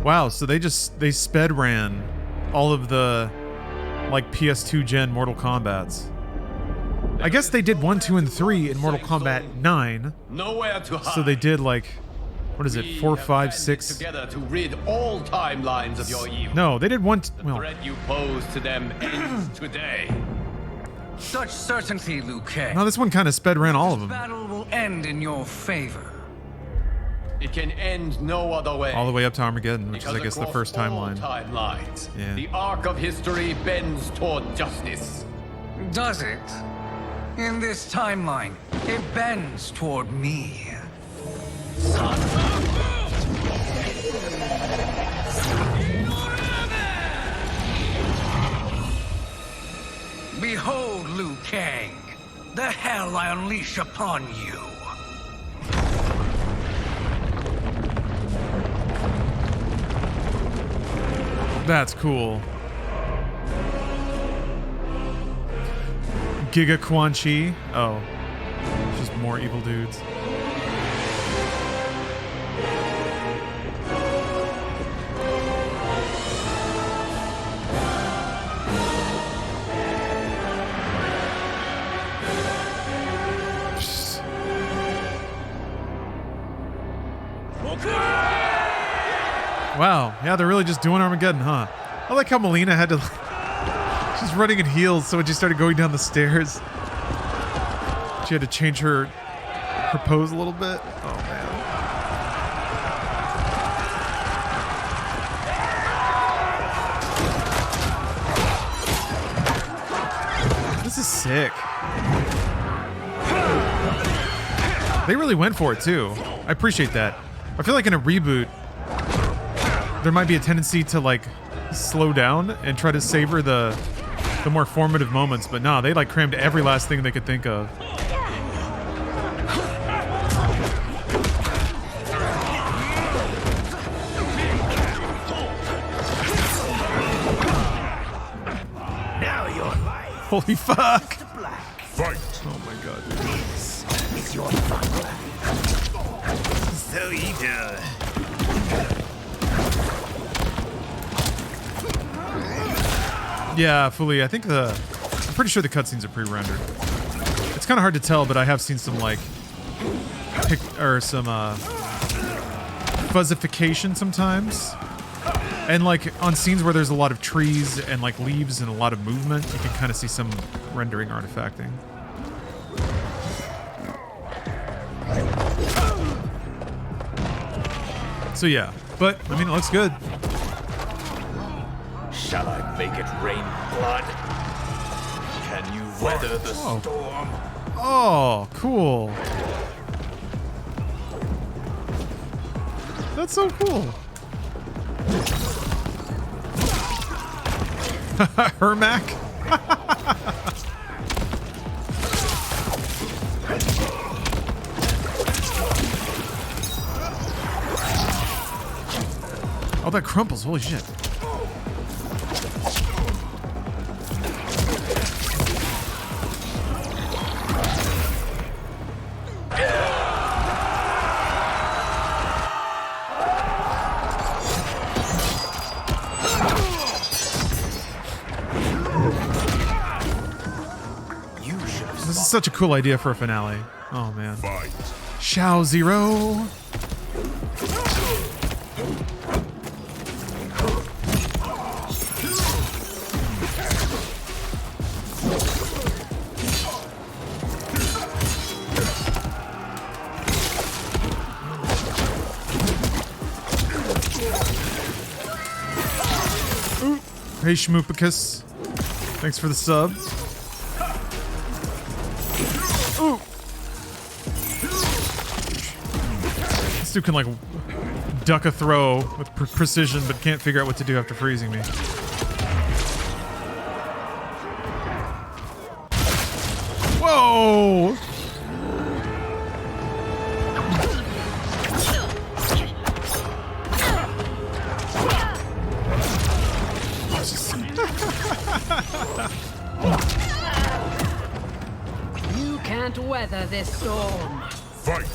S1: Wow, so they sped ran all of the like PS2 gen Mortal Kombats. I guess they did 1, 2, and 3 in Mortal Kombat 9.
S15: Nowhere to hide.
S1: So they did like, what is it, 4, 5, 6?
S15: Together to rid all timelines of your evil.
S1: No, they did one.
S15: The threat you pose to them ends today.
S5: Such certainty, Liu Kang.
S1: No, this one kind of sped ran all of them.
S5: Battle will end in your favor.
S15: It can end no other way.
S1: All the way up to Armageddon, which is, I guess, the first timeline.
S15: Timelines.
S1: Yeah.
S15: The arc of history bends toward justice.
S5: Does it? In this timeline, it bends toward me. Behold, Liu Kang, the hell I unleash upon you.
S1: That's cool. Giga Quan Chi. Oh. Just more evil dudes. Wow. Yeah, they're really just doing Armageddon, huh? I like how Melina had to... She's running in heels, so when she started going down the stairs, she had to change her pose a little bit. Oh, man. This is sick. They really went for it, too. I appreciate that. I feel like in a reboot, there might be a tendency to, like, slow down and try to savor the more formative moments, but nah, they like crammed every last thing they could think of.
S12: Now your life.
S1: Holy fuck!
S10: Fight!
S1: Oh my god.
S12: It's your thunder.
S1: So evil. Yeah, fully. I think I'm pretty sure the cutscenes are pre-rendered. It's kind of hard to tell, but I have seen some like some fuzzification sometimes, and like on scenes where there's a lot of trees and like leaves and a lot of movement, you can kind of see some rendering artifacting. So yeah, but I mean, it looks good.
S12: Shall I make it rain blood? Can you weather the storm?
S1: Oh, cool. That's so cool. Hermac? Oh, that crumples. Holy shit. This is such a cool idea for a finale. Oh man. Shao Zero. Hey Schmoopicus. Thanks for the sub. Ooh. This dude can like duck a throw with precision, but can't figure out what to do after freezing me. Whoa!
S11: You can't weather this storm.
S10: Fight!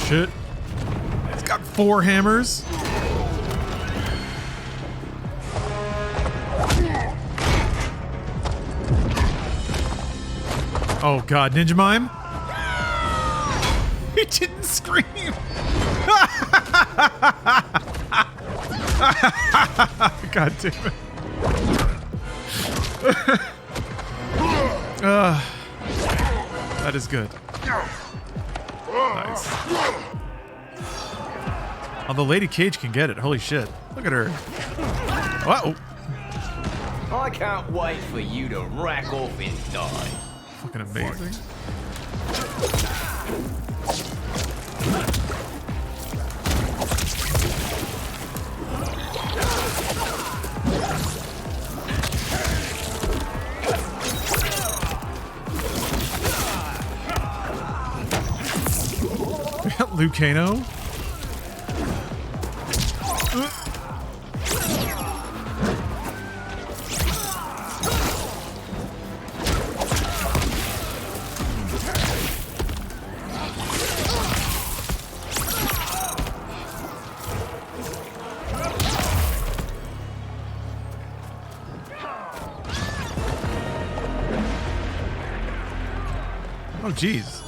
S1: shit. It's got 4 hammers. Oh god, Ninja Mime? He didn't scream. God damn it. That is good. Nice. Oh, the Lady Cage can get it. Holy shit. Look at her. Uh-oh.
S6: I can't wait for you to rack off and die.
S1: Fucking amazing. We got Lucano. Oh, jeez.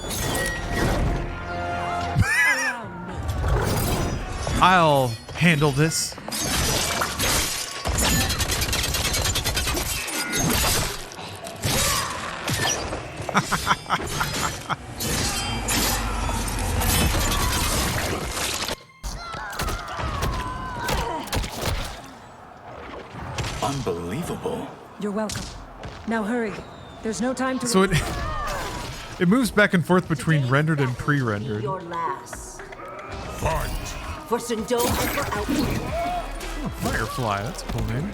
S1: I'll handle this.
S18: Unbelievable.
S11: You're welcome. Now hurry. There's no time to.
S1: So it moves back and forth between rendered and pre-rendered.
S7: Your last.
S10: Fight.
S7: For Sindel and for Outworld.
S1: Oh, Firefly, that's a cool name.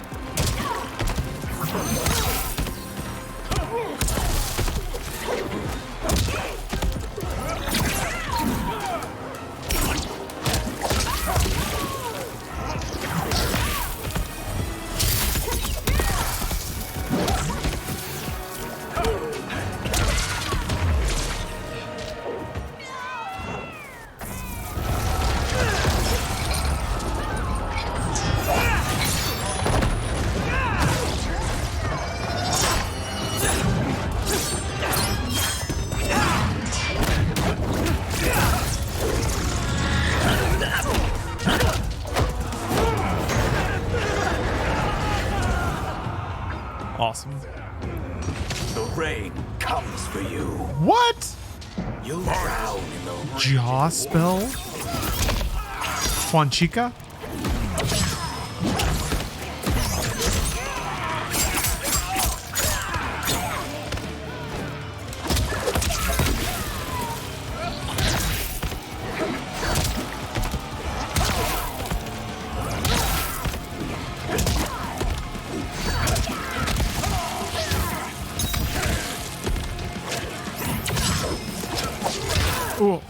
S1: Awesome.
S18: The rain comes for you.
S1: What?
S18: You'll drown in the rain.
S1: Jaw spell? Juanchica? Ooh.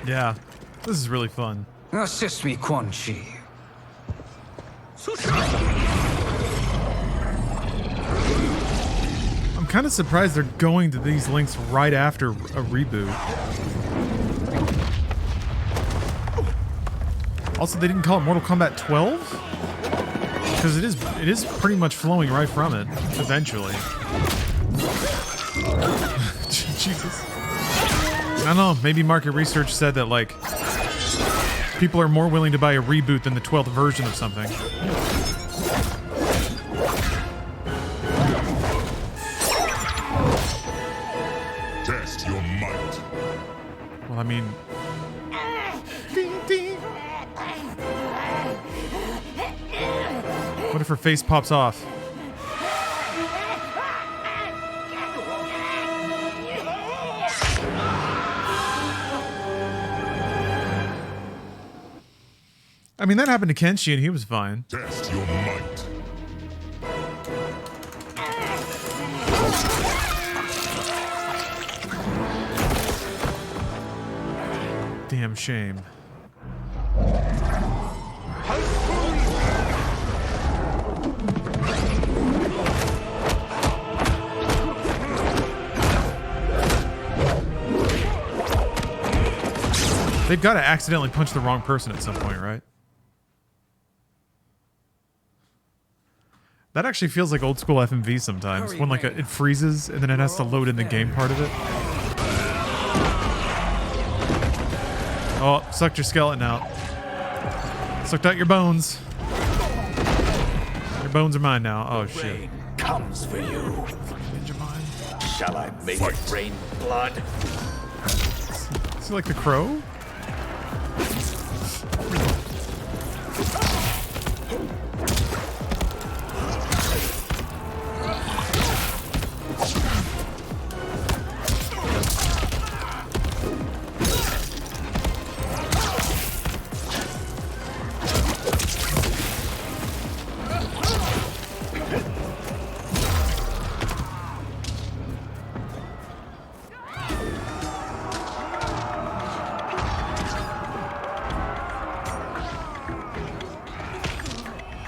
S1: Yeah, this is really fun.
S5: Assist me, Quan Chi.
S1: I'm kind of surprised they're going to these links right after a reboot. Also, they didn't call it Mortal Kombat 12? Because it is pretty much flowing right from it, eventually. Jesus. I don't know, maybe market research said that, like, people are more willing to buy a reboot than the 12th version of something.
S10: Test your might.
S1: Well, I mean... What if her face pops off? I mean, that happened to Kenshi and he was fine.
S10: Test your might.
S1: damn shame. They've got to accidentally punch the wrong person at some point, right? That actually feels like old school FMV sometimes, when like it freezes and then it has to load in the game part of it. Oh, sucked your skeleton out. Sucked out your bones. Your bones are mine now. Oh shit.
S2: Comes for you.
S1: Ninja mine.
S2: Shall I make it rain blood?
S1: Is he like the crow?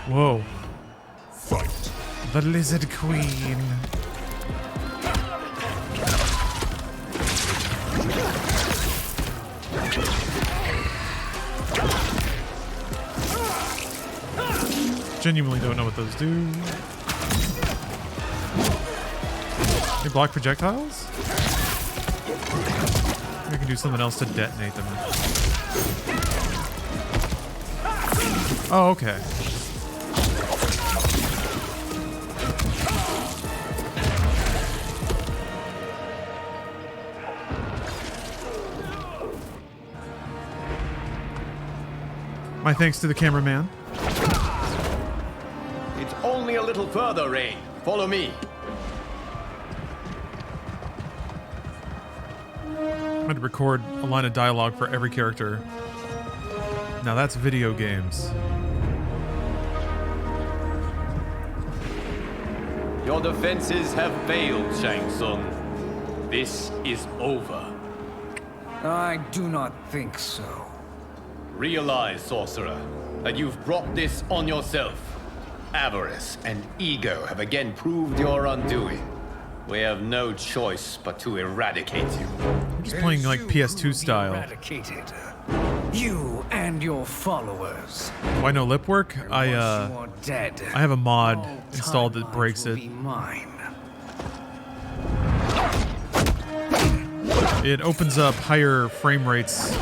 S1: Whoa.
S10: Fight.
S1: The Lizard Queen. Genuinely don't know what those do. They block projectiles? We can do something else to detonate them. Oh, okay. My thanks to the cameraman.
S6: It's only a little further, Rain. Follow me.
S1: I had to record a line of dialogue for every character. Now that's video games.
S6: Your defenses have failed, Shang Tsung. This is over.
S5: I do not think so.
S6: Realize, sorcerer, that you've brought this on yourself. Avarice and ego have again proved your undoing. We have no choice but to eradicate you.
S1: I'm just playing like PS2 style.
S5: Eradicated. You and your followers.
S1: Why no lip work? I have a mod installed that breaks it. It opens up higher frame rates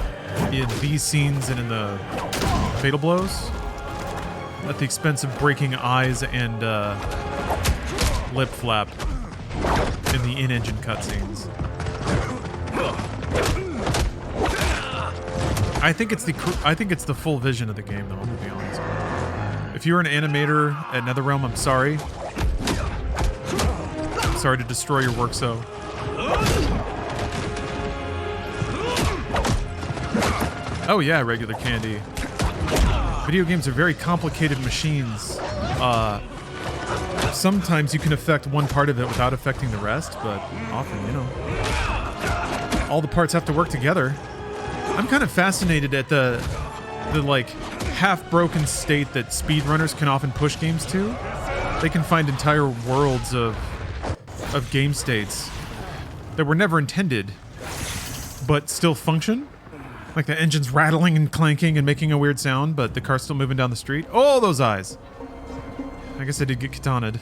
S1: in these scenes and in the fatal blows, at the expense of breaking eyes and lip flap in the in-engine cutscenes. I think it's the full vision of the game, though. I'm gonna be honest. If you're an animator at NetherRealm, I'm sorry. I'm sorry to destroy your work so. Oh yeah, regular candy. Video games are very complicated machines. Sometimes you can affect one part of it without affecting the rest, but often, you know, all the parts have to work together. I'm kind of fascinated at the like half-broken state that speedrunners can often push games to. They can find entire worlds of game states that were never intended, but still function. Like the engine's rattling and clanking and making a weird sound, but the car's still moving down the street. Oh, those eyes. I guess I did get katana'd.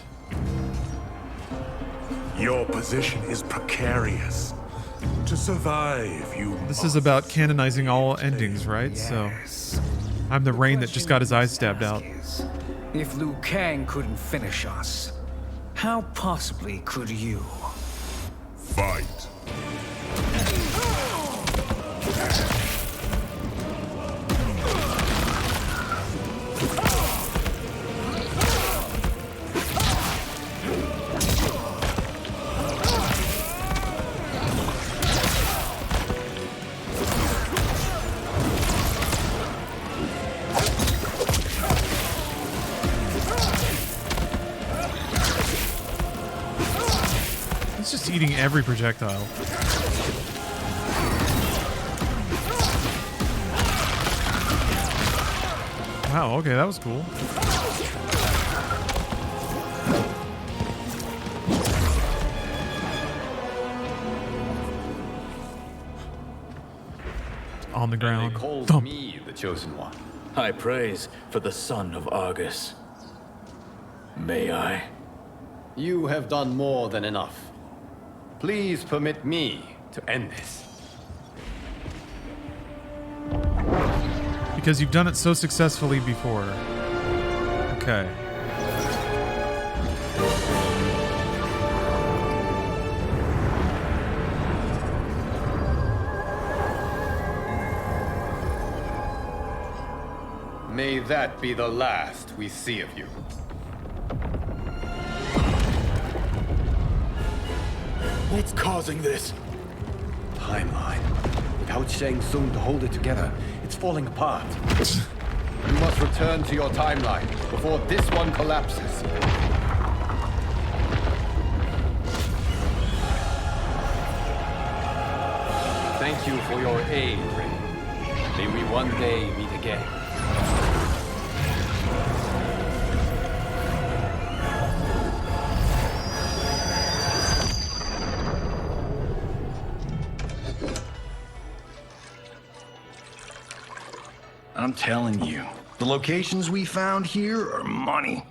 S10: Your position is precarious. To survive, you
S1: This is about canonizing all endings, right?
S5: Yes.
S1: So I'm the Rain that just got his eyes stabbed out.
S5: If Liu Kang couldn't finish us, how possibly could you?
S10: Fight.
S1: It's just eating every projectile. Wow, okay, that was cool. On the ground.
S15: They called me the Chosen One.
S16: High praise for the son of Argus. May I?
S15: You have done more than enough. Please permit me to end this.
S1: Because you've done it so successfully before. Okay.
S15: May that be the last we see of you.
S20: What's causing this?
S6: Timeline. Without Shang Tsung to hold it together, it's falling apart.
S15: You must return to your timeline before this one collapses. Thank you for your aid, Ray. May we one day meet again.
S18: I'm telling you, the locations we found here are money.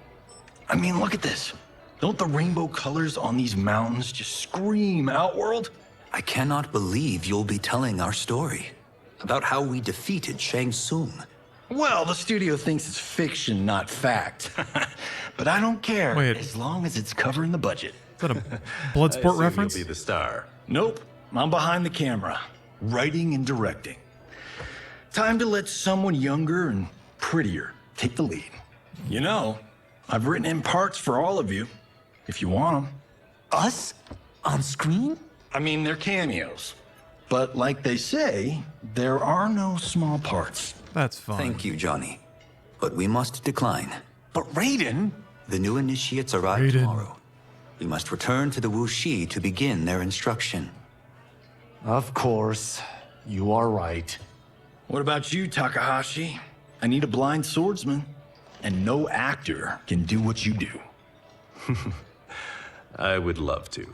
S18: I mean, look at this. Don't the rainbow colors on these mountains just scream Outworld?
S19: I cannot believe you'll be telling our story about how we defeated Shang Tsung.
S18: Well, the studio thinks it's fiction, not fact. But I don't care,
S1: Wait.
S18: as long as it's covering the budget.
S1: Is that a Bloodsport reference?
S8: You'll be the star.
S18: Nope, I'm behind the camera, writing and directing. Time to let someone younger and prettier take the lead. You know, I've written in parts for all of you, if you want them.
S19: Us? On screen?
S18: I mean, they're cameos. But like they say, there are no small parts.
S1: That's fine.
S19: Thank you, Johnny. But we must decline.
S21: But Raiden?
S19: The new initiates arrive tomorrow. We must return to the Wuxi to begin their instruction.
S21: Of course. You are right.
S18: What about you, Takahashi? I need a blind swordsman, and no actor can do what you do.
S17: I would love to.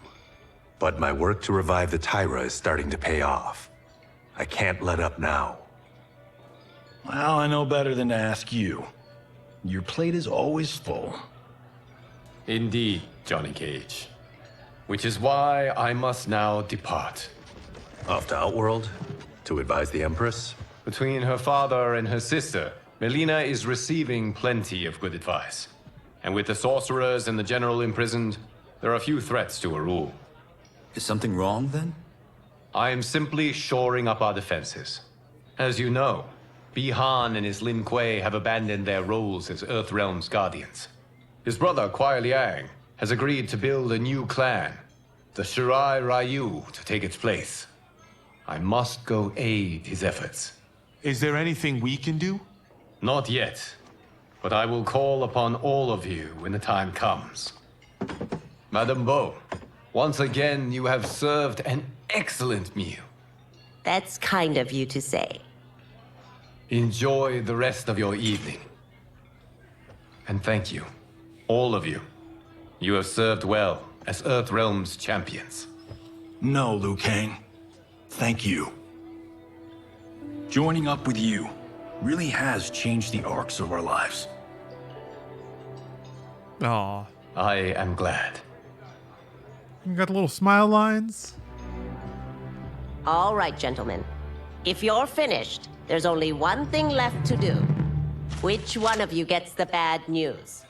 S17: But my work to revive the Tyra is starting to pay off. I can't let up now.
S18: Well, I know better than to ask you. Your plate is always full.
S15: Indeed, Johnny Cage. Which is why I must now depart.
S17: Off to Outworld? To advise the Empress?
S15: Between her father and her sister, Melina is receiving plenty of good advice. And with the sorcerers and the general imprisoned, there are few threats to her rule.
S19: Is something wrong, then?
S15: I am simply shoring up our defenses. As you know, Bi-Han and his Lin Kuei have abandoned their roles as Earthrealm's guardians. His brother, Kuai Liang, has agreed to build a new clan, the Shirai Ryu, to take its place. I must go aid his efforts.
S21: Is there anything we can do?
S15: Not yet, but I will call upon all of you when the time comes. Madame Bo, once again you have served an excellent meal.
S7: That's kind of you to say.
S15: Enjoy the rest of your evening. And thank you, all of you. You have served well as Earthrealm's champions.
S18: No, Liu Kang. Thank you. Joining up with you really has changed the arcs of our lives.
S1: Aw.
S15: I am glad.
S1: You got the little smile lines.
S7: All right, gentlemen. If you're finished, there's only one thing left to do. Which one of you gets the bad news?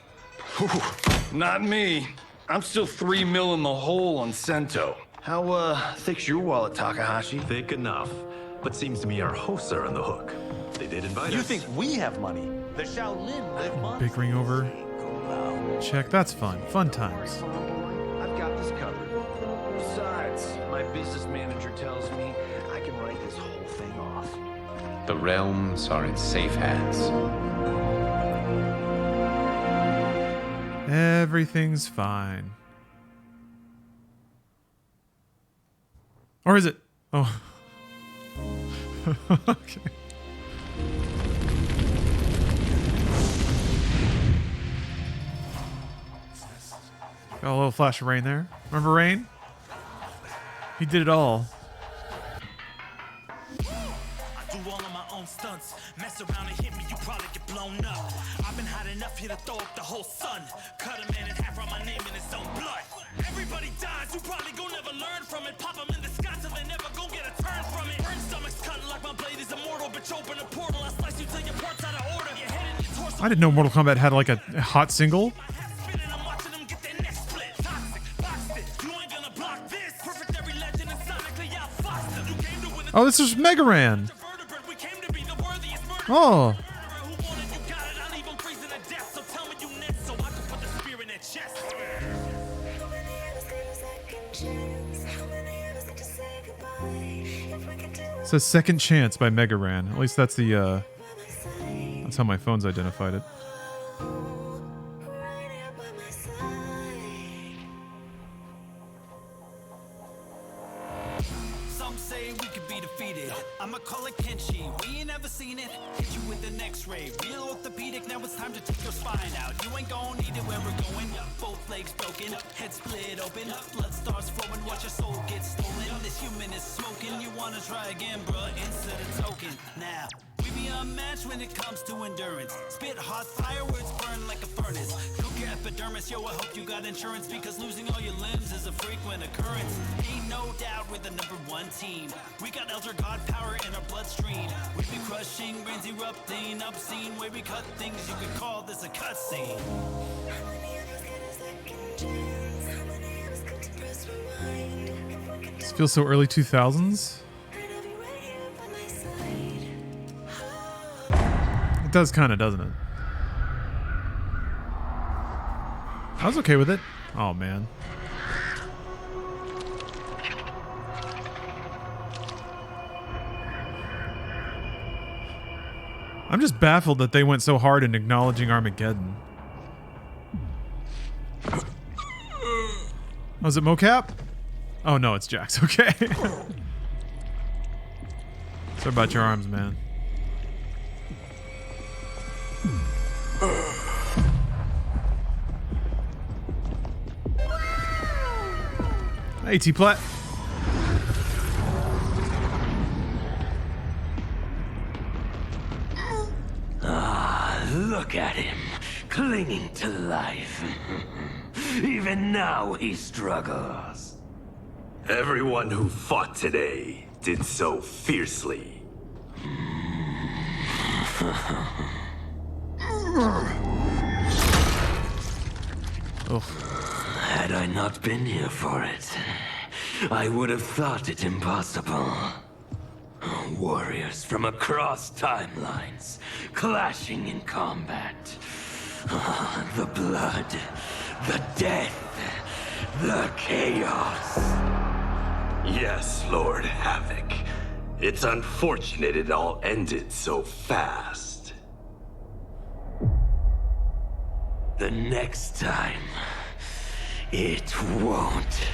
S18: Not me. I'm still 3 mil in the hole on Sento. How, thick's your wallet, Takahashi?
S17: Thick enough. But seems to me our hosts are on the hook. They did invite us.
S21: You think we have money? The Shaolin live months.
S1: Bickering over. Check. That's fun. Fun times.
S18: I've got this covered. Besides, my business manager tells me I can write this whole thing off.
S15: The realms are in safe hands.
S1: Everything's fine. Or is it? Oh. Okay. Got a little flash of Rain there. Remember Rain? He did it all.
S3: Do all of my own stunts. Mess around and hit me, you probably get blown up. I've been hot enough here to throw up the whole sun. Cut a man in half, write my name in his own blood. Everybody dies, you probably gon' never learn from it. Pop them in the sky till they never gon' get a turn from it. Burn stomachs cutting like my blade is immortal. Bitch, open a portal, I slice you till your parts out of order. Your head and your torso.
S1: I didn't know Mortal Kombat had like a hot single. Oh, this is Mega Ran. Oh. It says Second Chance by Mega Ran. At least that's the that's how my phone's identified it.
S3: Some say we could be defeated. I'ma call it Kenshi. We ain't ever seen it. Hit you with an X-ray. Real orthopedic. Now it's time to take your spine out. You ain't gon' need it where we're going. Both legs broken, head split open. Blood starts flowing. Watch your soul get stolen. This human is smoking. You wanna try again, bruh? Insert a token. Now we be unmatched when it comes to endurance. Spit hot fire words burn like a furnace. Cook your epidermis. Yo, I hope you got insurance because losing all your limbs is a frequent occurrence. Ain't no doubt we're the #1 team. We got Elder God power in our bloodstream. We be crushing, brains erupting, obscene. Way we cut things, you could call this a cutscene.
S1: This feels so early 2000s. It does kind of, doesn't it? I was okay with it. Oh, man. I'm just baffled that they went so hard in acknowledging Armageddon. Oh, is it mocap? Oh, no, it's Jax. Okay. Sorry about your arms, man. Hey, T-Plat.
S4: Look at him, clinging to life. Even now he struggles.
S17: Everyone who fought today did so fiercely.
S4: Had I not been here for it, I would have thought it impossible. Warriors from across timelines, clashing in combat. The blood, the death, the chaos.
S17: Yes, Lord Havoc. It's unfortunate it all ended so fast.
S4: The next time, it won't.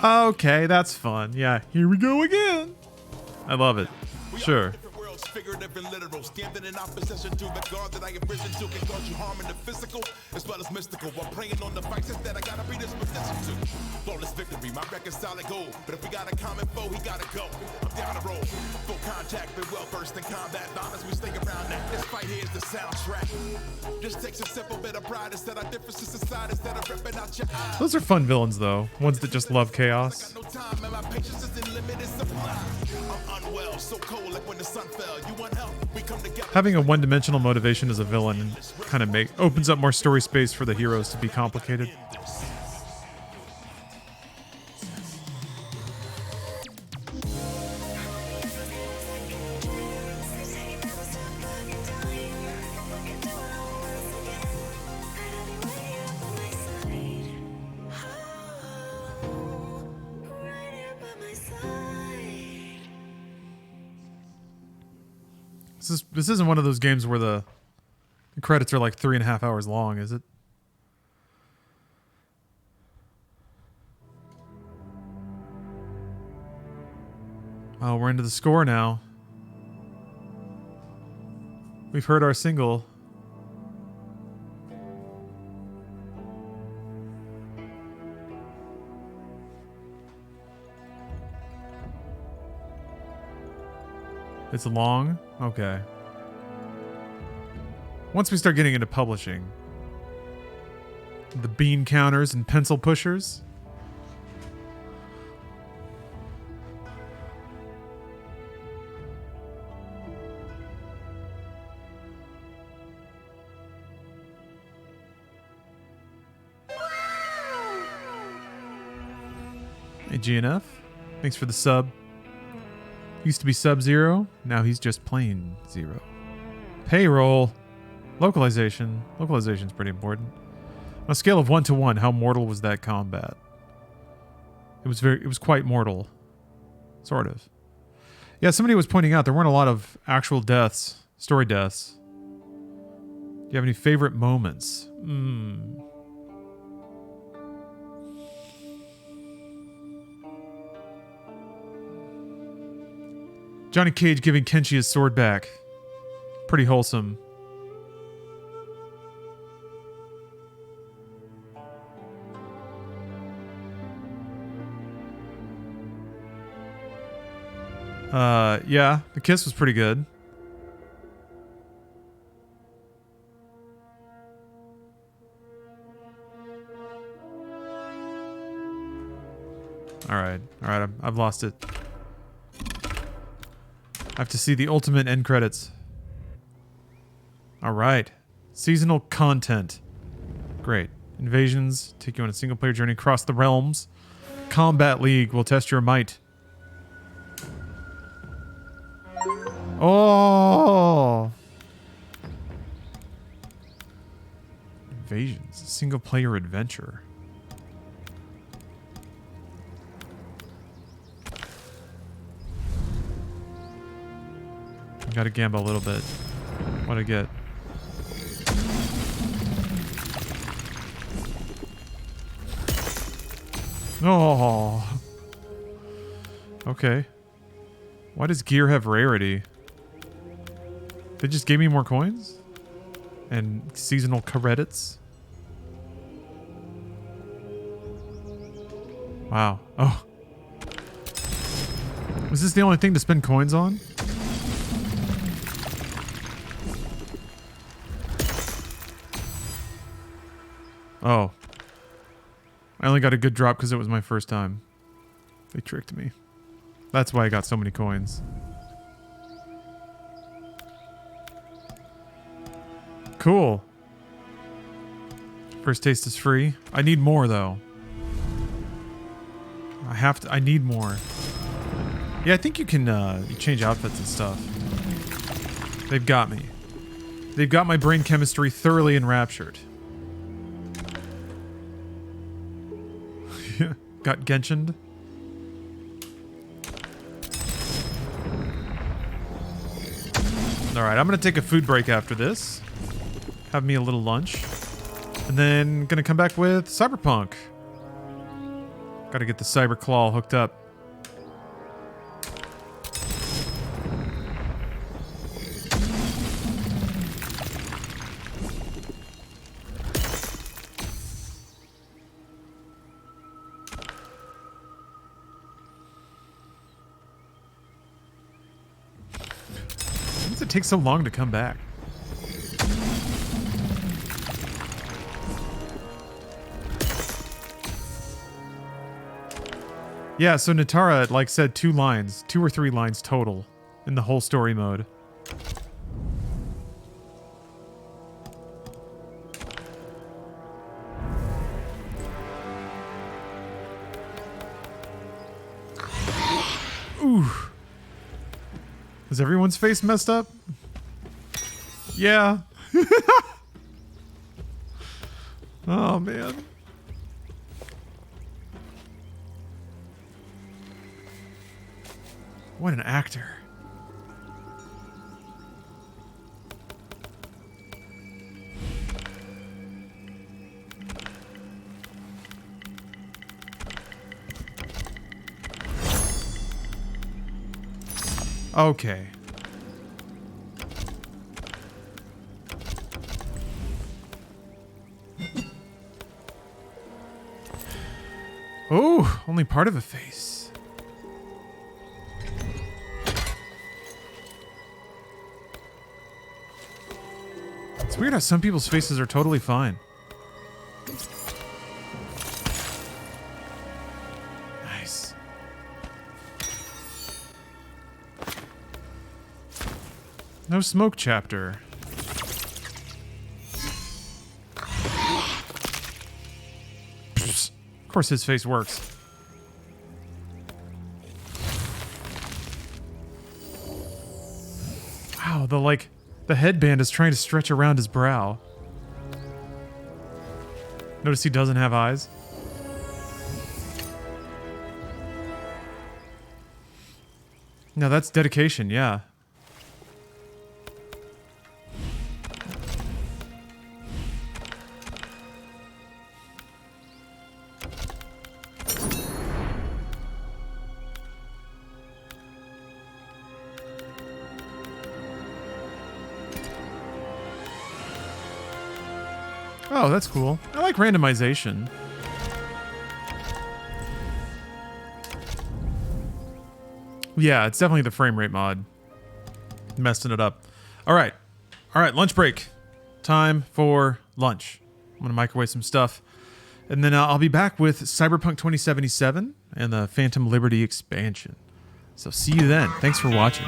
S1: Okay, that's fun. Yeah, here we go again. I love it. Sure.
S23: Figurative and literal, standing in opposition to the God that I have risen to can cause you harm in the physical as well as mystical. I'm praying on the vices that I gotta be this position to. Flawless victory, my record's solid gold. But if we got a common foe, he gotta go. I'm down the road, full contact, been well versed in combat. Honest, we stick around that. This fight here is the soundtrack. Just takes a simple bit of pride instead of differences aside instead of ripping out your eyes.
S1: Those are fun villains, though. Ones that just love chaos.
S23: No time and my patience is in limited supply. I'm unwell, so cold like when the sun fell. You want help? We come together.
S1: Having a one-dimensional motivation as a villain kind of opens up more story space for the heroes to be complicated. This isn't one of those games where the credits are like 3.5 hours long, is it? Oh, we're into the score now. We've heard our single. It's long? Okay. Once we start getting into publishing, the bean counters and pencil pushers. Hey, GNF. Thanks for the sub. Used to be Sub-Zero. Now he's just plain Zero. Payroll. Localization. Localization's pretty important. On a scale of 1 to 1, how mortal was that combat? It was quite mortal. Sort of. Yeah, somebody was pointing out there weren't a lot of actual deaths. Story deaths. Do you have any favorite moments? Johnny Cage giving Kenshi his sword back. Pretty wholesome. Yeah, the kiss was pretty good. Alright, I've lost it. I have to see the ultimate end credits. Alright. Seasonal content. Great. Invasions take you on a single player journey across the realms. Combat League will test your might. Oh! Invasions. Single player adventure. Gotta gamble a little bit. What'd I get? Oh. Okay. Why does gear have rarity? They just gave me more coins? And seasonal credits? Wow. Oh. Was this the only thing to spend coins on? Oh. I only got a good drop because it was my first time. They tricked me. That's why I got so many coins. Cool. First taste is free. I need more though. I need more. Yeah, I think you can you change outfits and stuff. They've got me. They've got my brain chemistry thoroughly enraptured. Got Genshin'd. Alright, I'm gonna take a food break after this. Have me a little lunch. And then gonna come back with Cyberpunk. Gotta get the Cyber Claw hooked up. Why does it take so long to come back? Yeah, so Natara, like, said 2 lines. 2 or 3 lines total in the whole story mode. Ooh. Is everyone's face messed up? Yeah. Oh, man. What an actor. Okay. Oh, only part of a face. It's weird how some people's faces are totally fine. Nice. No smoke chapter. Of course his face works. Wow, the headband is trying to stretch around his brow. Notice he doesn't have eyes. No, that's dedication, yeah. Oh, that's cool. I like randomization. Yeah, it's definitely the frame rate mod. Messing it up. All right, lunch break. Time for lunch. I'm gonna microwave some stuff. And then I'll be back with Cyberpunk 2077 and the Phantom Liberty expansion. So see you then. Thanks for watching.